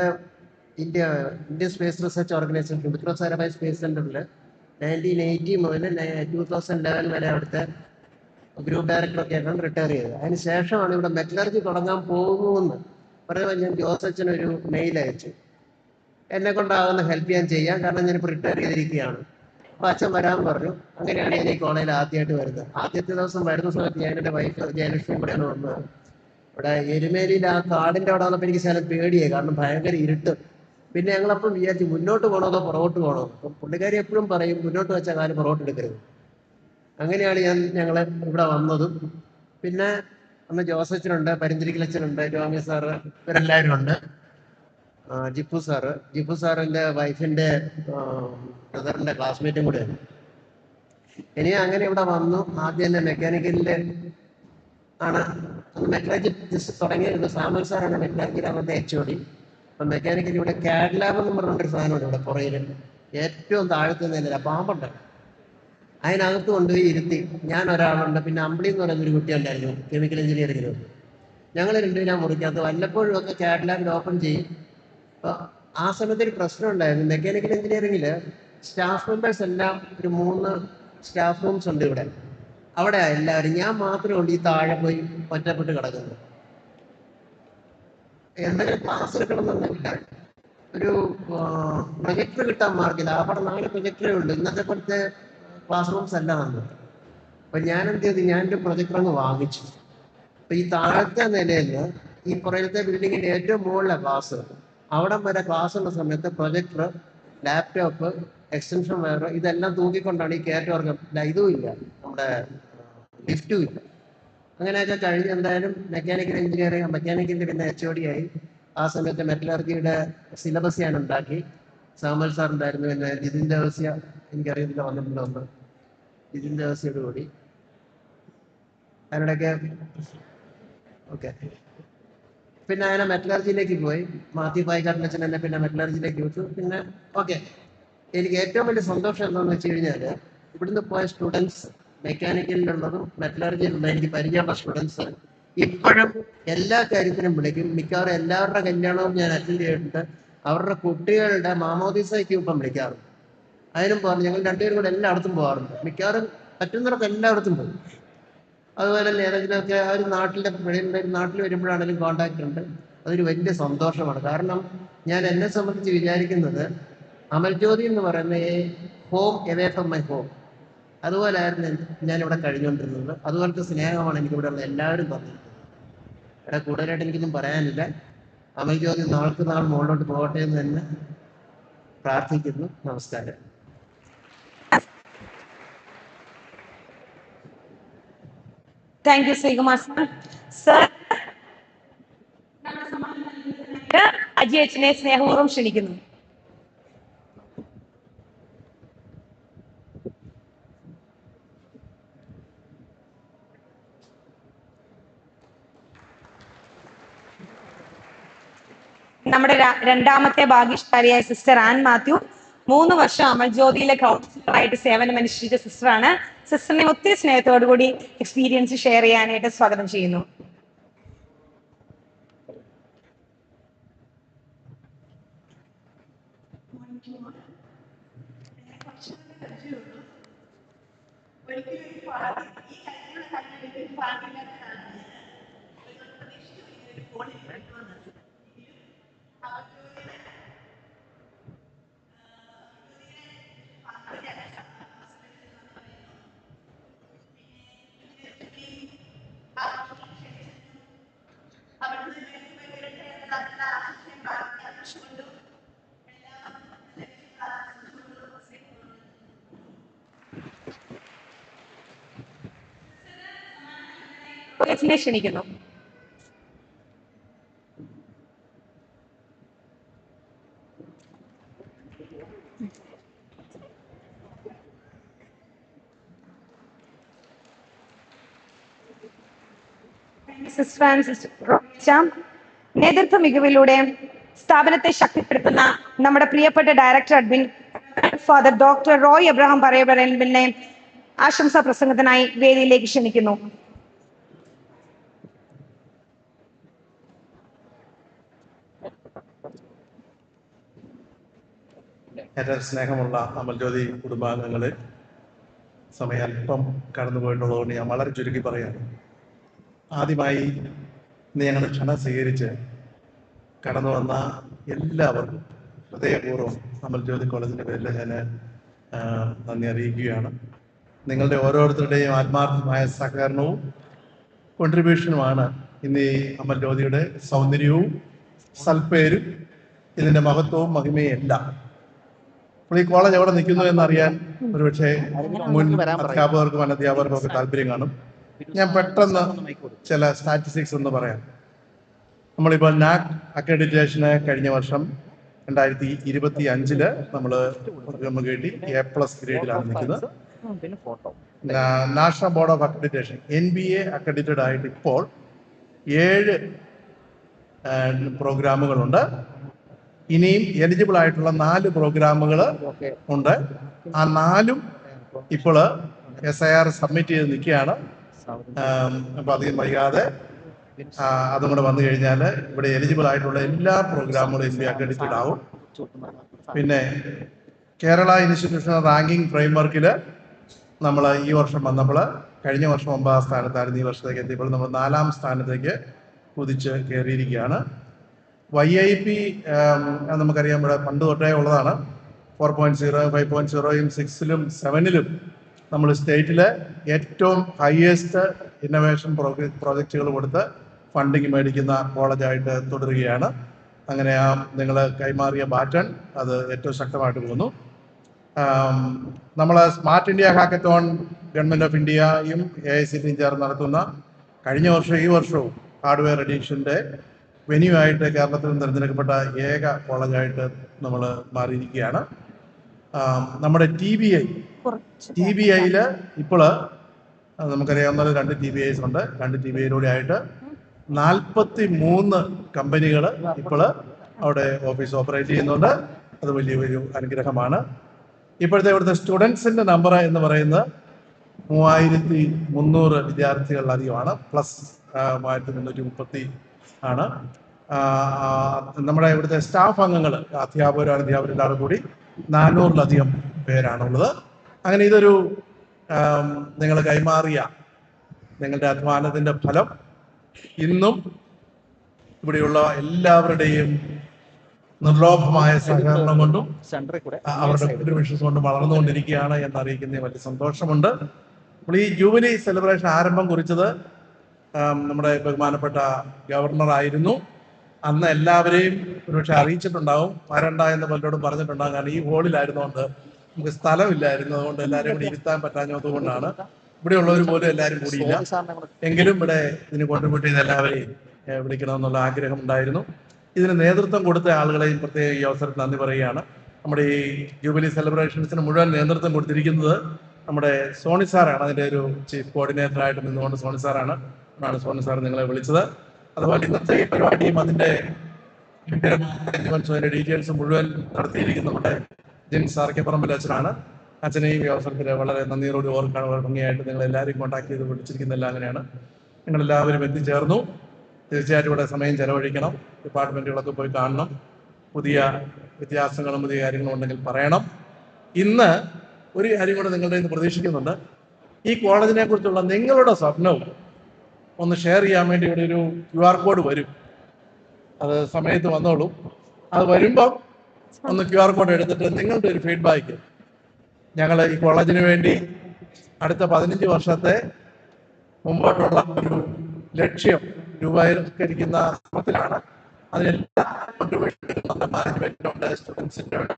Indian space research organisation Vikram space സെന്ററിൽ 1980 മുതൽ 2011 വരെ അവിടുത്തെ ഗ്രൂപ്പ് ഡയറക്ടറൊക്കെ ആയിട്ടാണ് റിട്ടയർ ചെയ്തത്. അതിന് ശേഷമാണ് ഇവിടെ മെറ്റലർജി തുടങ്ങാൻ പോകുമെന്ന് പറയുമ്പോൾ ഞാൻ ജോസച്ചനൊരു മെയിൽ അയച്ചു. എന്നെ കൊണ്ടാകുന്ന ഹെൽപ്പ് ഞാൻ ചെയ്യാം, കാരണം ഞാനിപ്പോൾ റിട്ടയർ ചെയ്തിരിക്കുകയാണ്. അപ്പോൾ അച്ഛൻ വരാൻ പറഞ്ഞു. അങ്ങനെയാണ് ഞാൻ ഈ കോളേജിൽ ആദ്യമായിട്ട് വരുന്നത്. ആദ്യത്തെ ദിവസം വരുന്ന സമയത്ത് ഞാൻ എൻ്റെ വൈഫ് ജയലക്ഷ്മി കൂടെയാണ് വന്നത്. ഇവിടെ എരുമേലിയിൽ ആ കാടിൻ്റെ അവിടെ വന്നപ്പോൾ എനിക്ക് ശകലം പേടിയായി, കാരണം ഭയങ്കര ഇരുട്ട്. പിന്നെ ഞങ്ങളപ്പം വിചാരിച്ചു മുന്നോട്ട് പോകണോ അതോ പുറകോട്ട് പോകണോ. അപ്പം പുള്ളിക്കാരി എപ്പോഴും പറയും മുന്നോട്ട് വെച്ചാൽ കാര്യം പുറകോട്ട് എടുക്കരുത്. അങ്ങനെയാണ് ഞങ്ങൾ ഇവിടെ വന്നതും. പിന്നെ അന്ന് ജോസച്ചനുണ്ട്, പരിന്തിരിക്കലച്ചനുണ്ട്, ടോമി സാറ്, ഇവരെല്ലാവരും ഉണ്ട്. ജിപ്പു സാറിൻ്റെ വൈഫിൻ്റെ ബ്രദറിൻ്റെ ക്ലാസ്മേറ്റും കൂടെയാണ്. ഇനി അങ്ങനെ ഇവിടെ വന്നു. ആദ്യം തന്നെ മെക്കാനിക്കലിൻ്റെ ആണ് മെറ്റലർജി തുടങ്ങിയത്. സാമുൽ സാറാണ് മെറ്റലർജിയുടെ അന്നത്തെ HOD. അപ്പം മെക്കാനിക്കൽ ഇവിടെ കാഡ് ലാബ് എന്ന് പറഞ്ഞൊരു സാധനമുണ്ട് ഇവിടെ പുറയിൽ, ഏറ്റവും താഴത്തെ നില പാമ്പുണ്ട്. അതിനകത്ത് കൊണ്ടുപോയി ഇരുത്തി. ഞാൻ ഒരാളുണ്ട്, പിന്നെ അമ്പിളി എന്ന് പറയുന്നൊരു കുട്ടി ഉണ്ടായിരുന്നു കെമിക്കൽ എഞ്ചിനീയറിംഗിന്. ഞങ്ങൾ രണ്ടുപേരും മുറിക്കകത്ത് വല്ലപ്പോഴും ഒക്കെ കാഡ് ലാബിൽ ഓപ്പൺ ചെയ്യും. അപ്പോൾ ആ സമയത്ത് ഒരു പ്രശ്നം ഉണ്ടായിരുന്നു. മെക്കാനിക്കൽ എഞ്ചിനീയറിംഗിൽ സ്റ്റാഫ് മെമ്പേഴ്സ് എല്ലാം ഒരു 3 സ്റ്റാഫ് റൂംസ് ഉണ്ട് ഇവിടെ. അവിടെ എല്ലാവരും, ഞാൻ മാത്രമേ ഉള്ളൂ ഈ താഴെ പോയി ഒറ്റപ്പെട്ട് കിടക്കുന്നത്. എന്തെങ്കിലും ക്ലാസ് എടുക്കണമെന്നൊന്നുമില്ല. ഒരു പ്രൊജക്ടർ കിട്ടാൻ മാർക്കില്ല. അവിടെ 4 പ്രൊജക്ടറേ ഉള്ളൂ. ഇന്നത്തെ പോലത്തെ ക്ലാസ് റൂംസ് അല്ല വന്നത്. അപ്പം ഞാൻ എന്ത് ചെയ്തു, ഞാനൊരു പ്രൊജക്ടർ അങ്ങ് വാങ്ങിച്ചു. അപ്പം ഈ താഴത്തെ നിലയിൽ ഈ പുറത്തെ ബിൽഡിങ്ങിൻ്റെ ഏറ്റവും മുകളിലെ ക്ലാസ്, അവിടം വരെ ക്ലാസ് ഉള്ള സമയത്ത് പ്രൊജക്ടർ, ലാപ്ടോപ്പ്, എക്സ്റ്റൻഷൻ വയർ ഇതെല്ലാം തൂക്കിക്കൊണ്ടാണ് ഈ കയറ്റവർഗം. ഇതും ഇല്ല, നമ്മുടെ ലിഫ്റ്റും ഇല്ല. അങ്ങനെയൊക്കെ കഴിഞ്ഞ് എന്തായാലും മെക്കാനിക്കൽ എഞ്ചിനീയറിംഗ്, മെക്കാനിക്കലിൻ്റെ പിന്നെ HOD ആയി. ആ സമയത്ത് മെറ്റലർജിയുടെ സിലബസ് ഞാൻ ഉണ്ടാക്കി. സാമുൽ സാർ ഉണ്ടായിരുന്നു, പിന്നെ ജിതിൻ ദേവസ്യ, എനിക്കറിയത്തില്ല വന്നിട്ടുണ്ടോ ഒന്ന്, ജിതിൻ ദേവസ്യയോട് കൂടി അതിനിടയ്ക്ക് ഓക്കെ. പിന്നെ അങ്ങനെ മെറ്റലർജിയിലേക്ക് പോയി. മാത്യു പായിക്കാരനച്ഛൻ എന്നെ പിന്നെ മെറ്റലർജിയിലേക്ക് വിട്ടു. പിന്നെ ഓക്കെ, എനിക്ക് ഏറ്റവും വലിയ സന്തോഷം എന്താണെന്ന് വെച്ച് കഴിഞ്ഞാൽ ഇവിടുന്ന് പോയ സ്റ്റുഡൻസ്, മെക്കാനിക്കലിലുള്ളതും മെറ്റലർജിയിലുള്ള എനിക്ക് പരിചയമുള്ള സ്റ്റുഡൻസ് ഇപ്പോഴും എല്ലാ കാര്യത്തിനും വിളിക്കും. മിക്കവാറും എല്ലാവരുടെ കല്യാണവും ഞാൻ അറ്റൻഡ് ചെയ്തിട്ടുണ്ട്. അവരുടെ കുട്ടികളുടെ മാമോദീസയ്ക്ക് ഇപ്പം വിളിക്കാറുണ്ട്. അതിനും പോകാറുണ്ട്. ഞങ്ങൾ രണ്ടുപേരും കൂടെ എല്ലായിടത്തും പോകാറുണ്ട്. മിക്കവാറും പറ്റുന്നിടത്ത് എല്ലായിടത്തും പോകും. അതുപോലെ തന്നെ ഏതെങ്കിലുമൊക്കെ ആ ഒരു നാട്ടിൽ വരുമ്പോഴാണെങ്കിലും കോണ്ടാക്ട് ഉണ്ട്. അതൊരു വലിയ സന്തോഷമാണ്. കാരണം ഞാൻ എന്നെ സംബന്ധിച്ച് വിചാരിക്കുന്നത് അമൽജ്യോതി എന്ന് പറയുന്ന home away from my home, അതുപോലെയായിരുന്നു ഞാനിവിടെ കഴിഞ്ഞുകൊണ്ടിരുന്നത്. അതുപോലത്തെ സ്നേഹമാണ് എനിക്കിവിടെ ഉള്ള എല്ലാവരും തന്നിരുന്നത്. ഇവിടെ കൂടുതലായിട്ട് എനിക്കൊന്നും പറയാനില്ല. അമൽജ്യോതി നാൾക്ക് നാൾ മുകളിലോട്ട് പോകട്ടെ എന്ന് തന്നെ പ്രാർത്ഥിക്കുന്നു. നമസ്കാരം.
Thank you Sreekumar sir. Aji അച്ഛനെ സ്നേഹപൂർവ്വം ക്ഷണിക്കുന്നു. നമ്മുടെ രണ്ടാമത്തെ ഭാഗ്യശാലിയായ സിസ്റ്റർ ആൻ മാത്യു 3 വർഷം അമൽ ജ്യോതിയിലെ കൗൺസിലറായിട്ട് സേവനമനുഷ്ഠിച്ച സിസ്റ്ററാണ്. സിസ്റ്ററിനെ ഒത്തിരി സ്നേഹത്തോടു കൂടി എക്സ്പീരിയൻസ് ഷെയർ ചെയ്യാനായിട്ട് സ്വാഗതം ചെയ്യുന്നു. ക്ഷണിക്കുന്നു. നേതൃത്വ മികവിലൂടെ സ്ഥാപനത്തെ ശക്തിപ്പെടുത്തുന്ന നമ്മുടെ പ്രിയപ്പെട്ട director admin father doctor Roy Abraham പറയബറലിനെ ആശംസാ പ്രസംഗത്തിനായി വേദിയിലേക്ക് ക്ഷണിക്കുന്നു.
ഏറ്റവും സ്നേഹമുള്ള അമൽജ്യോതി കുടുംബാംഗങ്ങളെ, സമയം അല്പം കടന്നുപോയിട്ടുള്ളതുകൊണ്ട് ഞാൻ വളരെ ചുരുക്കി പറയാണ്. ആദ്യമായി ഇന്ന് ഞങ്ങളുടെ ക്ഷണം സ്വീകരിച്ച് കടന്നു വന്ന എല്ലാവർക്കും ഹൃദയപൂർവ്വം അമൽജ്യോതി കോളേജിൻ്റെ പേരിൽ ഞാൻ നന്ദി അറിയിക്കുകയാണ്. നിങ്ങളുടെ ഓരോരുത്തരുടെയും ആത്മാർത്ഥമായ സഹകരണവും കോൺട്രിബ്യൂഷനുമാണ് ഇന്ന് ഈ അമൽജ്യോതിയുടെ സൗന്ദര്യവും സൽപ്പേരും ഇതിൻ്റെ മഹത്വവും മഹിമയും എല്ലാം. അപ്പോൾ ഈ കോളേജ് എവിടെ നിൽക്കുന്നു എന്നറിയാൻ ഒരുപക്ഷെ മുൻ അധ്യാപകർക്കും അനധ്യാപകർക്കും ഒക്കെ താല്പര്യം കാണും. ഞാൻ പെട്ടെന്ന് ചില സ്റ്റാറ്റിസ്റ്റിക്സ് ഒന്ന് പറയാം. നമ്മളിപ്പോൾ നാക് അക്രഡിറ്റേഷന് കഴിഞ്ഞ വർഷം 2025 നമ്മൾ കേട്ടി A+ ഗ്രേഡിലാണ് നിൽക്കുന്നത്. National board of accreditation NBA accredited ആയിട്ട് ഇപ്പോൾ 7 പ്രോഗ്രാമുകളുണ്ട്. ഇനിയും എലിജിബിൾ ആയിട്ടുള്ള 4 പ്രോഗ്രാമുകൾ ഉണ്ട്. ആ 4ഉം ഇപ്പോൾ SIR സബ്മിറ്റ് ചെയ്ത് നിൽക്കുകയാണ്. അപ്പൊ അധികം വൈകാതെ അതും കൂടെ വന്നു കഴിഞ്ഞാൽ ഇവിടെ എലിജിബിൾ ആയിട്ടുള്ള എല്ലാ പ്രോഗ്രാമുകളും NBA അക്രഡിറ്റഡ് ആവും. പിന്നെ കേരള ഇൻസ്റ്റിറ്റ്യൂഷണൽ റാങ്കിങ് ഫ്രെയിംവർക്കിൽ നമ്മൾ ഈ വർഷം വന്നപ്പോൾ കഴിഞ്ഞ വർഷം 9ാം സ്ഥാനത്തായിരുന്നു. ഈ വർഷത്തേക്ക് എത്തിയപ്പോൾ നമ്മൾ 4ാം സ്ഥാനത്തേക്ക് കുതിച്ച് കയറിയിരിക്കുകയാണ്. YIP നമുക്കറിയാം, ഇവിടെ പണ്ട് തൊട്ടേ ഉള്ളതാണ്. 4.0, 5.0, 6ലും 7ലും നമ്മൾ സ്റ്റേറ്റിലെ ഏറ്റവും ഹയസ്റ്റ് ഇന്നോവേഷൻ പ്രോജക്റ്റുകൾ കൊടുത്ത് ഫണ്ടിങ് മേടിക്കുന്ന കോളേജായിട്ട് തുടരുകയാണ്. അങ്ങനെ നിങ്ങൾ കൈമാറിയ ബാറ്റൺ അത് ഏറ്റവും ശക്തമായിട്ട് പോകുന്നു. നമ്മൾ smart India hackathon government of ഇന്ത്യയും AICTയും ചേർന്ന് നടത്തുന്ന കഴിഞ്ഞ വർഷം ഈ വർഷവും ഹാർഡ്വെയർ എഡിഷൻ്റെ വെന്യൂ ആയിട്ട് കേരളത്തിൽ തിരഞ്ഞെടുക്കപ്പെട്ട ഏക കോളേജായിട്ട് നമ്മൾ മാറിയിരിക്കുകയാണ്. നമ്മുടെ TBIയിൽ ഇപ്പോൾ നമുക്കറിയാവുന്ന 2 TBIs ഉണ്ട്. 2 TBIയിലൂടെ ആയിട്ട് 43 കമ്പനികൾ ഇപ്പോൾ അവിടെ ഓഫീസ് ഓപ്പറേറ്റ് ചെയ്യുന്നുണ്ട്. അത് വലിയൊരു അനുഗ്രഹമാണ്. ഇപ്പോഴത്തെ ഇവിടുത്തെ സ്റ്റുഡൻസിൻ്റെ നമ്പർ എന്ന് പറയുന്നത് 3300 വിദ്യാർത്ഥികളിലധികമാണ്. പ്ലസ് 1330 ആണ്. നമ്മുടെ ഇവിടുത്തെ സ്റ്റാഫ് അംഗങ്ങൾ അധ്യാപകരും കൂടി 400-ലധികം പേരാണുള്ളത്. അങ്ങനെ ഇതൊരു നിങ്ങൾ കൈമാറിയ നിങ്ങളുടെ അധ്വാനത്തിൻ്റെ ഫലം ഇന്നും ഇവിടെയുള്ള എല്ലാവരുടെയും നിർലോഭമായ സഹകരണം കൊണ്ടും അവരുടെ കോൺട്രിബ്യൂഷൻസ് കൊണ്ടും വളർന്നുകൊണ്ടിരിക്കുകയാണ് എന്നറിയിക്കുന്നതിൽ വലിയ സന്തോഷമുണ്ട്. നമ്മൾ ഈ ജൂബിലി സെലിബ്രേഷൻ ആരംഭം കുറിച്ചത് നമ്മുടെ ബഹുമാനപ്പെട്ട ഗവർണറായിരുന്നു. അന്ന് എല്ലാവരെയും ഒരുപക്ഷെ അറിയിച്ചിട്ടുണ്ടാവും, വരണ്ട എന്ന് പലരോടും പറഞ്ഞിട്ടുണ്ടാകും. കാരണം ഈ ഹോളിലായിരുന്നുകൊണ്ട് നമുക്ക് സ്ഥലമില്ലായിരുന്നു. അതുകൊണ്ട് എല്ലാവരെയും കൂടി ഇരുത്താൻ പറ്റാഞ്ഞതുകൊണ്ടാണ്. ഇവിടെ ഉള്ളവർ പോലും എല്ലാവരും കൂടിയില്ല. എങ്കിലും ഇവിടെ ഇതിന് കോൺട്രിബ്യൂട്ട് ചെയ്ത എല്ലാവരെയും വിളിക്കണമെന്നുള്ള ആഗ്രഹം ഉണ്ടായിരുന്നു. ഇതിന് നേതൃത്വം കൊടുത്ത ആളുകളെയും പ്രത്യേക ഈ അവസരത്തിൽ നന്ദി പറയുകയാണ്. നമ്മുടെ ഈ ജൂബിലി സെലിബ്രേഷൻസിന് മുഴുവൻ നേതൃത്വം കൊടുത്തിരിക്കുന്നത് നമ്മുടെ സോണി സാറാണ്. അതിൻ്റെ ഒരു ചീഫ് കോർഡിനേറ്ററായിട്ട് നിന്നുകൊണ്ട് സോണി സാറാണ്. സോണി സാർ നിങ്ങളെ വിളിച്ചത്. അതുപോലെ ഇന്നത്തെ ഈ പരിപാടിയും അതിൻ്റെ അതിന്റെ ഡീറ്റെയിൽസ് മുഴുവൻ നടത്തിയിരിക്കുന്ന നമ്മുടെ ജെയിംസ് ആർക്കേപ്പറമ്പിൽ അച്ഛനാണ്. അച്ഛനെയും ഈ അവസരത്തിൽ വളരെ നന്ദിയോട് ഓർക്കാണ്. വളരെ ഭംഗിയായിട്ട് നിങ്ങൾ എല്ലാവരെയും കോൺടാക്ട് ചെയ്ത് വിളിച്ചിരിക്കുന്നതെല്ലാം അങ്ങനെയാണ്. നിങ്ങളെല്ലാവരും എത്തിച്ചേർന്നു. തീർച്ചയായിട്ടും ഇവിടെ സമയം ചെലവഴിക്കണം. ഡിപ്പാർട്ട്മെന്റുകളൊക്കെ പോയി കാണണം. പുതിയ വ്യത്യാസങ്ങളും പുതിയ കാര്യങ്ങളും ഉണ്ടെങ്കിൽ പറയണം. ഇന്ന് ഒരു കാര്യം കൂടെ നിങ്ങളുടെ ഇന്ന് പ്രതീക്ഷിക്കുന്നുണ്ട്. ഈ കോളേജിനെ കുറിച്ചുള്ള നിങ്ങളുടെ സ്വപ്നവും ഒന്ന് ഷെയർ ചെയ്യാൻ വേണ്ടി ഇവിടെ ഒരു QR കോഡ് വരും. അത് സമയത്ത് വന്നോളൂ. അത് വരുമ്പം ഒന്ന് QR കോഡ് എടുത്തിട്ട് നിങ്ങളുടെ ഒരു ഫീഡ്ബാക്ക് ഞങ്ങൾ ഈ കോളേജിന് വേണ്ടി അടുത്ത 15 വർഷത്തെ മുമ്പോട്ടുള്ള ഒരു ലക്ഷ്യം രൂപീകരിക്കുന്ന ശ്രമത്തിലാണ്. അതിനെല്ലാം മാനേജ്മെന്റിനുണ്ട്, സ്റ്റുഡൻസിന്റെ ഉണ്ട്,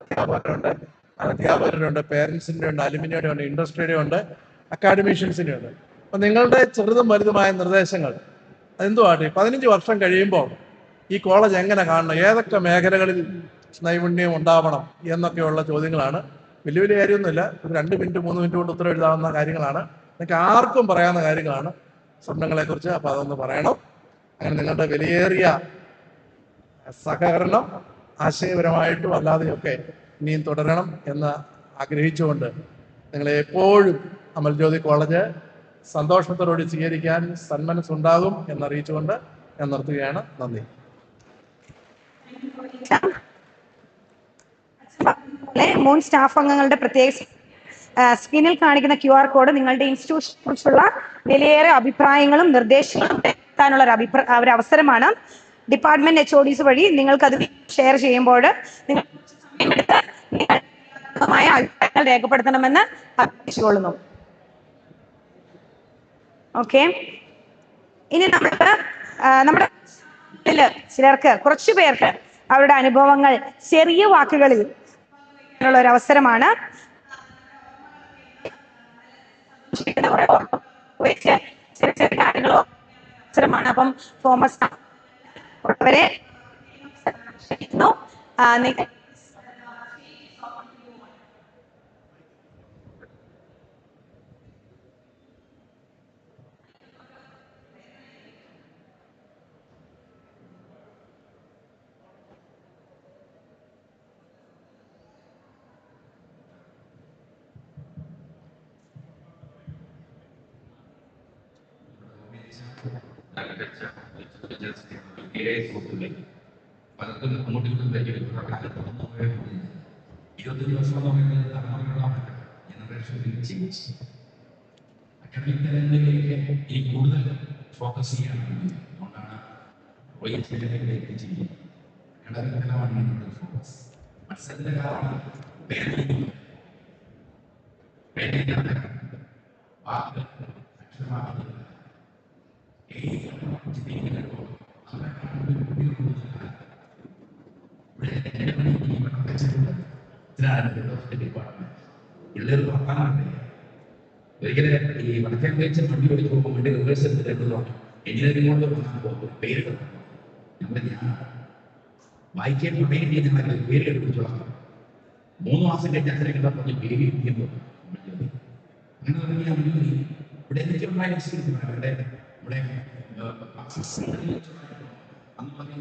അധ്യാപകരുണ്ട്, പേരൻസിന്റെ ഉണ്ട്, അലുമിനിയുടെ ഉണ്ട്, ഇൻഡസ്ട്രിയുടെ ഉണ്ട്, അക്കാഡമീഷ്യൻസിന്റെ ഉണ്ട്. അപ്പൊ നിങ്ങളുടെ ചെറുതും വലുതുമായ നിർദ്ദേശങ്ങൾ അതെന്തുമാട്ടെ 15 വർഷം കഴിയുമ്പോൾ ഈ കോളേജ് എങ്ങനെ കാണണം, ഏതൊക്കെ മേഖലകളിൽ നൈപുണ്യം ഉണ്ടാവണം എന്നൊക്കെയുള്ള ചോദ്യങ്ങളാണ്. വലിയ വലിയ കാര്യമൊന്നുമില്ല. 2 മിനിറ്റ് 3 മിനിറ്റ് കൊണ്ട് ഉത്തരം എഴുതാവുന്ന കാര്യങ്ങളാണ്. നിങ്ങൾക്ക് ആർക്കും പറയാവുന്ന കാര്യങ്ങളാണ് സ്വപ്നങ്ങളെ കുറിച്ച്. അപ്പൊ അതൊന്ന് പറയണം. അങ്ങനെ നിങ്ങളുടെ വിലയേറിയ സഹകരണം ആശയപരമായിട്ടും അല്ലാതെയൊക്കെ ഇനിയും തുടരണം എന്ന് ആഗ്രഹിച്ചുകൊണ്ട് നിങ്ങളെ എപ്പോഴും അമൽജ്യോതി കോളേജ് സന്തോഷത്തോടുകൂടി സ്വീകരിക്കാൻ സന്മനസ്സുണ്ടാകും എന്നറിയിച്ചുകൊണ്ട് ഞാൻ നിർത്തുകയാണ്. നന്ദി.
മുൻ സ്റ്റാഫ് അംഗങ്ങളുടെ പ്രത്യേക സ്ക്രീനിൽ കാണിക്കുന്ന QR കോഡ് നിങ്ങളുടെ ഇൻസ്റ്റിറ്റ്യൂഷനെ കുറിച്ചുള്ള വിലയേറെ അഭിപ്രായങ്ങളും നിർദ്ദേശങ്ങളും എത്താനുള്ള ഒരു അവസരമാണ്. ഡിപ്പാർട്ട്മെന്റ് HODs വഴി നിങ്ങൾക്കത് ഷെയർ ചെയ്യുമ്പോൾ അഭിപ്രായങ്ങൾ രേഖപ്പെടുത്തണമെന്ന് അപേക്ഷിച്ചുകൊള്ളുന്നു. ഓക്കെ, ഇനി നമ്മുടെ ചിലർക്ക്, കുറച്ചു പേർക്ക് അവരുടെ അനുഭവങ്ങൾ ചെറിയ വാക്കുകളിൽ ഉള്ള ഒരു അവസരമാണ്. അപ്പം തോമസ് ഉള്ളവരെ
പലർക്കും അങ്ങോട്ടും ഇങ്ങോട്ടും പരിചയം 20 വർഷം ജനറേഷൻ ചേഞ്ച് അക്കാഡമിക് തലങ്ങളിലേക്ക് ഈ കൂടുതൽ ഫോക്കസ് ചെയ്യാറുണ്ട്. അതുകൊണ്ടാണ് വൈദ്യുതിയിലേക്ക് ചെയ്യുന്നത്. അക്കാഡമിക് തലമാണ് നമ്മുടെ ഫോക്കസ്. മത്സരത്തിന്റെ കാരണം വാക്ക് അക്ഷരമാകുന്നത് പിള്ളേർ വർത്താനാണ്. ഒരിക്കലും ഈ വടക്കൻ വെച്ച് വണ്ടി ഓടിച്ച് പോകുമ്പോൾ വണ്ടി റിവേഴ്സ് എടുത്ത് എടുത്തതോ എഞ്ചിനീയറിംഗോട് വന്നാൽ പേര് നമ്മുടെ ഞാൻ വായിക്കാൻ വേണ്ടി ഞങ്ങൾ പേര് എടുപ്പിച്ചോളാം. 3 മാസം കഴിഞ്ഞ് അച്ഛനെ കിട്ടാൻ പറഞ്ഞ് പേര് ഇരിക്കുമ്പോൾ അങ്ങനെ തുടങ്ങിയ ഇവിടെ എന്തൊക്കെയുണ്ടായ എക്സ്പീരിയൻസ് ഇവിടെ ഇവിടെ അന്ന് പറഞ്ഞ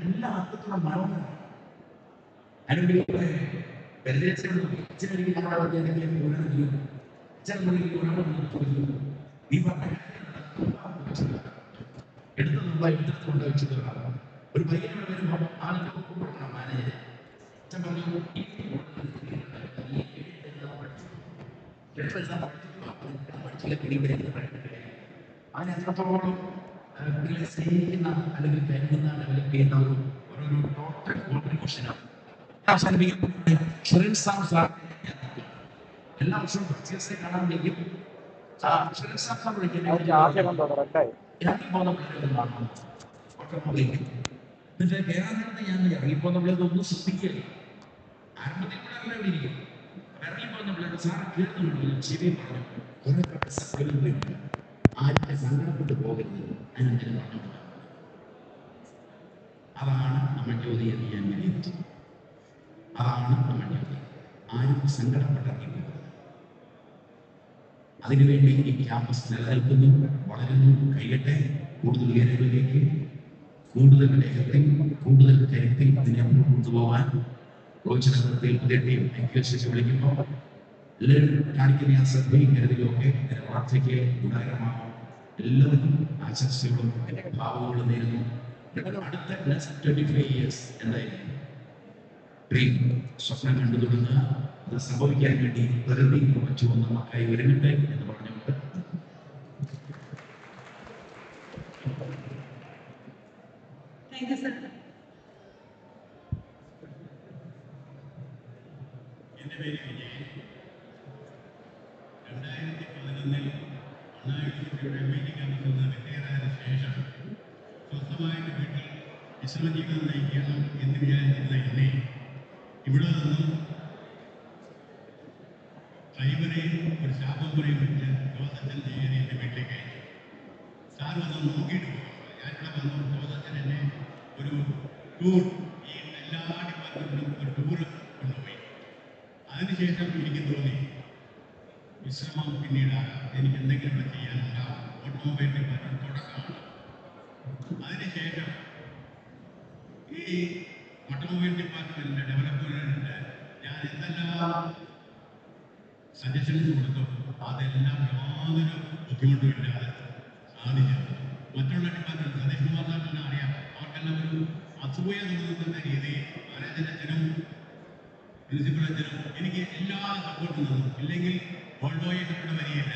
എല്ലാ അർത്ഥത്തിലുള്ള മനോഹരം എടുത്തുള്ള കൊണ്ട് വെച്ചിട്ടുള്ള ഒരു പയ്യനെ വരുമ്പോൾ ആളുകൾ കൂട്ടണം മാനേജർ അച്ഛൻ പറഞ്ഞു അതിന് എത്രത്തോളം സ്നേഹിക്കുന്ന അല്ലെങ്കിൽ കരുതുന്ന ഡെവലപ്പ് ചെയ്യുന്ന ഒരു ടോട്ടൽ കോൺട്രിബ്യൂഷനാണ്. അവസാനിപ്പിക്കുന്ന എല്ലാ വർഷവും ടീച്ചേഴ്സിനെ കാണാൻ വേണ്ടിയും അക്ഷരശാസ്ത്രം പഠിക്കാൻ ഇറങ്ങിപ്പോകുന്ന പിള്ളേരെ കാണാം. എന്നിട്ട് കയറാൻ നേരത്തെ ഞാൻ ഇറങ്ങിപ്പോകുന്ന പിള്ളേരൊന്നും ശ്രദ്ധിക്കുകയില്ല. ആരംഭത്തിൽ കൂടെ അല്ല ഇവിടെ ഇരിക്കും. ഇറങ്ങിപ്പോകുന്ന പിള്ളേർ സാറ് കയറുന്ന പിള്ളേർ ചെവി പറഞ്ഞു കുറെ സൗകര്യങ്ങളുണ്ട്, ആരുടെ സങ്കടപ്പെട്ട് പോകരുത്, അതിനെന്തിനും പറഞ്ഞു. അതാണ് അമജ്യോതി എന്ന് ഞാൻ വിലയിരുത്തുന്നത്. അതാണ് അമജ്യോതി. ആരും സങ്കടപ്പെട്ടിറങ്ങി. അതിനുവേണ്ടി ഈ ക്യാമ്പസ് നിലനിൽക്കുന്നു, വളരുന്നു, കഴിയട്ടെ. കൂടുതൽ ഉയരങ്ങളിലേക്ക്, കൂടുതൽ വേഗത്തിൽ, കൂടുതൽ കരുത്തിൽ ഇതിനെ മുന്നോട്ട് കൊണ്ടുപോകാൻ പ്രോത്സാഹനത്തിൽ പുതിയ ടീം വിളിക്കുമ്പോൾ എല്ലാവരും കാണിക്കുന്ന ആ ശ്രദ്ധയും കരുതലും ഒക്കെ ഇതിനെ പ്രാർത്ഥിക്ക് ഗുണകരമാകും. എല്ലാവർക്കും ആശംസകളും ഭാവങ്ങളും നേരുന്നു. അടുത്ത നെക്സ്റ്റ് 25 years എന്തായാലും ഡ്രീം സ്വപ്നം കണ്ടു തുടങ്ങുക. അത് സംഭവിക്കാൻ വേണ്ടി പ്രകൃതി കുറച്ചു വന്ന മക്കളായി ഒരുങ്ങട്ടെ എന്ന് പറഞ്ഞുകൊണ്ട്
എൻ്റെ പേര് വിജയൻ. 2011 അണ്ണായൂണിവേഴ്സിറ്റിയുടെ MIT ക്യാമ്പസിൽ നിന്ന് റിട്ടയറായതിനു ശേഷം സ്വസ്ഥമായിട്ട് വീട്ടിൽ വിശ്രമജീവിതം നയിക്കണം എന്ന് വിചാരിച്ചിരുന്ന എന്നെ ഇവിടെ നിന്നും ഡ്രൈവറെയും ഒരു ശാപം പറയും വിട്ട് ജോസച്ചൻ ചെയ്യേരി എൻ്റെ വീട്ടിലേക്ക് അയച്ചു. സാർ വന്ന് നോക്കിയിട്ട് പോകും. ഞാനിവിടെ വന്നു. ജോസച്ചൻ എന്നെ ഒരു ടൂർ, ഈ എല്ലാ ഡിപ്പാർട്ട്മെൻറ്റിലും ഒരു ടൂറ് കൊണ്ടുപോയി. അതിനുശേഷം എനിക്ക് തോന്നി വിശ്രമം പിന്നീടാകാം, എനിക്ക് എന്തെങ്കിലും ഇവിടെ ചെയ്യാനുണ്ടാവും. ഓട്ടോമൊബൈൽ ഡിപ്പാർട്ട്മെൻറ്റ് തുടക്കമാണ്. അതിനുശേഷം ഈ ഓട്ടോമൊബൈൽ ഡിപ്പാർട്ട്മെൻറ്റിൻ്റെ ഡെവലപ്മെൻറ്റിന് ഞാൻ എന്തെല്ലാം സജഷൻസ് കൊടുത്തു, അതെല്ലാം യാതൊരു ബുദ്ധിമുട്ടുമില്ലാതെ സാധിച്ചത്. മറ്റുള്ള ഡിപ്പാർട്ട്മെൻറ്റ് സതീഷ് കുമാർ സാറിനെല്ലാം അറിയാം. അവർക്കെല്ലാം ഒരു അസൂയ തോന്നുന്ന രീതിയിൽ മാനേജരച്ഛനും പ്രിൻസിപ്പൽ അച്ഛനും എനിക്ക് എല്ലാ സപ്പോർട്ടും തന്നു. ഇല്ലെങ്കിൽ വോൾവോയും ഇവിടെ വരികയില്ല,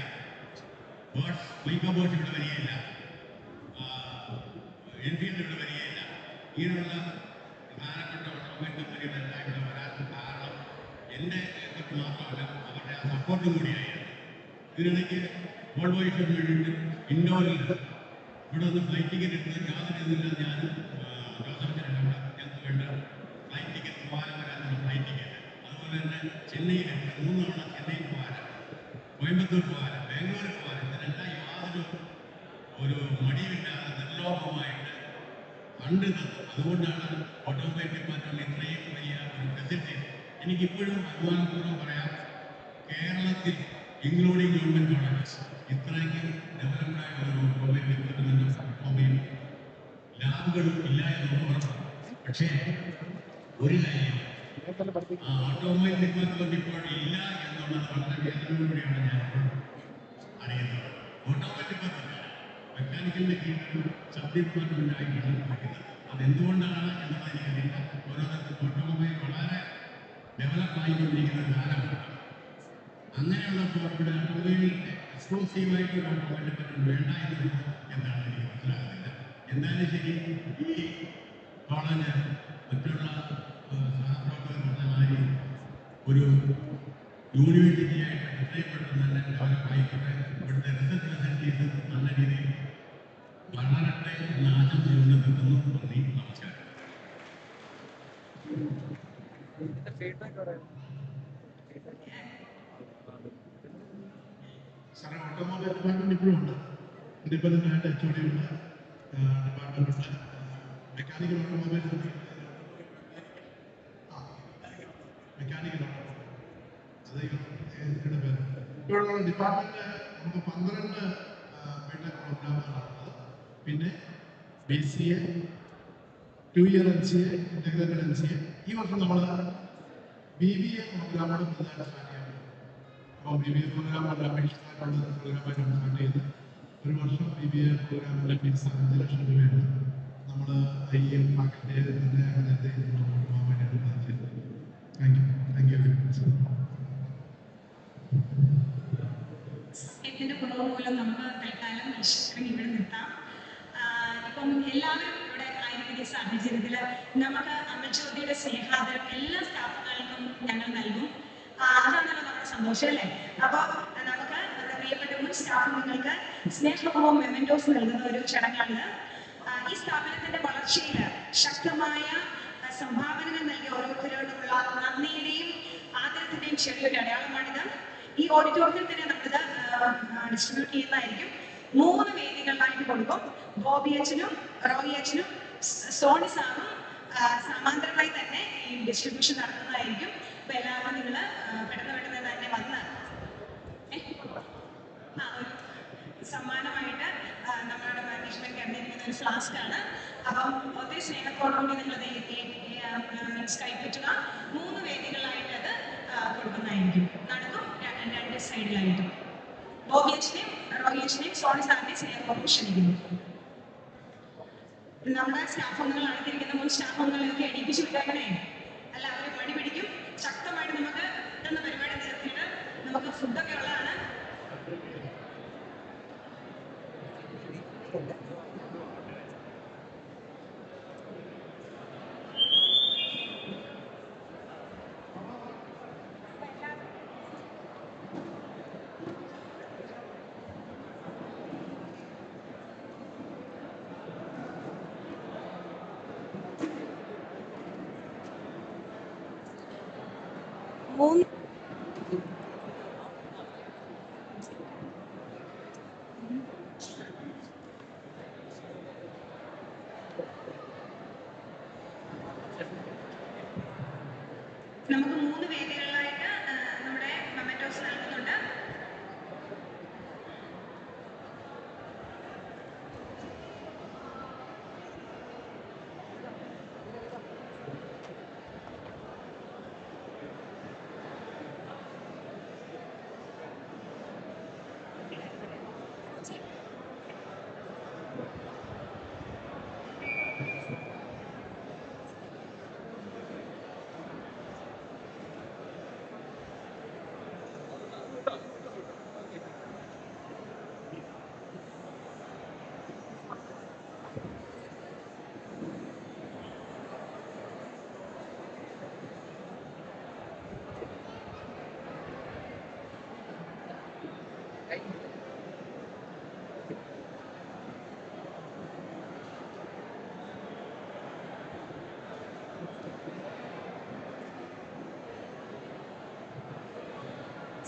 ഫ്ലീക്കോ ബോഷ് ഇവിടെ വരികയില്ല, എൻഫീൽഡ് ഇവിടെ വരികയില്ല. ഇങ്ങനെയുള്ള പ്രധാനപ്പെട്ട ഓട്ടോമൊബൈൽ കമ്പനിയുടെ എല്ലാം ഇവിടെ വരാൻ കാരണം എൻ്റെ എഫർട്ട് മാത്രമല്ല, അവരുടെ ആ സപ്പോർട്ടും കൂടിയായിരുന്നു. ഇതിനിടയ്ക്ക് വോൾവോയ്ക്ക് വേണ്ടിയിട്ട് ഇൻഡോറിൽ ഇവിടെ നിന്ന് ഫ്ലൈറ്റ് ടിക്കറ്റ് എടുത്ത് യാതൊരു ഇതില്ല. ഞാനും ജോസഫിനെല്ലാം കൂടെ ഞങ്ങൾക്ക് വേണ്ട ഫ്ലൈറ്റ് ടിക്കറ്റ് പോകാനും വരാനുള്ള ഫ്ലൈറ്റ് ടിക്കറ്റ്, അതുപോലെ തന്നെ ചെന്നൈയിൽ 3 തവണ ചെന്നൈയിൽ പോകാനും, കോയമ്പത്തൂർ പോകാനും, ബാംഗ്ലൂരിൽ പോകാനും, ഇതിനെല്ലാം യാതൊരു ഒരു മടിയുമില്ലാതെ നിർലോഭമായിട്ട് ഫണ്ട് തന്നു. അതുകൊണ്ടാണ് ഓട്ടോമൊബൈൽ ഡിപ്പാർട്ട്മെൻറ്റ് ഇത്രയും വലിയ ഒരു ഫെസിലിറ്റി. എനിക്കിപ്പോഴും അഭിമാനപൂർവ്വം പറയാം, കേരളത്തിൽ ഇൻക്ലൂഡിങ് ഗവൺമെൻറ് കോളേജസ് ഇത്രയ്ക്ക് ഡെവലപ്ഡായ ഒരു ഓട്ടോമൊബൈൽ ഡിപ്പാർട്ട്മെൻറ്റും ഓട്ടോമൊബൈൽ ലാബുകളും ഇല്ല എന്ന് ഉറപ്പാണ്. പക്ഷേ ഒരു കാര്യം, ആ ഓട്ടോമൊബൈൽ ഡിപ്പാർട്ട്മെൻറ്റ് ഇപ്പോൾ ഇല്ല എന്നുള്ളത് വളരെ വേദനയോടെയാണ് ഞാൻ അറിയുന്നത്. ഓട്ടോമൊബൈൽ ഡിപ്പാർട്ട്മെൻറ്റ് മെക്കാനിക്കലിൻ്റെ കീഴിൽ സബ് ഡിപ്പാർട്ട്മെൻറ്റായിട്ടാണ് പഠിക്കുന്നത്. അതെന്തുകൊണ്ടാണ് എന്നുള്ളത് എനിക്കറിയില്ല. ഓരോരുത്തർക്കും ഓട്ടോമൊബൈൽ വളരെ ഡെവലപ്പായിക്കൊണ്ടിരിക്കുന്ന ഒരു കാലമാണ്. അങ്ങനെയുള്ളപ്പോൾ ഇവിടെ ഓട്ടോമൊബൈൽ എക്സ്ക്ലൂസീവായിട്ട് ഒരു ഓട്ടോമൊബൈൽ ഡിപ്പാർട്ട്മെൻറ്റ് വേണ്ട എന്നാണ് എനിക്ക് മനസ്സിലാകുന്നില്ല. എന്തായാലും ശരി, ഈ കോളേജ് മറ്റുള്ള സഹപ്രവർത്തകർ പറഞ്ഞ മാതിരി ഒരു യൂണിവേഴ്സിറ്റിയായിട്ട് എത്രയും പെട്ടെന്ന് തന്നെ ഡെവലപ്പായിക്കോട്ടെ. ഇവിടുത്തെ റിസർച്ച് ഫെസിലിറ്റീസ് നല്ല രീതിയിൽ വളരട്ടെ എന്ന ആശംസയുണ്ട്. നിർത്തുന്നു. നന്ദി, നമസ്കാരം. സാറേ, ഓട്ടോമൊബൈൽ ഡിപ്പാർട്ട്മെൻറ്റ് ഇപ്പോഴും ഉണ്ട്. ഇൻഡിപെൻഡൻ്റായിട്ട് HOD ഉണ്ട്, ഡിപ്പാർട്ട്മെൻറ്റ് ഉണ്ട്. മെക്കാനിക്കൽ ഓട്ടോമൊബൈൽ മെക്കാനിക്കൽ അത് ഇതിൻ്റെ പേര് ഇപ്പോഴുള്ള ഡിപ്പാർട്ട്മെൻറ്റ് നമുക്ക് 12 ബിടെക് പ്രോഗ്രാമുകളാണുള്ളത്. പിന്നെ BCA, 2 year MCA, integrated MCA. ഈ വർഷം നമ്മൾ BBA പ്രോഗ്രാമാണ് പുതുതായിട്ട് സ്റ്റാർട്ട് ചെയ്യാൻ പറ്റും. അപ്പോൾ BBA പ്രോഗ്രാമാണ് അപേക്ഷിക്കാനുള്ള പ്രോഗ്രാമായിട്ടാണ് സ്റ്റാർട്ട് ചെയ്തത്. ഒരു വർഷം BBA പ്രോഗ്രാമിൻ്റെ ഫീസ് 5 ലക്ഷം രൂപയാണ്. നമ്മൾ IEM ഫാക്കൽറ്റിയെ തന്നെ നേരത്തെ മുന്നോട്ട് പോകാൻ വേണ്ടിയിട്ട് പ്ലാൻ ചെയ്തത്. Thank you very much.
ഇതിൻ്റെ കുറവ് മൂലം നമുക്ക് തൽക്കാലം ഈശ്വരൻ ഇവിടെ നിർത്താം. ഇപ്പം എല്ലാവരും ഇവിടെ ആയിരിക്കുന്ന സാഹചര്യത്തിൽ നമുക്ക് അമജ്യോതിയുടെ സ്നേഹാദരം എല്ലാ സ്റ്റാഫുകൾക്കും ഞങ്ങൾ നൽകും. അതാണല്ലോ നമ്മുടെ സന്തോഷം അല്ലേ? അപ്പോൾ നമുക്ക് നമ്മുടെ പ്രിയപ്പെട്ട മുൻ സ്റ്റാഫ് നിങ്ങൾക്ക് സ്നേഹപൂർവ്വം മെമന്റോസ് നൽകുന്ന ഒരു ചടങ്ങാണിത്. ഈ സ്ഥാപനത്തിന്റെ വളർച്ചയിൽ ശക്തമായ സംഭാവനകൾ നൽകിയ ഓരോരുത്തരോടുമുള്ള നന്ദിയുടെയും ആദരത്തിന്റെയും ചെറിയൊരു അടയാളമാണിത്. ഈ ഓഡിറ്റോറിയത്തിൽ തന്നെ നമ്മളിത് ഡിസ്ട്രിബ്യൂട്ട് ചെയ്യുന്നതായിരിക്കും. 3 വേദികളിലായിട്ട് കൊടുക്കും. ബോബി അച്ഛനും റോയി അച്ഛനും സോണി സാറും സമാന്തരമായി തന്നെ ഈ ഡിസ്ട്രിബ്യൂഷൻ നടത്തുന്നതായിരിക്കും. അപ്പൊ എല്ലാവരും നിങ്ങൾ പെട്ടെന്ന് തന്നെ വന്ന് ഒരു സമ്മാനമായിട്ട് നമ്മളുടെ മാനേജ്മെന്റ് കണ്ടിരിക്കുന്ന ഒരു ഫ്ലാസ്ക് ആണ്. അപ്പം ഒത്തിരി സ്നേഹത്തോടുകൂടി നിങ്ങളത് കൈപ്പറ്റുക. 3 വേദികളിലായിട്ട് അത് കൊടുക്കുന്നതായിരിക്കും. നടക്കും 2 സൈഡിലായിട്ടും. ബോബി അച്ഛനെയും റോയി അച്ഛനെയും സോണി സാറിനെയും സ്നേഹപൂർവ്വം ക്ഷണിക്കുന്നു. നമ്മുടെ സ്റ്റാഫ് അംഗങ്ങൾ അടുത്തിരിക്കുന്ന മുൻ സ്റ്റാഫ് അംഗങ്ങളെയൊക്കെ എണീപ്പിച്ച് വിട്ടേക്കണേ. അല്ല അവർ മടി പിടിക്കും. ശക്തമായിട്ട് നമുക്ക് പെട്ടെന്ന് പരിപാടി നിർത്തിയിട്ട് നമുക്ക് ഫുഡൊക്കെ ഉള്ളതാണ്. നമുക്ക് 3 വേദികളിലായിട്ട് നമ്മുടെ മെമന്റോസ് നൽകുന്നുണ്ട്.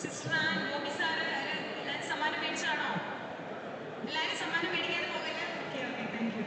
സിസ്റ്റർ ബോബി സാറ് എല്ലാവരും സമ്മാനം മേടിച്ചാണോ? എല്ലാവരും സമ്മാനം മേടിക്കാതെ പോകല്ലേ? Okay okay, thank you.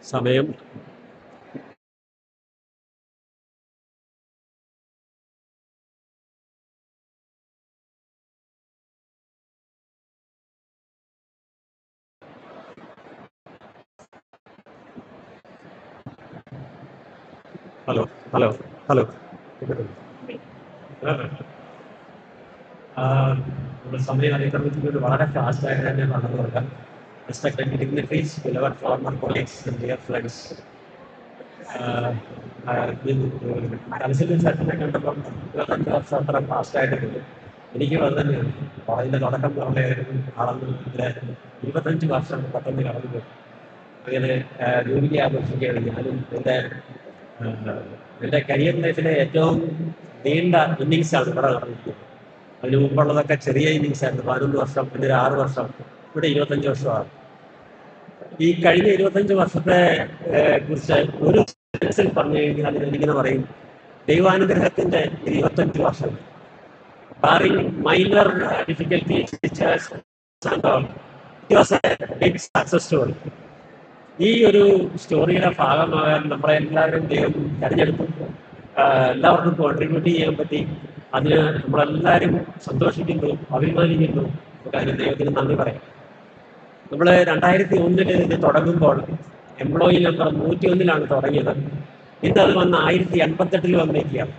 സമയം ഹലോ ഹലോ ഹലോ നമ്മുടെ സമയം അതിക്രമിക്കുന്നത് വളരെ ഫാസ്റ്റായിട്ട് തന്നെ നടന്നു കൊടുക്കാം. Respected dignitaries, beloved former colleagues and dear friends. കലശിന്റെ സെറ്റിനെ കണ്ടപ്പോൾ 25 വർഷം അത്ര ഫാസ്റ്റായിട്ടുണ്ട്. എനിക്കും അത് തന്നെയാണ്. അതിൻ്റെ തുടക്കം നമ്മളായിരുന്നു. 25 വർഷം പെട്ടെന്ന് കടന്നു. അങ്ങനെ ജൂബിലി ആഘോഷിക്കുകയാണ്. ഞാനും എൻ്റെ കരിയർ ലൈഫിലെ ഏറ്റവും നീണ്ട ഇന്നിങ്സാണ് ഇവിടെ നടന്നിരിക്കുന്നത്. അതിന് മുമ്പുള്ളതൊക്കെ ചെറിയ ഇന്നിങ്സ് ആയിരുന്നു. 11 വർഷം, പിന്നെ ഒരു 6 വർഷം, ഇവിടെ 25 വർഷമാണ്. ഈ കഴിഞ്ഞ 25 വർഷത്തെ കുറിച്ച് ഒരു സെൻസിൽ പറഞ്ഞു കഴിഞ്ഞാൽ എനിക്കിങ്ങനെ പറയും, ദൈവാനുഗ്രഹത്തിന്റെ 25 വർഷം. Barring minor difficulties, it was a big success story. ഈ ഒരു സ്റ്റോറിയുടെ ഭാഗമാകാൻ നമ്മളെല്ലാവരും ദൈവം തിരഞ്ഞെടുത്തു. എല്ലാവർക്കും കോൺട്രിബ്യൂട്ട് ചെയ്യാൻ പറ്റി. അതിന് നമ്മളെല്ലാവരും സന്തോഷിക്കുന്നു, അഭിമാനിക്കുന്നു. കാര്യം ദൈവത്തിന് നന്ദി പറയാം. നമ്മൾ 2001 ഇത് തുടങ്ങുമ്പോൾ എംപ്ലോയി നമ്പർ 101 തുടങ്ങിയത്. ഇന്ന് അത് വന്ന് 1088 വന്നിരിക്കുകയാണ്.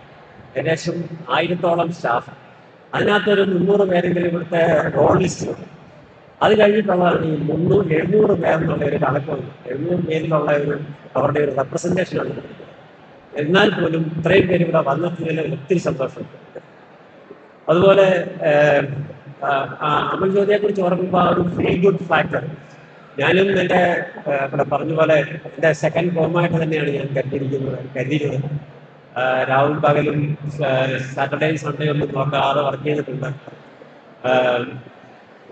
ഏകദേശം 1000-ഓളം സ്റ്റാഫ്. അതിനകത്തൊരു 300 പേരെങ്കിലും ഇവിടുത്തെ റോൾ ലിസ്റ്റ്. അത് കഴിഞ്ഞിട്ടുള്ളതാണ് ഈ 700 പേരെന്നുള്ള ഒരു കണക്കുണ്ട്. 700 പേരിലുള്ള അവരുടെ ഒരു റെപ്രസെൻറ്റേഷനാണ്. എന്നാൽ പോലും ഇത്രയും പേര് ഇവിടെ വന്നതിൽ ഒത്തിരി സന്തോഷം. അതുപോലെ അമൽ ജ്യോതിയെ കുറിച്ച് ഓർക്കുമ്പോൾ ആ ഒരു ഫീൽ ഗുഡ് ഫാക്ടർ ഞാനും എൻ്റെ ഇവിടെ പറഞ്ഞ പോലെ എൻ്റെ സെക്കൻഡ് ഹോമായിട്ട് തന്നെയാണ് ഞാൻ കരുതിയിരുന്നത്. രാവും പകലും സാറ്റർഡേയും സൺഡേ ഒന്നും നോക്കാതെ വർക്ക് ചെയ്തിട്ടുണ്ട്.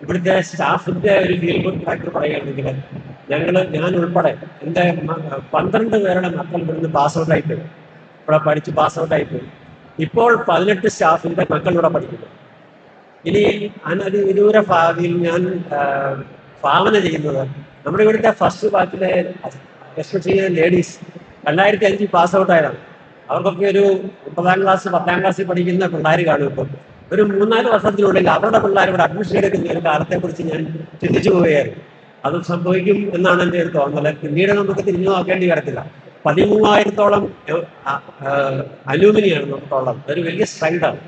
ഇവിടുത്തെ സ്റ്റാഫിൻ്റെ ഒരു ഫീൽ ഗുഡ് ഫാക്ടർ പറയുകയാണെങ്കിൽ ഞാൻ ഉൾപ്പെടെ എൻ്റെ 12 പേരുടെ മക്കൾ ഇവിടുന്ന് പാസ് ഔട്ടായി പോയി. ഇവിടെ പഠിച്ച് പാസ് ഔട്ടായി പോയി. ഇപ്പോൾ 18 സ്റ്റാഫിൻ്റെ മക്കൾ ഇവിടെ പഠിക്കുന്നു. ഇനി വിദൂര ഭാവിയിൽ ഞാൻ ഭാവന ചെയ്യുന്നത് നമ്മുടെ ഇവിടുത്തെ ഫസ്റ്റ് ബാച്ചിലെ എസ്പെഷ്യലി ലേഡീസ് 2005 പാസ് ഔട്ടായതാണ്. അവർക്കൊക്കെ ഒരു 9ാം ക്ലാസ് 10ാം ക്ലാസ്സിൽ പഠിക്കുന്ന പിള്ളേർ കാണും. ഇപ്പം ഒരു 3-4 വർഷത്തിനുള്ളിൽ അവരുടെ പിള്ളേർ ഇവിടെ അഡ്മിഷൻ എടുക്കുന്ന ഒരു കാലത്തെക്കുറിച്ച് ഞാൻ ചിന്തിച്ചു പോവുകയായിരുന്നു. അത് സംഭവിക്കും എന്നാണ് എൻ്റെ ഒരു തോന്നൽ. പിന്നീട് നമുക്ക് തിരിഞ്ഞു നോക്കേണ്ടി വരത്തില്ല. 13,000-ഓളം അലൂമിനിയാണ് നമുക്കുള്ളത്. അതൊരു വലിയ സ്ട്രെങ്താണ്.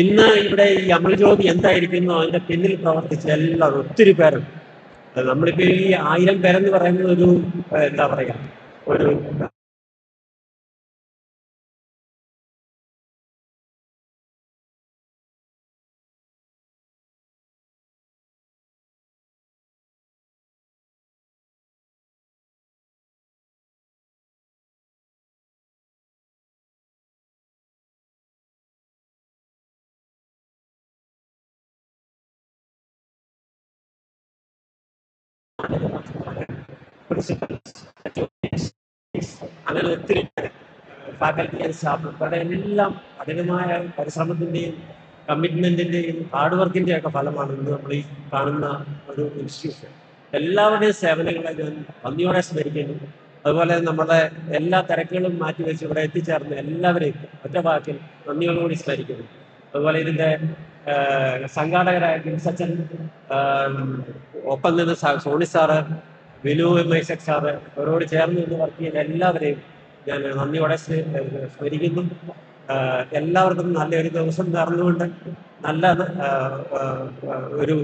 ഇന്ന് ഇവിടെ ഈ അമൽ ജ്യോതി എന്തായിരിക്കുന്നു അതിന്റെ പിന്നിൽ പ്രവർത്തിച്ച എല്ലാവരും ഒത്തിരി പേരുണ്ട്. നമ്മളിപ്പോ ഈ 1000 പേരെന്ന് പറയുന്നത് ഒരു എന്താ പറയാ ഒരു അങ്ങനെ ഒത്തിരി ഫാക്കൽറ്റി ആൻഡ് സ്റ്റാഫ് ഇവിടെ എല്ലാം കഠിനമായ പരിശ്രമത്തിൻ്റെയും കമ്മിറ്റ്മെൻറ്റിൻ്റെയും ഹാർഡ് വർക്കിൻ്റെയും ഒക്കെ ഫലമാണ് ഇന്ന് നമ്മൾ ഈ കാണുന്ന ഒരു ഇൻസ്റ്റിറ്റ്യൂഷൻ. എല്ലാവരുടെയും സേവനങ്ങളെ ഞാൻ നന്ദിയോടെ സ്മരിക്കുന്നു. അതുപോലെ നമ്മുടെ എല്ലാ തിരക്കുകളും മാറ്റിവെച്ച് ഇവിടെ എത്തിച്ചേർന്ന് എല്ലാവരെയും ഒറ്റ വാക്കിൽ നന്ദിയോടുകൂടി സ്മരിക്കുന്നു. അതുപോലെ ഇതിൻ്റെ സംഘാടകരായ ബിൻസച്ചൻ, ഒപ്പം നിന്ന് സോണി സാറ്, വിനു മൈസക് സാറ്, അവരോട് ചേർന്ന് നിന്ന് വർക്ക് ചെയ്ത എല്ലാവരെയും ഞാൻ നന്ദിയോടെ സ്മരിക്കുന്നു. എല്ലാവർക്കും നല്ലൊരു ദിവസം നേർന്നുകൊണ്ട് നല്ല ഒരു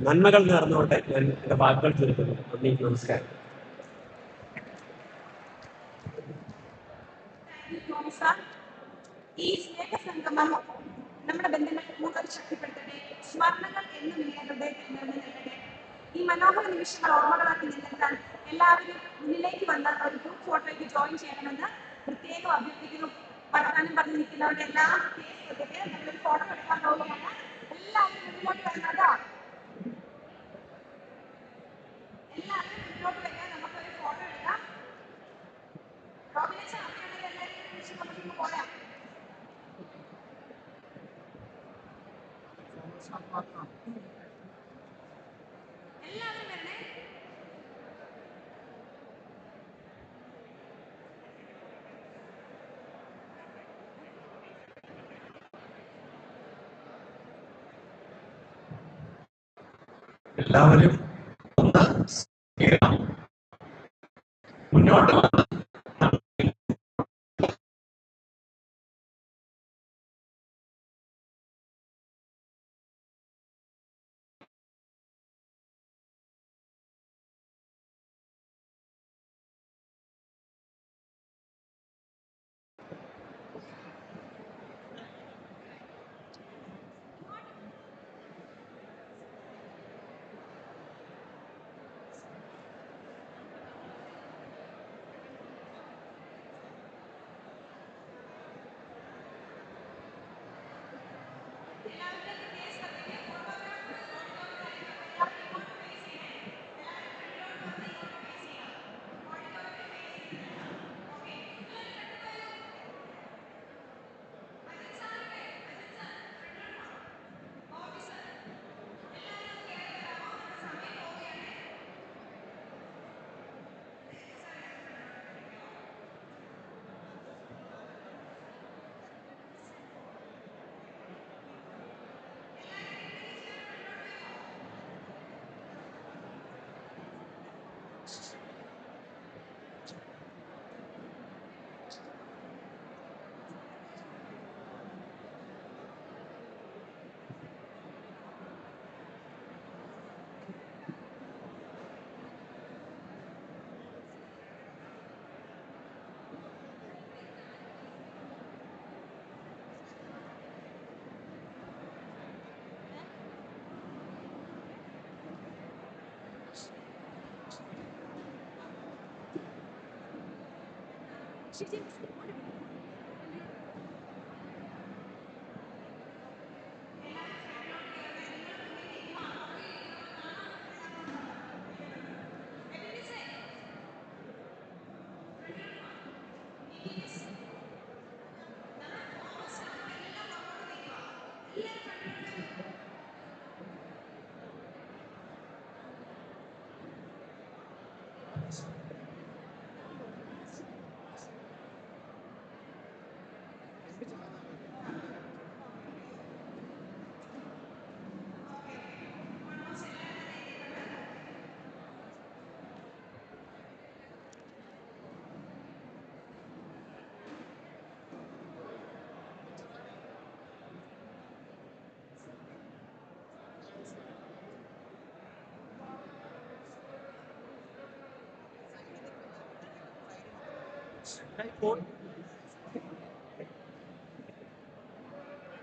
നന്മകൾ നേർന്നുകൊണ്ട് ഞാൻ എൻ്റെ വാക്കുകൾ ചുരുക്കുന്നു. നന്ദി, നമസ്കാരം.
ഈ സ്നേഹസംഗമം നമ്മുടെ ബന്ധങ്ങൾ കൂടുതൽ ശക്തിപ്പെടുത്തട്ടെ. സ്മരണകൾ എന്നും നിങ്ങളുടെ ഹൃദയത്തിൽ നിറഞ്ഞു നിൽക്കട്ടെ. ഈ മനോഹര നിമിഷങ്ങൾ ഓർമ്മകളാക്കി നിലനിർത്താൻ എല്ലാവരും മുന്നിലേക്ക് വന്ന ഒരു ഗ്രൂപ്പ് ഫോട്ടോയ്ക്ക് ജോയിൻ ചെയ്യണമെന്ന് പ്രത്യേകം അഭ്യർത്ഥിക്കുന്നു. വർത്താനം പറഞ്ഞ് നിൽക്കുന്നവരുടെ എല്ലാം ഫേസ്ബുക്കിൽ നമ്മളൊരു ഫോട്ടോ എടുക്കാൻ പോവുകയാണ്. എല്ലാവരും മുന്നിലോട്ട് വരുന്നതാ. എല്ലാവരും മുന്നിലോട്ട് വരിക. നമുക്കൊരു ഫോട്ടോ എടുക്കാം. റോബിനെ ചാമ്പ്യാണെങ്കിൽ എല്ലാവരെയും വിളിച്ച് നമുക്ക് പോരാം. എല്ലാവരും വരണേ.
എല്ലാവരും ഒന്ന് മുന്നോട്ട് വന്ന്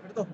എടുത്തോ.